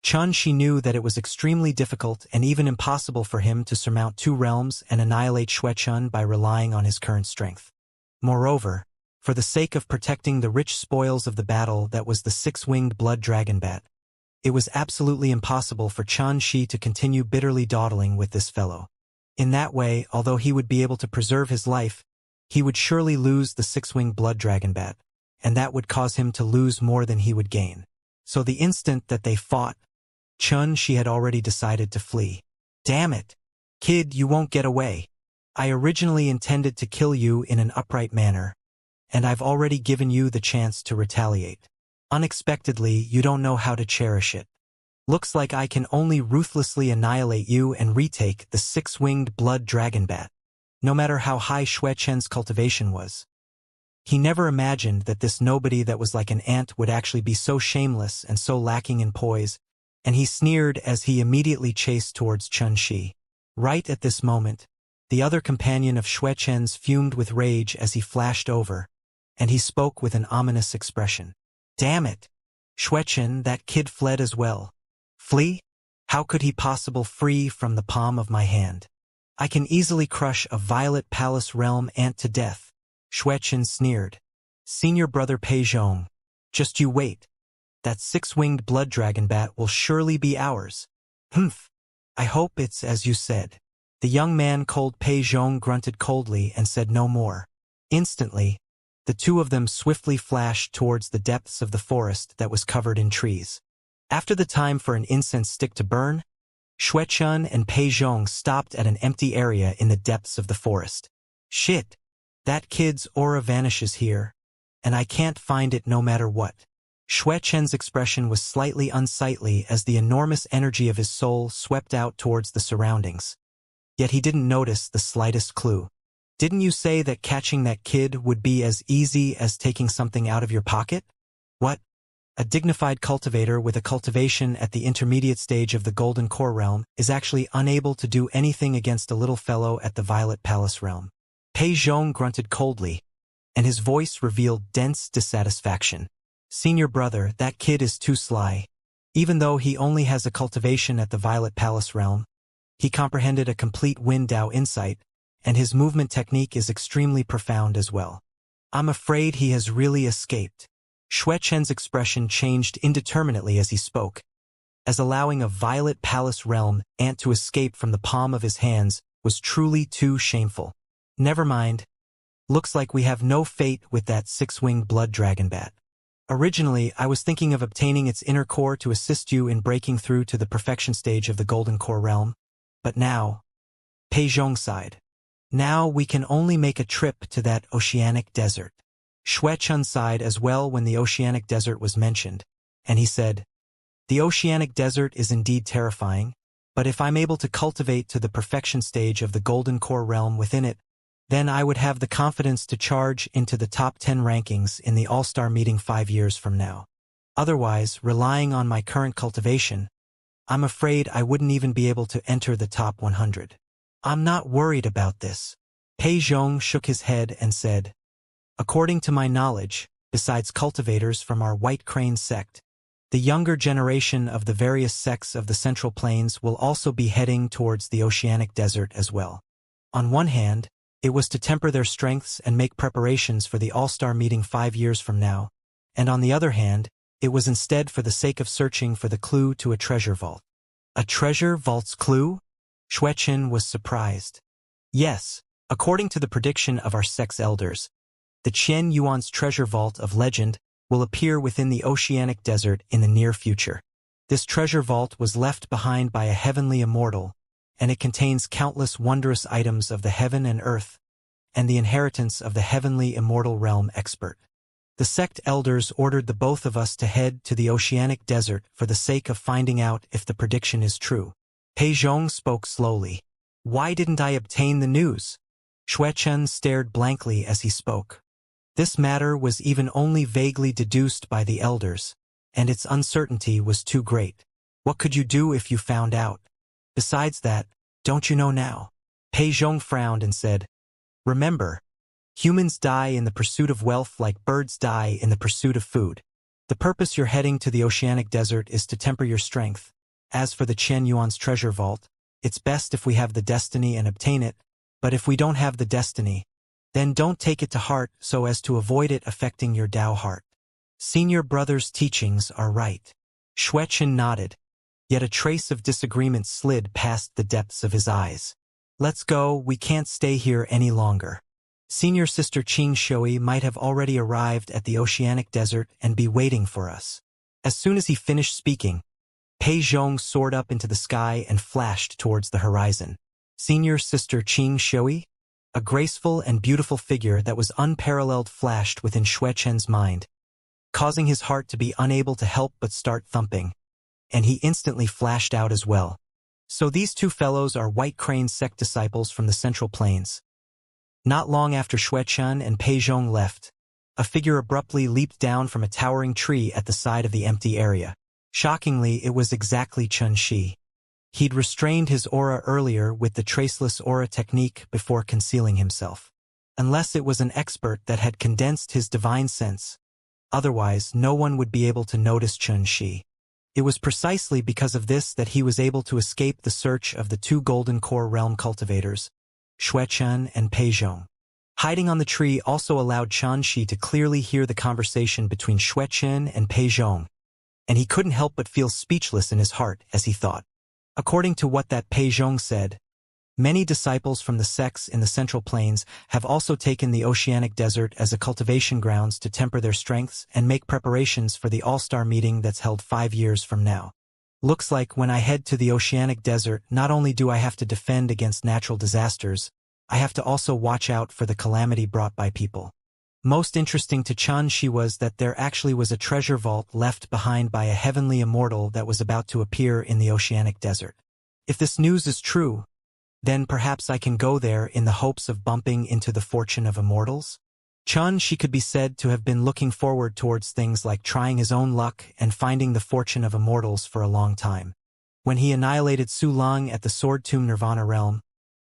Xianxia knew that it was extremely difficult and even impossible for him to surmount two realms and annihilate Xuechen by relying on his current strength. Moreover, for the sake of protecting the rich spoils of the battle that was the six-winged blood dragon bat, it was absolutely impossible for Xianxia to continue bitterly dawdling with this fellow. In that way, although he would be able to preserve his life, he would surely lose the six-winged blood dragon bat, and that would cause him to lose more than he would gain. So the instant that they fought, Xianxia had already decided to flee. Damn it! Kid, you won't get away. I originally intended to kill you in an upright manner, and I've already given you the chance to retaliate. Unexpectedly, you don't know how to cherish it. Looks like I can only ruthlessly annihilate you and retake the six-winged blood dragon bat, no matter how high Xuechen's cultivation was. He never imagined that this nobody that was like an ant would actually be so shameless and so lacking in poise, and he sneered as he immediately chased towards Xianxia. Right at this moment, the other companion of Xuechen's fumed with rage as he flashed over, and he spoke with an ominous expression. Damn it! Xuechen, that kid fled as well. Flee? How could he possibly free from the palm of my hand? I can easily crush a Violet Palace realm ant to death. Xuechen sneered. Senior brother P18, just you wait. That six-winged blood dragon bat will surely be ours. Humph. I hope it's as you said. The young man cold P18 grunted coldly and said no more. Instantly, The two of them swiftly flashed towards the depths of the forest that was covered in trees. After the time for an incense stick to burn, Xuechun and Pei Zhong stopped at an empty area in the depths of the forest. Shit! That kid's aura vanishes here, and I can't find it no matter what. Xuechun's expression was slightly unsightly as the enormous energy of his soul swept out towards the surroundings. Yet he didn't notice the slightest clue. Didn't you say that catching that kid would be as easy as taking something out of your pocket? What? A dignified cultivator with a cultivation at the intermediate stage of the Golden Core realm is actually unable to do anything against a little fellow at the Violet Palace realm. Pei Zhong grunted coldly, and his voice revealed dense dissatisfaction. Senior brother, that kid is too sly. Even though he only has a cultivation at the Violet Palace realm, he comprehended a complete Wind Dao insight, and his movement technique is extremely profound as well. I'm afraid he has really escaped. Xuechun's expression changed indeterminately as he spoke, as allowing a Violet Palace realm ant to escape from the palm of his hands was truly too shameful. Never mind. Looks like we have no fate with that six-winged blood dragon bat. Originally, I was thinking of obtaining its inner core to assist you in breaking through to the perfection stage of the Golden Core realm, but now, Pei Zhong sighed. Now we can only make a trip to that oceanic desert. Xuechun sighed as well when the oceanic desert was mentioned, and he said, the oceanic desert is indeed terrifying, but if I'm able to cultivate to the perfection stage of the Golden Core realm within it, then I would have the confidence to charge into the top 10 rankings in the All-Star meeting 5 years from now. Otherwise, relying on my current cultivation, I'm afraid I wouldn't even be able to enter the top 100. I'm not worried about this. Pei Zhong shook his head and said, according to my knowledge, besides cultivators from our White Crane sect, the younger generation of the various sects of the Central Plains will also be heading towards the oceanic desert as well. On one hand, it was to temper their strengths and make preparations for the All-Star meeting 5 years from now, and on the other hand, it was instead for the sake of searching for the clue to a treasure vault. A treasure vault's clue? Xuechun was surprised. Yes, according to the prediction of our sect's elders, the Qian Yuan's treasure vault of legend will appear within the oceanic desert in the near future. This treasure vault was left behind by a heavenly immortal, and it contains countless wondrous items of the heaven and earth, and the inheritance of the heavenly immortal realm expert. The sect elders ordered the both of us to head to the oceanic desert for the sake of finding out if the prediction is true. Pei Zhong spoke slowly. Why didn't I obtain the news? Xuechun stared blankly as he spoke. This matter was even only vaguely deduced by the elders, and its uncertainty was too great. What could you do if you found out? Besides that, don't you know now? Pei Zhong frowned and said, remember, humans die in the pursuit of wealth like birds die in the pursuit of food. The purpose you're heading to the oceanic desert is to temper your strength. As for the Qian Yuan's treasure vault, it's best if we have the destiny and obtain it, but if we don't have the destiny, then don't take it to heart so as to avoid it affecting your Dao heart. Senior brother's teachings are right. Xuechun nodded, yet a trace of disagreement slid past the depths of his eyes. Let's go, we can't stay here any longer. Senior sister Qing Shui might have already arrived at the oceanic desert and be waiting for us. As soon as he finished speaking, Pei Zhong soared up into the sky and flashed towards the horizon. Senior sister Qing Shui? A graceful and beautiful figure that was unparalleled flashed within Xuechun's mind, causing his heart to be unable to help but start thumping, and he instantly flashed out as well. So these two fellows are White Crane sect disciples from the Central Plains. Not long after Xuechun and Pei Zhong left, a figure abruptly leaped down from a towering tree at the side of the empty area. Shockingly, it was exactly Chun Shi. He'd restrained his aura earlier with the traceless aura technique before concealing himself. Unless it was an expert that had condensed his divine sense, otherwise no one would be able to notice Chun Shi. It was precisely because of this that he was able to escape the search of the two Golden Core realm cultivators, Xuechun and Pei Zhong. Hiding on the tree also allowed Chun Shi to clearly hear the conversation between Xuechun and Pei Zhong, and he couldn't help but feel speechless in his heart as he thought. According to what that Pei Zhong said, Many disciples from the sects in the Central Plains have also taken the oceanic desert as a cultivation grounds to temper their strengths and make preparations for the all-star meeting that's held 5 years from now. Looks like when I head to the oceanic desert, not only do I have to defend against natural disasters, I have to also watch out for the calamity brought by people. Most interesting to Xianxia was that there actually was a treasure vault left behind by a heavenly immortal that was about to appear in the oceanic desert. If this news is true, then perhaps I can go there in the hopes of bumping into the fortune of immortals? Xianxia could be said to have been looking forward towards things like trying his own luck and finding the fortune of immortals for a long time. When he annihilated Su Lang at the Sword Tomb Nirvana realm,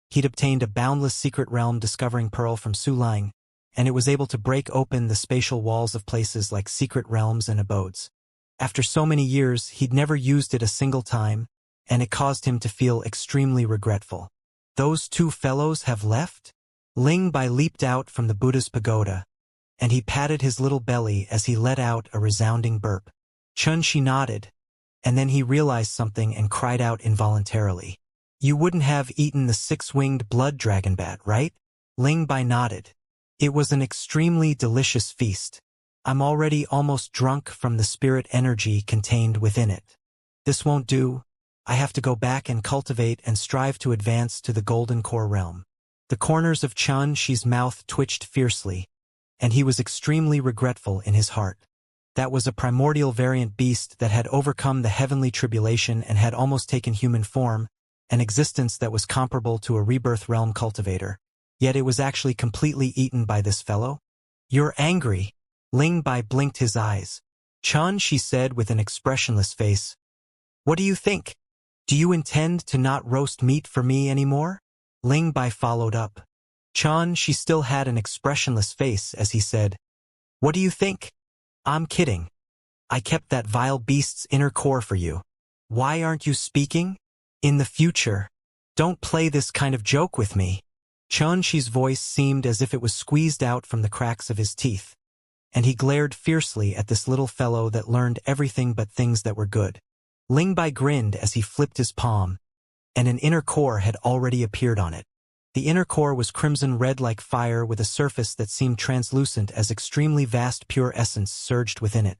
he'd obtained a boundless secret realm discovering Pearl from Su Lang, and it was able to break open the spatial walls of places like secret realms and abodes. After so many years, he'd never used it a single time, and it caused him to feel extremely regretful. Those two fellows have left? Ling Bai leaped out from the Buddha's pagoda, and he patted his little belly as he let out a resounding burp. Xianxia nodded, and then he realized something and cried out involuntarily. You wouldn't have eaten the 6-winged blood dragon bat, right? Ling Bai nodded. It was an extremely delicious feast. I'm already almost drunk from the spirit energy contained within it. This won't do. I have to go back and cultivate and strive to advance to the golden core realm. The corners of Xianxia's mouth twitched fiercely, and he was extremely regretful in his heart. That was a primordial variant beast that had overcome the heavenly tribulation and had almost taken human form, an existence that was comparable to a rebirth realm cultivator. Yet it was actually completely eaten by this fellow. You're angry. Ling Bai blinked his eyes. Xianxia said with an expressionless face. What do you think? Do you intend to not roast meat for me anymore? Ling Bai followed up. Xianxia still had an expressionless face as he said, What do you think? I'm kidding. I kept that vile beast's inner core for you. Why aren't you speaking? In the future, don't play this kind of joke with me. Xianxia's voice seemed as if it was squeezed out from the cracks of his teeth, and he glared fiercely at this little fellow that learned everything but things that were good. Ling Bai grinned as he flipped his palm, and an inner core had already appeared on it. The inner core was crimson red like fire with a surface that seemed translucent as extremely vast pure essence surged within it.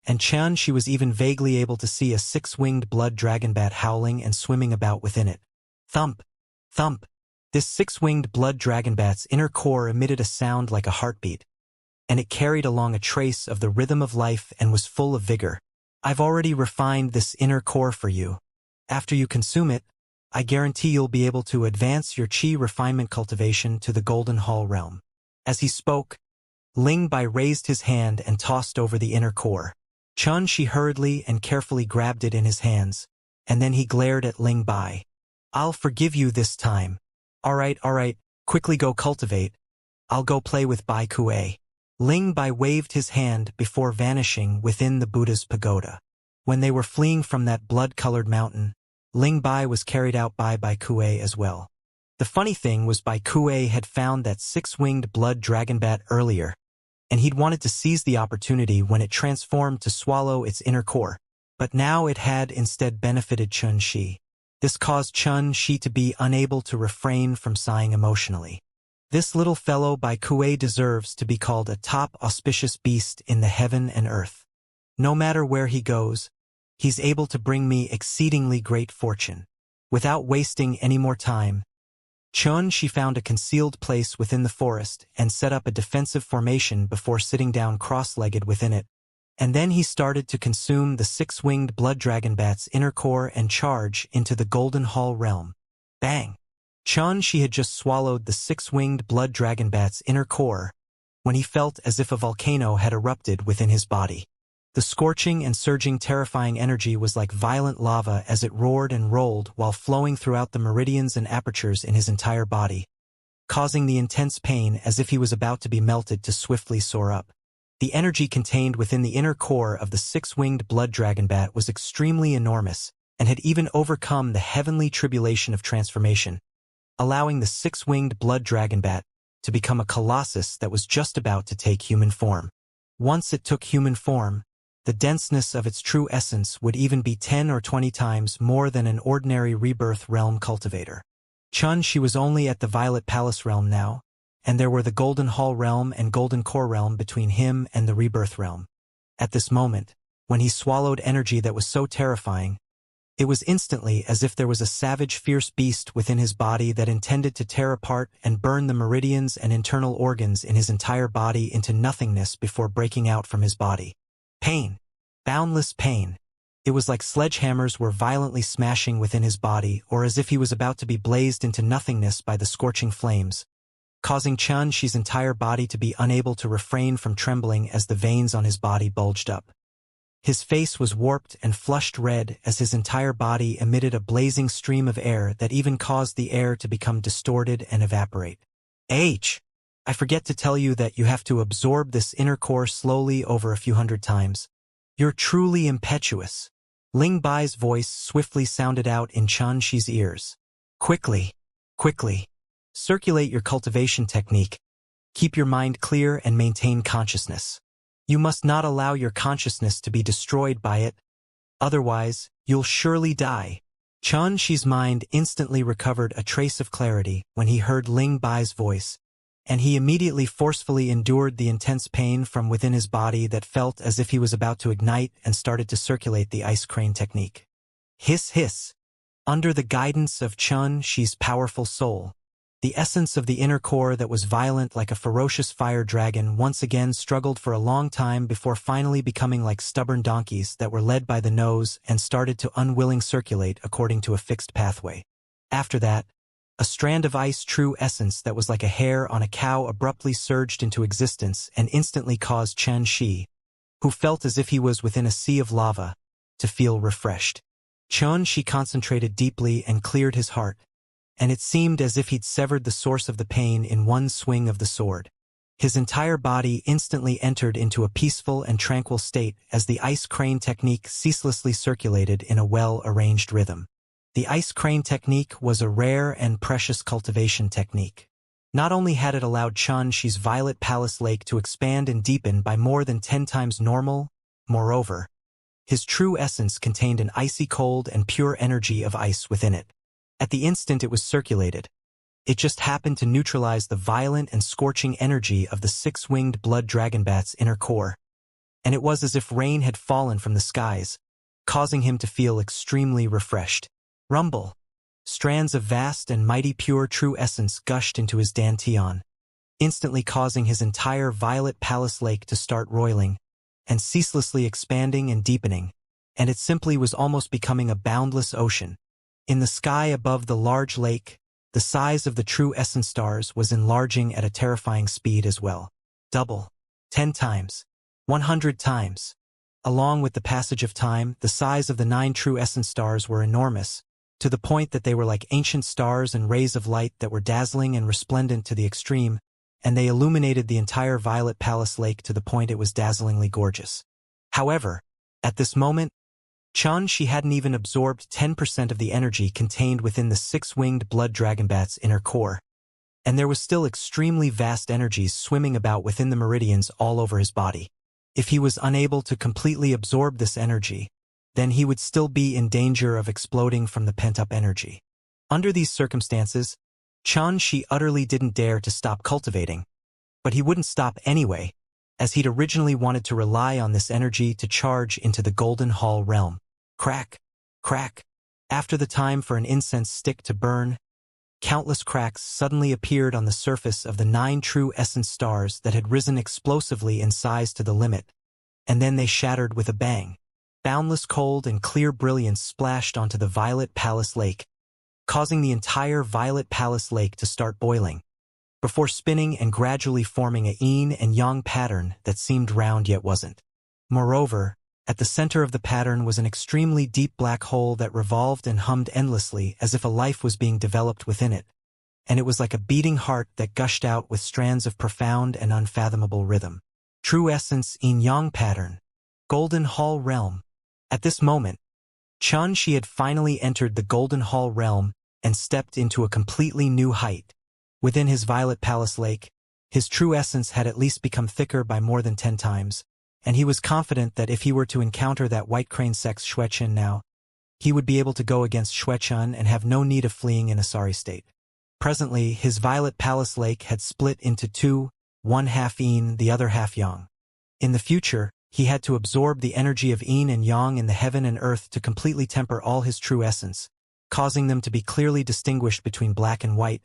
And Xianxia was even vaguely able to see a 6-winged blood dragon bat howling and swimming about within it. Thump! Thump! This 6-winged blood dragon bat's inner core emitted a sound like a heartbeat, and it carried along a trace of the rhythm of life and was full of vigor. I've already refined this inner core for you. After you consume it, I guarantee you'll be able to advance your chi refinement cultivation to the Golden Hall realm. As he spoke, Ling Bai raised his hand and tossed over the inner core. Xianxia hurriedly and carefully grabbed it in his hands, and then he glared at Ling Bai. I'll forgive you this time. All right, quickly go cultivate. I'll go play with Bai Kuei. Ling Bai waved his hand before vanishing within the Buddha's pagoda. When they were fleeing from that blood-colored mountain, Ling Bai was carried out by Bai Kuei as well. The funny thing was Bai Kuei had found that 6-winged blood dragon bat earlier, and he'd wanted to seize the opportunity when it transformed to swallow its inner core. But now it had instead benefited Xianxia. This caused Xianxia to be unable to refrain from sighing emotionally. This little fellow Bai Kuei deserves to be called a top auspicious beast in the heaven and earth. No matter where he goes, he's able to bring me exceedingly great fortune. Without wasting any more time, Xianxia found a concealed place within the forest and set up a defensive formation before sitting down cross-legged within it. And then he started to consume the 6-winged blood dragon bat's inner core and charge into the Golden Hall realm. Bang! Xianxia had just swallowed the 6-winged blood dragon bat's inner core when he felt as if a volcano had erupted within his body. The scorching and surging terrifying energy was like violent lava as it roared and rolled while flowing throughout the meridians and apertures in his entire body, causing the intense pain as if he was about to be melted to swiftly soar up. The energy contained within the inner core of the 6-winged blood dragon bat was extremely enormous and had even overcome the heavenly tribulation of transformation, allowing the 6-winged blood dragon bat to become a colossus that was just about to take human form. Once it took human form, the denseness of its true essence would even be 10 or 20 times more than an ordinary rebirth realm cultivator. She was only at the Violet Palace realm now, and there were the Golden Hall realm and Golden Core realm between him and the Rebirth realm. At this moment, when he swallowed energy that was so terrifying, it was instantly as if there was a savage, fierce beast within his body that intended to tear apart and burn the meridians and internal organs in his entire body into nothingness before breaking out from his body. Pain. Boundless pain. It was like sledgehammers were violently smashing within his body, or as if he was about to be blazed into nothingness by the scorching flames, causing Xianxia's entire body to be unable to refrain from trembling as the veins on his body bulged up. His face was warped and flushed red as his entire body emitted a blazing stream of air that even caused the air to become distorted and evaporate. I forget to tell you that you have to absorb this inner core slowly over a few hundred times. You're truly impetuous. Ling Bai's voice swiftly sounded out in Xianxi's ears. Quickly. Circulate your cultivation technique. Keep your mind clear and maintain consciousness. You must not allow your consciousness to be destroyed by it. Otherwise, you'll surely die. Xianxi's mind instantly recovered a trace of clarity when he heard Ling Bai's voice, and he immediately forcefully endured the intense pain from within his body that felt as if he was about to ignite and started to circulate the ice crane technique. Hiss. Under the guidance of Xianxi's powerful soul, the essence of the inner core that was violent like a ferocious fire dragon once again struggled for a long time before finally becoming like stubborn donkeys that were led by the nose and started to unwilling circulate according to a fixed pathway. After that, a strand of ice true essence that was like a hair on a cow abruptly surged into existence and instantly caused Xianxia, who felt as if he was within a sea of lava, to feel refreshed. Xianxia concentrated deeply and cleared his heart, and it seemed as if he'd severed the source of the pain in one swing of the sword. His entire body instantly entered into a peaceful and tranquil state as the ice crane technique ceaselessly circulated in a well-arranged rhythm. The ice crane technique was a rare and precious cultivation technique. Not only had it allowed Xianxi's Violet Palace Lake to expand and deepen by more than 10 times normal, moreover, his true essence contained an icy cold and pure energy of ice within it. At the instant it was circulated, it just happened to neutralize the violent and scorching energy of the six-winged blood dragonbat's inner core, and it was as if rain had fallen from the skies, causing him to feel extremely refreshed. Rumble. Strands of vast and mighty pure true essence gushed into his dantian, instantly causing his entire Violet Palace Lake to start roiling, and ceaselessly expanding and deepening, and it simply was almost becoming a boundless ocean. In the sky above the large lake, the size of the true essence stars was enlarging at a terrifying speed as well. Double. 10 times. 100 times. Along with the passage of time, the size of the 9 true essence stars were enormous, to the point that they were like ancient stars and rays of light that were dazzling and resplendent to the extreme, and they illuminated the entire Violet Palace Lake to the point it was dazzlingly gorgeous. However, at this moment, Xianxia hadn't even absorbed 10% of the energy contained within the six-winged blood dragonbat's inner core, and there was still extremely vast energies swimming about within the meridians all over his body. If he was unable to completely absorb this energy, then he would still be in danger of exploding from the pent-up energy. Under these circumstances, Xianxia utterly didn't dare to stop cultivating, but he wouldn't stop anyway, as he'd originally wanted to rely on this energy to charge into the Golden Hall realm. Crack. After the time for an incense stick to burn, countless cracks suddenly appeared on the surface of the 9 true essence stars that had risen explosively in size to the limit, and then they shattered with a bang. Boundless cold and clear brilliance splashed onto the Violet Palace Lake, causing the entire Violet Palace Lake to start boiling, before spinning and gradually forming a yin and yang pattern that seemed round yet wasn't. Moreover, at the center of the pattern was an extremely deep black hole that revolved and hummed endlessly as if a life was being developed within it, and it was like a beating heart that gushed out with strands of profound and unfathomable rhythm. True essence yin-yang pattern. Golden Hall realm. At this moment, Xianxia had finally entered the Golden Hall realm and stepped into a completely new height. Within his Violet Palace Lake, his true essence had at least become thicker by more than 10 times, and he was confident that if he were to encounter that white crane sex Xuechen now, he would be able to go against Xuechen and have no need of fleeing in a sorry state. Presently, his violet palace lake had split into two, one half yin, the other half yang. In the future, he had to absorb the energy of yin and yang in the heaven and earth to completely temper all his true essence, causing them to be clearly distinguished between black and white,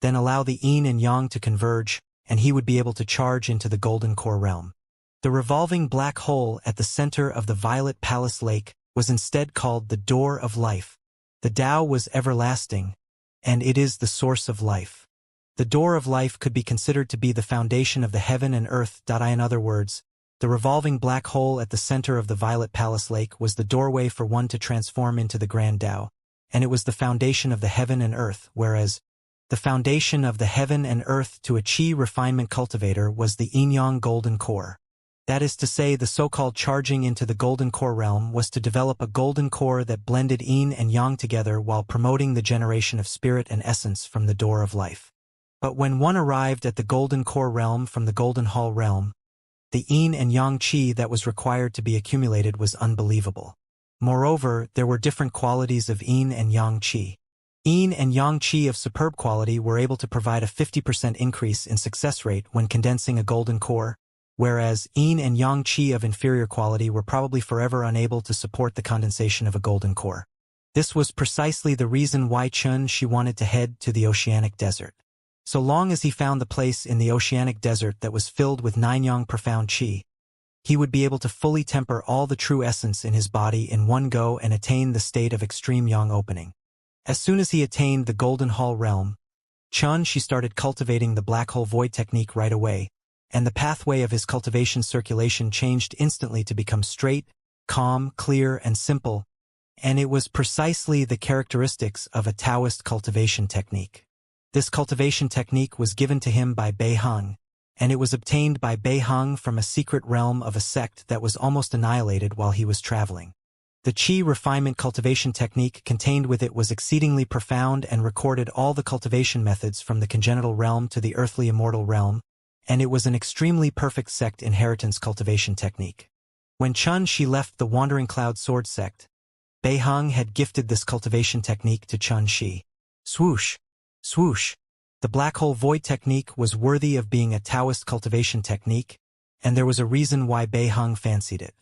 then allow the yin and yang to converge, and he would be able to charge into the golden core realm. The revolving black hole at the center of the violet palace lake was instead called the Door of Life. The Tao was everlasting, and it is the source of life. The Door of Life could be considered to be the foundation of the heaven and earth. In other words, the revolving black hole at the center of the violet palace lake was the doorway for one to transform into the grand Tao, and it was the foundation of the heaven and earth, whereas the foundation of the heaven and earth to a Qi refinement cultivator was the yin-yang golden core. That is to say, the so-called charging into the golden core realm was to develop a golden core that blended yin and yang together while promoting the generation of spirit and essence from the door of life. But when one arrived at the golden core realm from the golden hall realm, the yin and yang qi that was required to be accumulated was unbelievable. Moreover, there were different qualities of yin and yang qi. Yin and yang qi of superb quality were able to provide a 50% increase in success rate when condensing a golden core, whereas yin and yang qi of inferior quality were probably forever unable to support the condensation of a golden core. This was precisely the reason why Xianxia wanted to head to the oceanic desert. So long as he found the place in the oceanic desert that was filled with nine-yang profound qi, he would be able to fully temper all the true essence in his body in one go and attain the state of extreme yang opening. As soon as he attained the golden hall realm, Xianxia started cultivating the black hole void technique right away, and the pathway of his cultivation circulation changed instantly to become straight, calm, clear, and simple, and it was precisely the characteristics of a Taoist cultivation technique. This cultivation technique was given to him by Beiheng, and it was obtained by Beiheng from a secret realm of a sect that was almost annihilated while he was traveling. The Qi refinement cultivation technique contained with it was exceedingly profound and recorded all the cultivation methods from the congenital realm to the earthly immortal realm, and it was an extremely perfect sect inheritance cultivation technique. When Xianxia left the Wandering Cloud Sword sect, Beiheng had gifted this cultivation technique to Xianxia. Swoosh! Swoosh! The black hole void technique was worthy of being a Taoist cultivation technique, and there was a reason why Beiheng fancied it.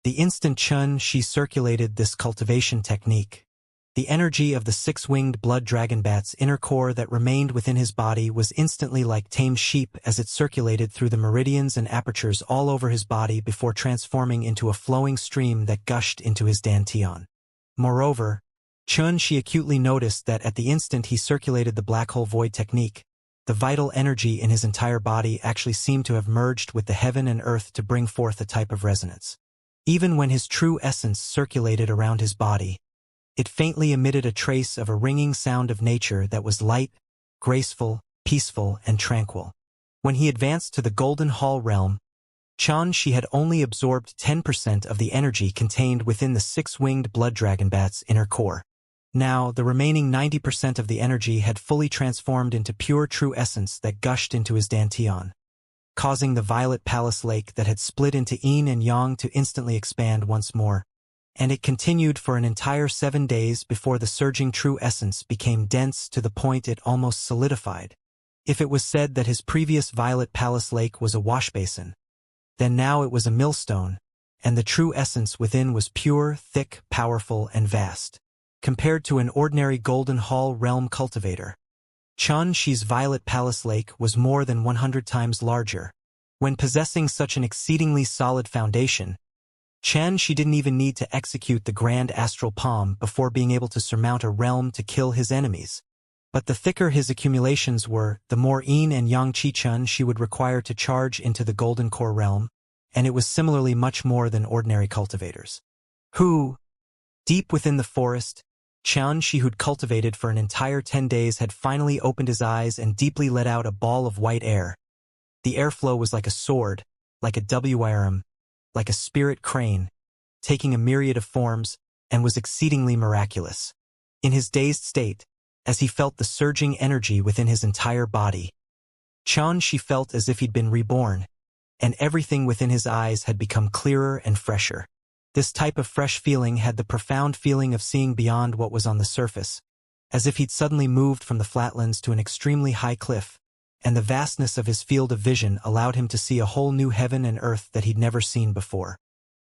The instant Xianxia circulated this cultivation technique, the energy of the six-winged blood dragon bat's inner core that remained within his body was instantly like tamed sheep as it circulated through the meridians and apertures all over his body before transforming into a flowing stream that gushed into his dantian. Moreover, Xianxia acutely noticed that at the instant he circulated the black hole void technique, the vital energy in his entire body actually seemed to have merged with the heaven and earth to bring forth a type of resonance. Even when his true essence circulated around his body, it faintly emitted a trace of a ringing sound of nature that was light, graceful, peaceful, and tranquil. When he advanced to the Golden Hall realm, Xianxia had only absorbed 10% of the energy contained within the six-winged blood dragon bat's inner core. Now, the remaining 90% of the energy had fully transformed into pure true essence that gushed into his dantian, causing the violet palace lake that had split into yin and yang to instantly expand once more. And it continued for an entire 7 days before the surging true essence became dense to the point it almost solidified. If it was said that his previous violet palace lake was a washbasin, then now it was a millstone, and the true essence within was pure, thick, powerful, and vast. Compared to an ordinary Golden Hall realm cultivator, Xianxia's violet palace lake was more than 100 times larger. When possessing such an exceedingly solid foundation, Xianxia didn't even need to execute the grand astral palm before being able to surmount a realm to kill his enemies. But the thicker his accumulations were, the more yin and yang qi Xianxia would require to charge into the golden core realm, and it was similarly much more than ordinary cultivators. Deep within the forest, Xianxia, who'd cultivated for an entire 10 days, had finally opened his eyes and deeply let out a ball of white air. The airflow was like a sword, like a WRM, like a spirit crane, taking a myriad of forms, and was exceedingly miraculous. In his dazed state, as he felt the surging energy within his entire body, Xianxia felt as if he'd been reborn, and everything within his eyes had become clearer and fresher. This type of fresh feeling had the profound feeling of seeing beyond what was on the surface, as if he'd suddenly moved from the flatlands to an extremely high cliff, and the vastness of his field of vision allowed him to see a whole new heaven and earth that he'd never seen before.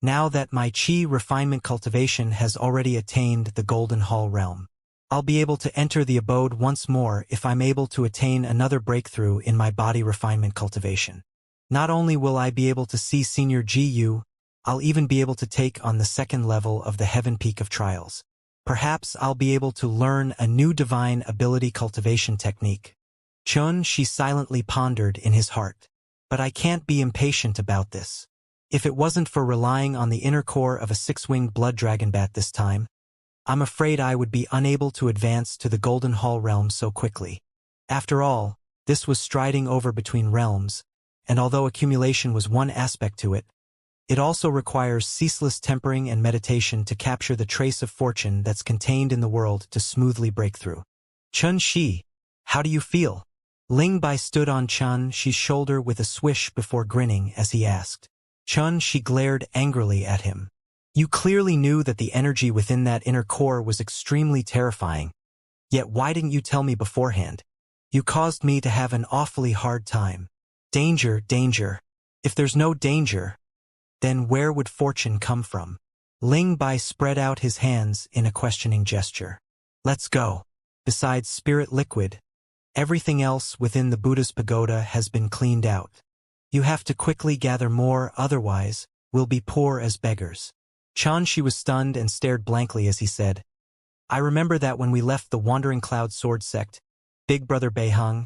Now that my Qi refinement cultivation has already attained the Golden Hall realm, I'll be able to enter the abode once more if I'm able to attain another breakthrough in my body refinement cultivation. Not only will I be able to see Senior GU, I'll even be able to take on the second level of the Heaven Peak of Trials. Perhaps I'll be able to learn a new divine ability cultivation technique. Xianxia silently pondered in his heart. But I can't be impatient about this. If it wasn't for relying on the inner core of a six-winged blood dragon bat this time, I'm afraid I would be unable to advance to the Golden Hall realm so quickly. After all, this was striding over between realms, and although accumulation was one aspect to it, it also requires ceaseless tempering and meditation to capture the trace of fortune that's contained in the world to smoothly break through. Xianxia, how do you feel? Ling Bai stood on Xianxia's shoulder with a swish before grinning as he asked. Xianxia glared angrily at him. You clearly knew that the energy within that inner core was extremely terrifying. Yet why didn't you tell me beforehand? You caused me to have an awfully hard time. Danger, danger. If there's no danger, then where would fortune come from? Ling Bai spread out his hands in a questioning gesture. Let's go. Besides spirit liquid, everything else within the Buddha's pagoda has been cleaned out. You have to quickly gather more, otherwise, we'll be poor as beggars. Xianxia was stunned and stared blankly as he said, I remember that when we left the Wandering Cloud Sword Sect, Big Brother Beihang,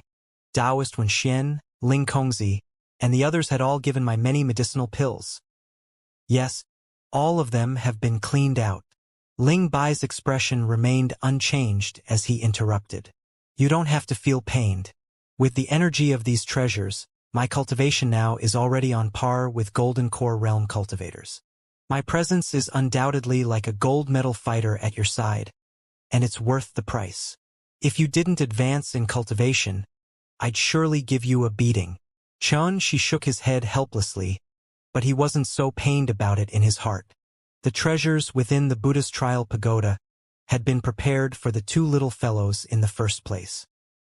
Taoist Wenxian, Ling Kongzi, and the others had all given my many medicinal pills. Yes, all of them have been cleaned out. Ling Bai's expression remained unchanged as he interrupted. You don't have to feel pained. With the energy of these treasures, my cultivation now is already on par with Golden Core Realm cultivators. My presence is undoubtedly like a gold medal fighter at your side, and it's worth the price. If you didn't advance in cultivation, I'd surely give you a beating. Xianxia shook his head helplessly, but he wasn't so pained about it in his heart. The treasures within the Buddha's trial pagoda had been prepared for the two little fellows in the first place.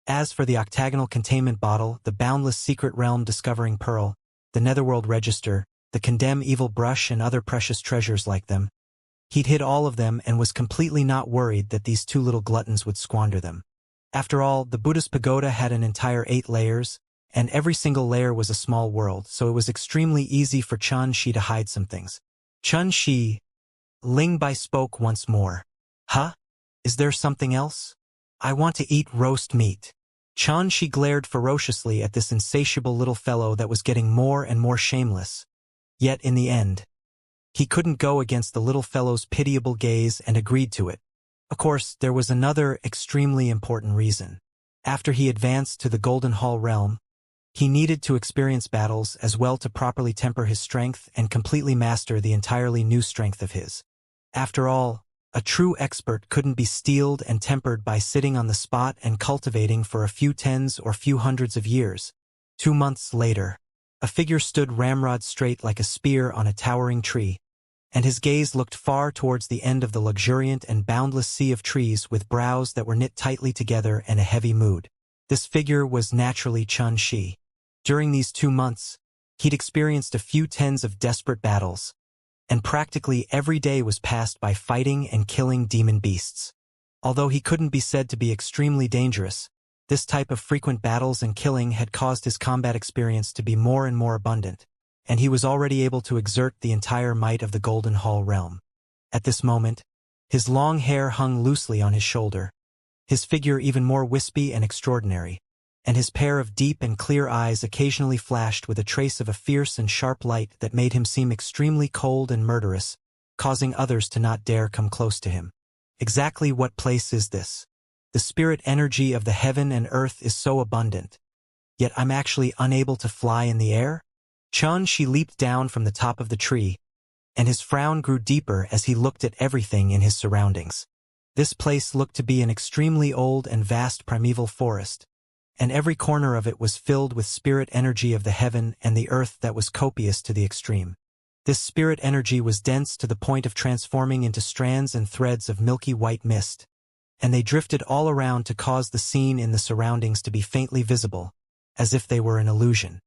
As for the octagonal containment bottle, the boundless secret realm discovering pearl, the netherworld register, the condemn evil brush and other precious treasures like them, he'd hid all of them and was completely not worried that these two little gluttons would squander them. After all, the Buddha's pagoda had an entire 8 layers, and every single layer was a small world, so it was extremely easy for Xianxia to hide some things. Xianxia, Ling Bai spoke once more. Huh? Is there something else? I want to eat roast meat. Xianxia glared ferociously at this insatiable little fellow that was getting more and more shameless. Yet in the end, he couldn't go against the little fellow's pitiable gaze and agreed to it. Of course, there was another extremely important reason. After he advanced to the Golden Hall realm, he needed to experience battles as well to properly temper his strength and completely master the entirely new strength of his. After all, a true expert couldn't be steeled and tempered by sitting on the spot and cultivating for a few tens or few hundreds of years. 2 months later, a figure stood ramrod straight like a spear on a towering tree, and his gaze looked far towards the end of the luxuriant and boundless sea of trees with brows that were knit tightly together and a heavy mood. This figure was naturally Xianxia. During these 2 months, he'd experienced a few tens of desperate battles, and practically every day was passed by fighting and killing demon beasts. Although he couldn't be said to be extremely dangerous, this type of frequent battles and killing had caused his combat experience to be more and more abundant, and he was already able to exert the entire might of the Golden Hall realm. At this moment, his long hair hung loosely on his shoulder, his figure even more wispy and extraordinary, and his pair of deep and clear eyes occasionally flashed with a trace of a fierce and sharp light that made him seem extremely cold and murderous, causing others to not dare come close to him. Exactly what place is this? The spirit energy of the heaven and earth is so abundant, yet I'm actually unable to fly in the air? Xianxia leaped down from the top of the tree, and his frown grew deeper as he looked at everything in his surroundings. This place looked to be an extremely old and vast primeval forest, and every corner of it was filled with spirit energy of the heaven and the earth that was copious to the extreme. This spirit energy was dense to the point of transforming into strands and threads of milky white mist, and they drifted all around to cause the scene in the surroundings to be faintly visible, as if they were an illusion.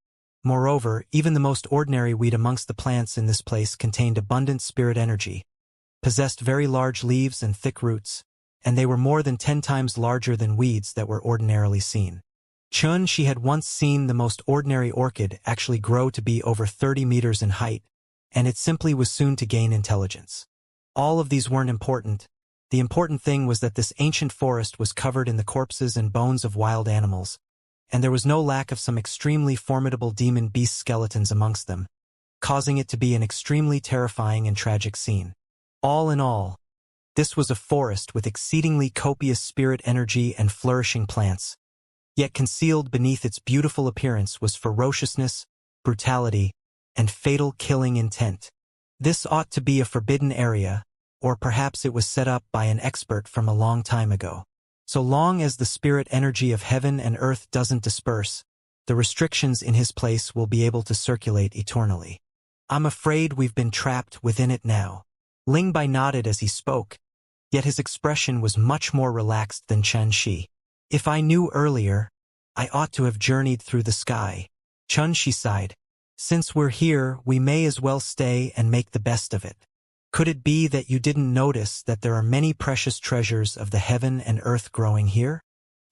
Moreover, even the most ordinary weed amongst the plants in this place contained abundant spirit energy, possessed very large leaves and thick roots, and they were more than 10 times larger than weeds that were ordinarily seen. She had once seen the most ordinary orchid actually grow to be over 30 meters in height, and it simply was soon to gain intelligence. All of these weren't important. The important thing was that this ancient forest was covered in the corpses and bones of wild animals, and there was no lack of some extremely formidable demon beast skeletons amongst them, causing it to be an extremely terrifying and tragic scene. All in all, this was a forest with exceedingly copious spirit energy and flourishing plants, yet concealed beneath its beautiful appearance was ferociousness, brutality, and fatal killing intent. This ought to be a forbidden area, or perhaps it was set up by an expert from a long time ago. So long as the spirit energy of heaven and earth doesn't disperse, the restrictions in his place will be able to circulate eternally. I'm afraid we've been trapped within it now. Ling Bai nodded as he spoke, yet his expression was much more relaxed than Xianxia. If I knew earlier, I ought to have journeyed through the sky. Xianxia sighed. Since we're here, we may as well stay and make the best of it. Could it be that you didn't notice that there are many precious treasures of the heaven and earth growing here?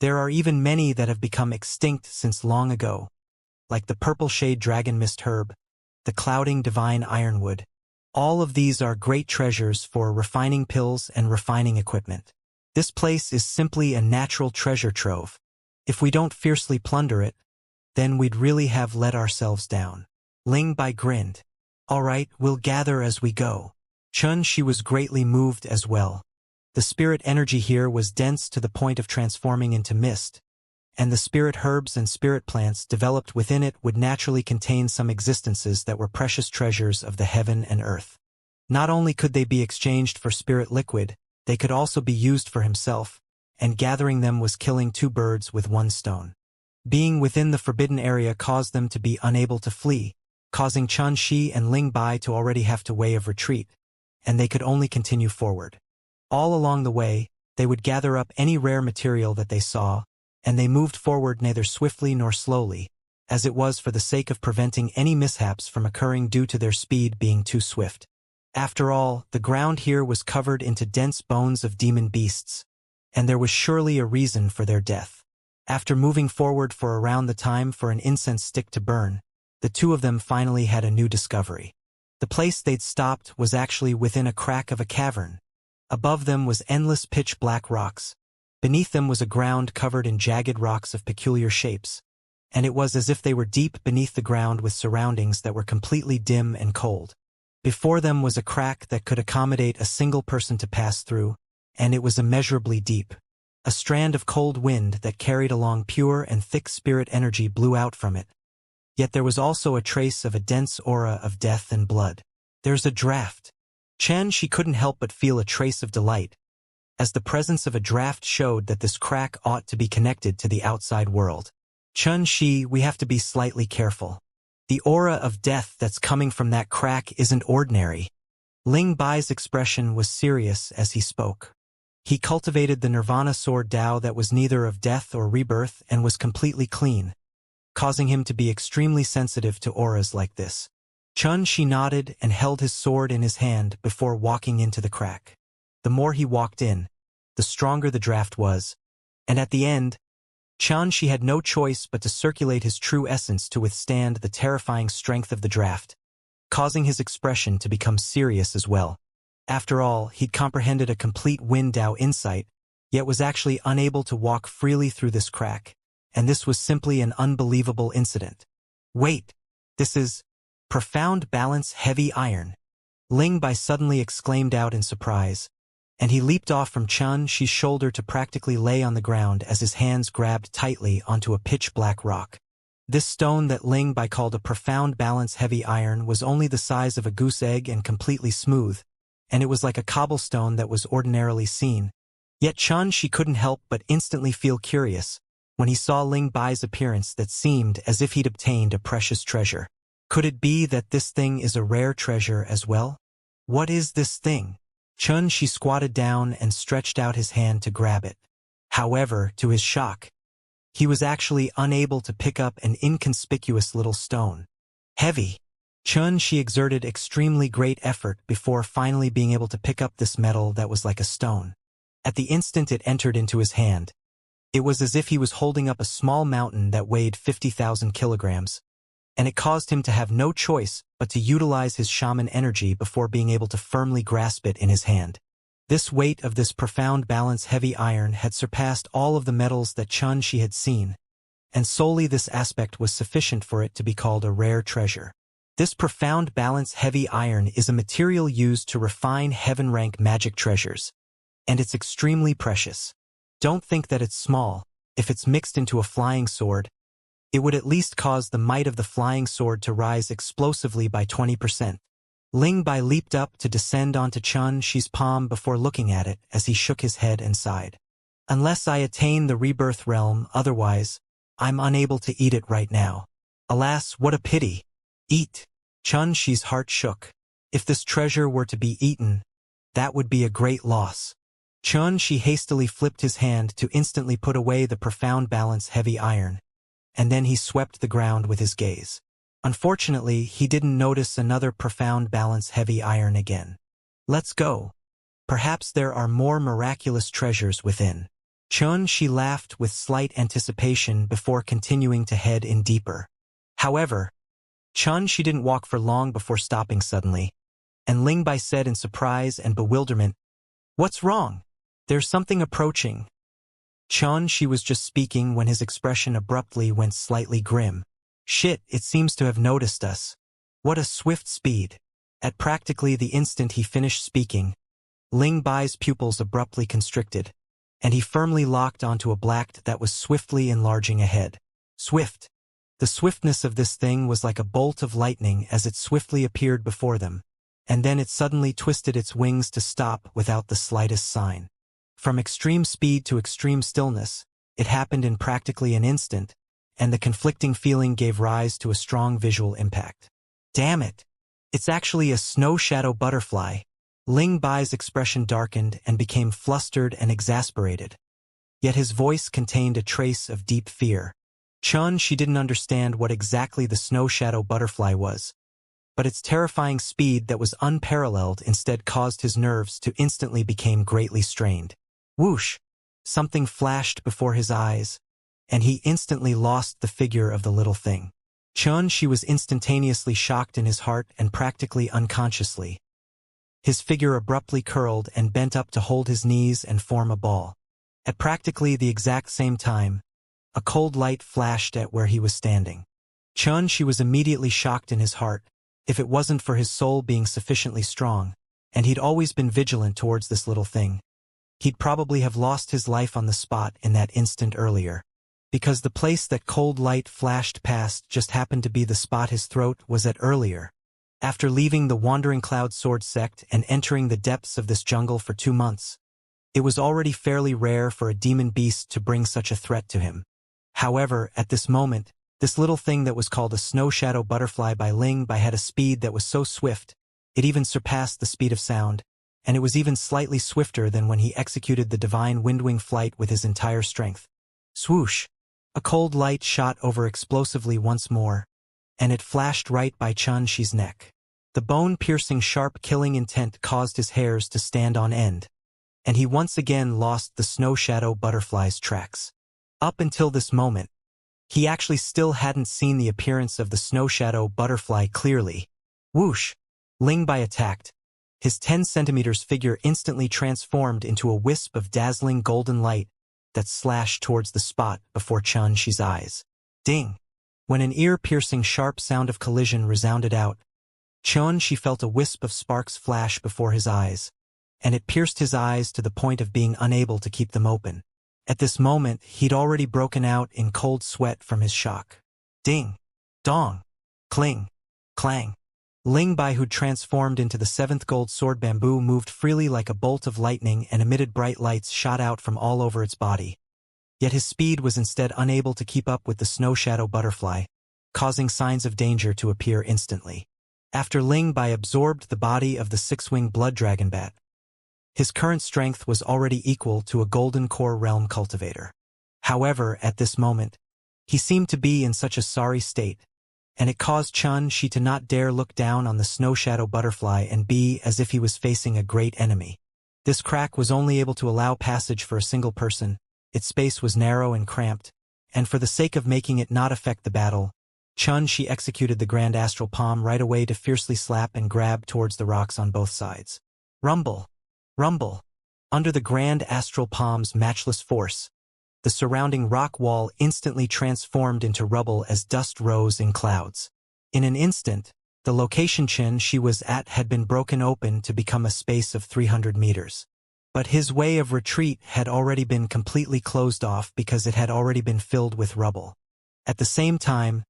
There are even many that have become extinct since long ago, like the purple shade dragon mist herb, the clouding divine ironwood. All of these are great treasures for refining pills and refining equipment. This place is simply a natural treasure trove. If we don't fiercely plunder it, then we'd really have let ourselves down. Ling Bai grinned. All right, we'll gather as we go. She was greatly moved as well. The spirit energy here was dense to the point of transforming into mist, and the spirit herbs and spirit plants developed within it would naturally contain some existences that were precious treasures of the heaven and earth. Not only could they be exchanged for spirit liquid, they could also be used for himself, and gathering them was killing two birds with one stone. Being within the forbidden area caused them to be unable to flee, causing Xianxia and Ling Bai to already have to way of retreat, and they could only continue forward. All along the way, they would gather up any rare material that they saw, and they moved forward neither swiftly nor slowly, as it was for the sake of preventing any mishaps from occurring due to their speed being too swift. After all, the ground here was covered into dense bones of demon beasts, and there was surely a reason for their death. After moving forward for around the time for an incense stick to burn, the two of them finally had a new discovery. The place they'd stopped was actually within a crack of a cavern. Above them was endless pitch-black rocks. Beneath them was a ground covered in jagged rocks of peculiar shapes, and it was as if they were deep beneath the ground with surroundings that were completely dim and cold. Before them was a crack that could accommodate a single person to pass through, and it was immeasurably deep. A strand of cold wind that carried along pure and thick spirit energy blew out from it. Yet there was also a trace of a dense aura of death and blood. There's a draft. She couldn't help but feel a trace of delight, as the presence of a draft showed that this crack ought to be connected to the outside world. We have to be slightly careful. The aura of death that's coming from that crack isn't ordinary. Ling Bai's expression was serious as he spoke. He cultivated the Nirvana sword Dao that was neither of death or rebirth and was completely clean, causing him to be extremely sensitive to auras like this. She nodded and held his sword in his hand before walking into the crack. The more he walked in, the stronger the draft was, and at the end, She had no choice but to circulate his true essence to withstand the terrifying strength of the draft, causing his expression to become serious as well. After all, he'd comprehended a complete Wind Dao insight, yet was actually unable to walk freely through this crack, and this was simply an unbelievable incident. Wait, this is profound balance heavy iron. Ling Bai suddenly exclaimed out in surprise, and he leaped off from Xi's shoulder to practically lay on the ground as his hands grabbed tightly onto a pitch-black rock. This stone that Ling Bai called a profound balance heavy iron was only the size of a goose egg and completely smooth, and it was like a cobblestone that was ordinarily seen. Yet She couldn't help but instantly feel curious when he saw Ling Bai's appearance that seemed as if he'd obtained a precious treasure. Could it be that this thing is a rare treasure as well? What is this thing? Xianxia squatted down and stretched out his hand to grab it. However, to his shock, he was actually unable to pick up an inconspicuous little stone. Heavy. Xianxia exerted extremely great effort before finally being able to pick up this metal that was like a stone. At the instant it entered into his hand, it was as if he was holding up a small mountain that weighed 50,000 kilograms, and it caused him to have no choice but to utilize his shaman energy before being able to firmly grasp it in his hand. This weight of this profound balance heavy iron had surpassed all of the metals that Xianxia had seen, and solely this aspect was sufficient for it to be called a rare treasure. This profound balance heavy iron is a material used to refine heaven-rank magic treasures, and it's extremely precious. Don't think that it's small. If it's mixed into a flying sword, it would at least cause the might of the flying sword to rise explosively by 20%. Ling Bai leaped up to descend onto Xianxia's palm before looking at it as he shook his head and sighed. Unless I attain the rebirth realm, otherwise, I'm unable to eat it right now. Alas, what a pity. Eat. Xianxia's heart shook. If this treasure were to be eaten, that would be a great loss. Xianxia hastily flipped his hand to instantly put away the profound balance heavy iron, and then he swept the ground with his gaze. Unfortunately, he didn't notice another profound balance heavy iron again. Let's go. Perhaps there are more miraculous treasures within. Xianxia laughed with slight anticipation before continuing to head in deeper. However, Xianxia didn't walk for long before stopping suddenly, and Ling Bai said in surprise and bewilderment, "What's wrong? There's something approaching." Xianxia was just speaking when his expression abruptly went slightly grim. Shit, it seems to have noticed us. What a swift speed. At practically the instant he finished speaking, Ling Bai's pupils abruptly constricted, and he firmly locked onto a black that was swiftly enlarging ahead. Swift. The swiftness of this thing was like a bolt of lightning as it swiftly appeared before them, and then it suddenly twisted its wings to stop without the slightest sign. From extreme speed to extreme stillness, it happened in practically an instant, and the conflicting feeling gave rise to a strong visual impact. Damn it! It's actually a snow shadow butterfly. Ling Bai's expression darkened and became flustered and exasperated, yet his voice contained a trace of deep fear. Xianxia didn't understand what exactly the snow shadow butterfly was, but its terrifying speed that was unparalleled instead caused his nerves to instantly become greatly strained. Whoosh! Something flashed before his eyes, and he instantly lost the figure of the little thing. Xianxia was instantaneously shocked in his heart and practically unconsciously. His figure abruptly curled and bent up to hold his knees and form a ball. At practically the exact same time, a cold light flashed at where he was standing. Xianxia was immediately shocked in his heart, if it wasn't for his soul being sufficiently strong, and he'd always been vigilant towards this little thing. He'd probably have lost his life on the spot in that instant earlier. Because the place that cold light flashed past just happened to be the spot his throat was at earlier. After leaving the Wandering Cloud Sword sect and entering the depths of this jungle for 2 months, it was already fairly rare for a demon beast to bring such a threat to him. However, at this moment, this little thing that was called a snow shadow butterfly by Ling Bai had a speed that was so swift, it even surpassed the speed of sound, and it was even slightly swifter than when he executed the divine windwing flight with his entire strength. Swoosh! A cold light shot over explosively once more, and it flashed right by Xianxia's neck. The bone-piercing sharp killing intent caused his hairs to stand on end, and he once again lost the snow shadow butterfly's tracks. Up until this moment, he actually still hadn't seen the appearance of the snow shadow butterfly clearly. Whoosh! Ling Bai attacked. His 10 centimeters figure instantly transformed into a wisp of dazzling golden light that slashed towards the spot before Xianxia's eyes. Ding! When an ear-piercing sharp sound of collision resounded out, Xianxia felt a wisp of sparks flash before his eyes, and it pierced his eyes to the point of being unable to keep them open. At this moment, he'd already broken out in cold sweat from his shock. Ding! Dong! Cling! Clang! Ling Bai, who'd transformed into the 7th gold sword bamboo, moved freely like a bolt of lightning and emitted bright lights shot out from all over its body. Yet his speed was instead unable to keep up with the snow shadow butterfly, causing signs of danger to appear instantly. After Ling Bai absorbed the body of the 6-winged blood dragon bat, His current strength was already equal to a golden core realm cultivator. However, at this moment, he seemed to be in such a sorry state, and it caused Xianxia to not dare look down on the snow shadow butterfly and be as if he was facing a great enemy. This crack was only able to allow passage for a single person, its space was narrow and cramped, and for the sake of making it not affect the battle, Xianxia executed the Grand Astral Palm right away to fiercely slap and grab towards the rocks on both sides. Rumble! Rumble! Under the Grand Astral Palm's matchless force, the surrounding rock wall instantly transformed into rubble as dust rose in clouds. In an instant, the location Xianxia was at had been broken open to become a space of 300 meters. But his way of retreat had already been completely closed off because it had already been filled with rubble. At the same time,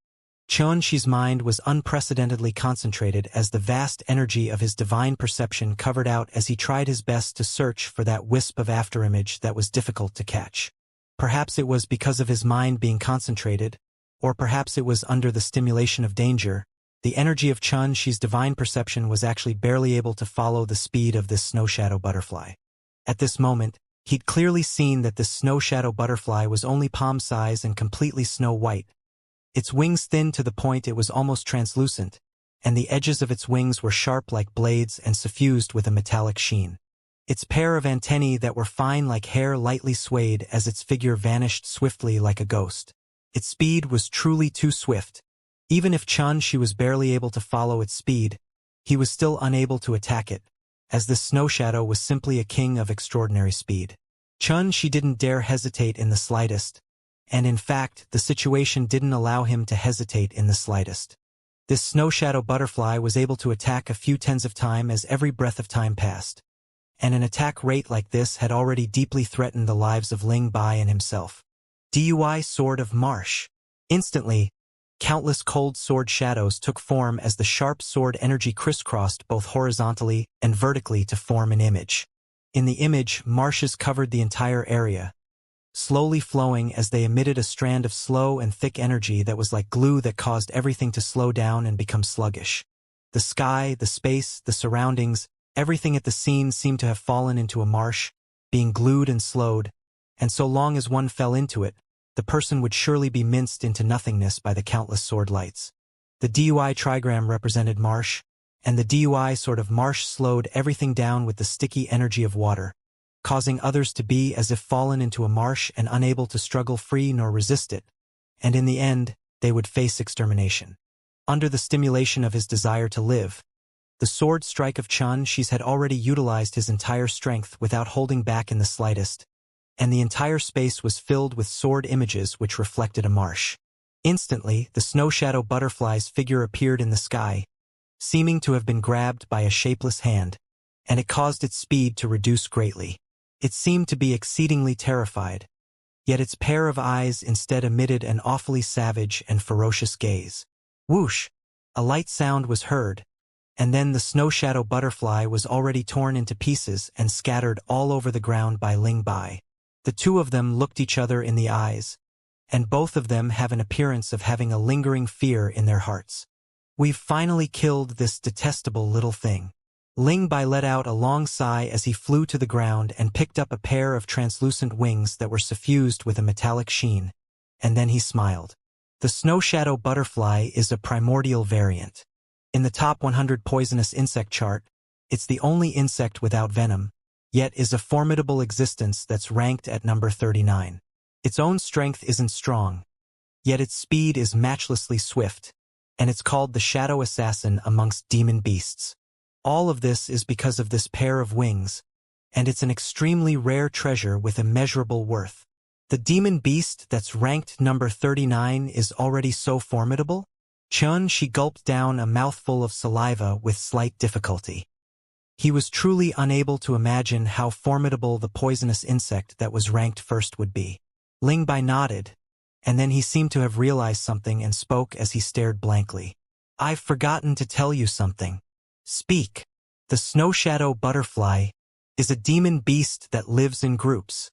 Xianxia's mind was unprecedentedly concentrated as the vast energy of his divine perception covered out as he tried his best to search for that wisp of afterimage that was difficult to catch. Perhaps it was because of his mind being concentrated, or perhaps it was under the stimulation of danger. The energy of Xianxia's divine perception was actually barely able to follow the speed of this snow shadow butterfly. At this moment, he'd clearly seen that this snow shadow butterfly was only palm size and completely snow white. Its wings thin to the point it was almost translucent, and the edges of its wings were sharp like blades and suffused with a metallic sheen. Its pair of antennae that were fine like hair lightly swayed as its figure vanished swiftly like a ghost. Its speed was truly too swift. Even if Xianxia was barely able to follow its speed, he was still unable to attack it, as this snow shadow was simply a king of extraordinary speed. Xianxia didn't dare hesitate in the slightest, and in fact, the situation didn't allow him to hesitate in the slightest. This snow shadow butterfly was able to attack a few tens of time as every breath of time passed, and an attack rate like this had already deeply threatened the lives of Ling Bai and himself. DUI Sword of Marsh. Instantly, countless cold sword shadows took form as the sharp sword energy crisscrossed both horizontally and vertically to form an image. In the image, marshes covered the entire area, slowly flowing as they emitted a strand of slow and thick energy that was like glue that caused everything to slow down and become sluggish. The sky, the space, the surroundings, everything at the scene seemed to have fallen into a marsh, being glued and slowed, and so long as one fell into it, the person would surely be minced into nothingness by the countless sword lights. The DUI trigram represented marsh, and the DUI sort of marsh slowed everything down with the sticky energy of water, causing others to be as if fallen into a marsh and unable to struggle free nor resist it, and in the end, they would face extermination. Under the stimulation of his desire to live, the sword strike of Xianxia had already utilized his entire strength without holding back in the slightest, and the entire space was filled with sword images which reflected a marsh. Instantly, the snow shadow butterfly's figure appeared in the sky, seeming to have been grabbed by a shapeless hand, and it caused its speed to reduce greatly. It seemed to be exceedingly terrified, yet its pair of eyes instead emitted an awfully savage and ferocious gaze. Whoosh! A light sound was heard, and then the snow shadow butterfly was already torn into pieces and scattered all over the ground by Ling Bai. The two of them looked each other in the eyes, and both of them have an appearance of having a lingering fear in their hearts. We've finally killed this detestable little thing. Ling Bai let out a long sigh as he flew to the ground and picked up a pair of translucent wings that were suffused with a metallic sheen, and then he smiled. The snow shadow butterfly is a primordial variant. In the top 100 poisonous insect chart, it's the only insect without venom, yet is a formidable existence that's ranked at number 39. Its own strength isn't strong, yet its speed is matchlessly swift, and it's called the shadow assassin amongst demon beasts. All of this is because of this pair of wings, and it's an extremely rare treasure with immeasurable worth. The demon beast that's ranked number 39 is already so formidable? Xianxia gulped down a mouthful of saliva with slight difficulty. He was truly unable to imagine how formidable the poisonous insect that was ranked first would be. Ling Bai nodded, and then he seemed to have realized something and spoke as he stared blankly. I've forgotten to tell you something. Speak. The snow shadow butterfly is a demon beast that lives in groups.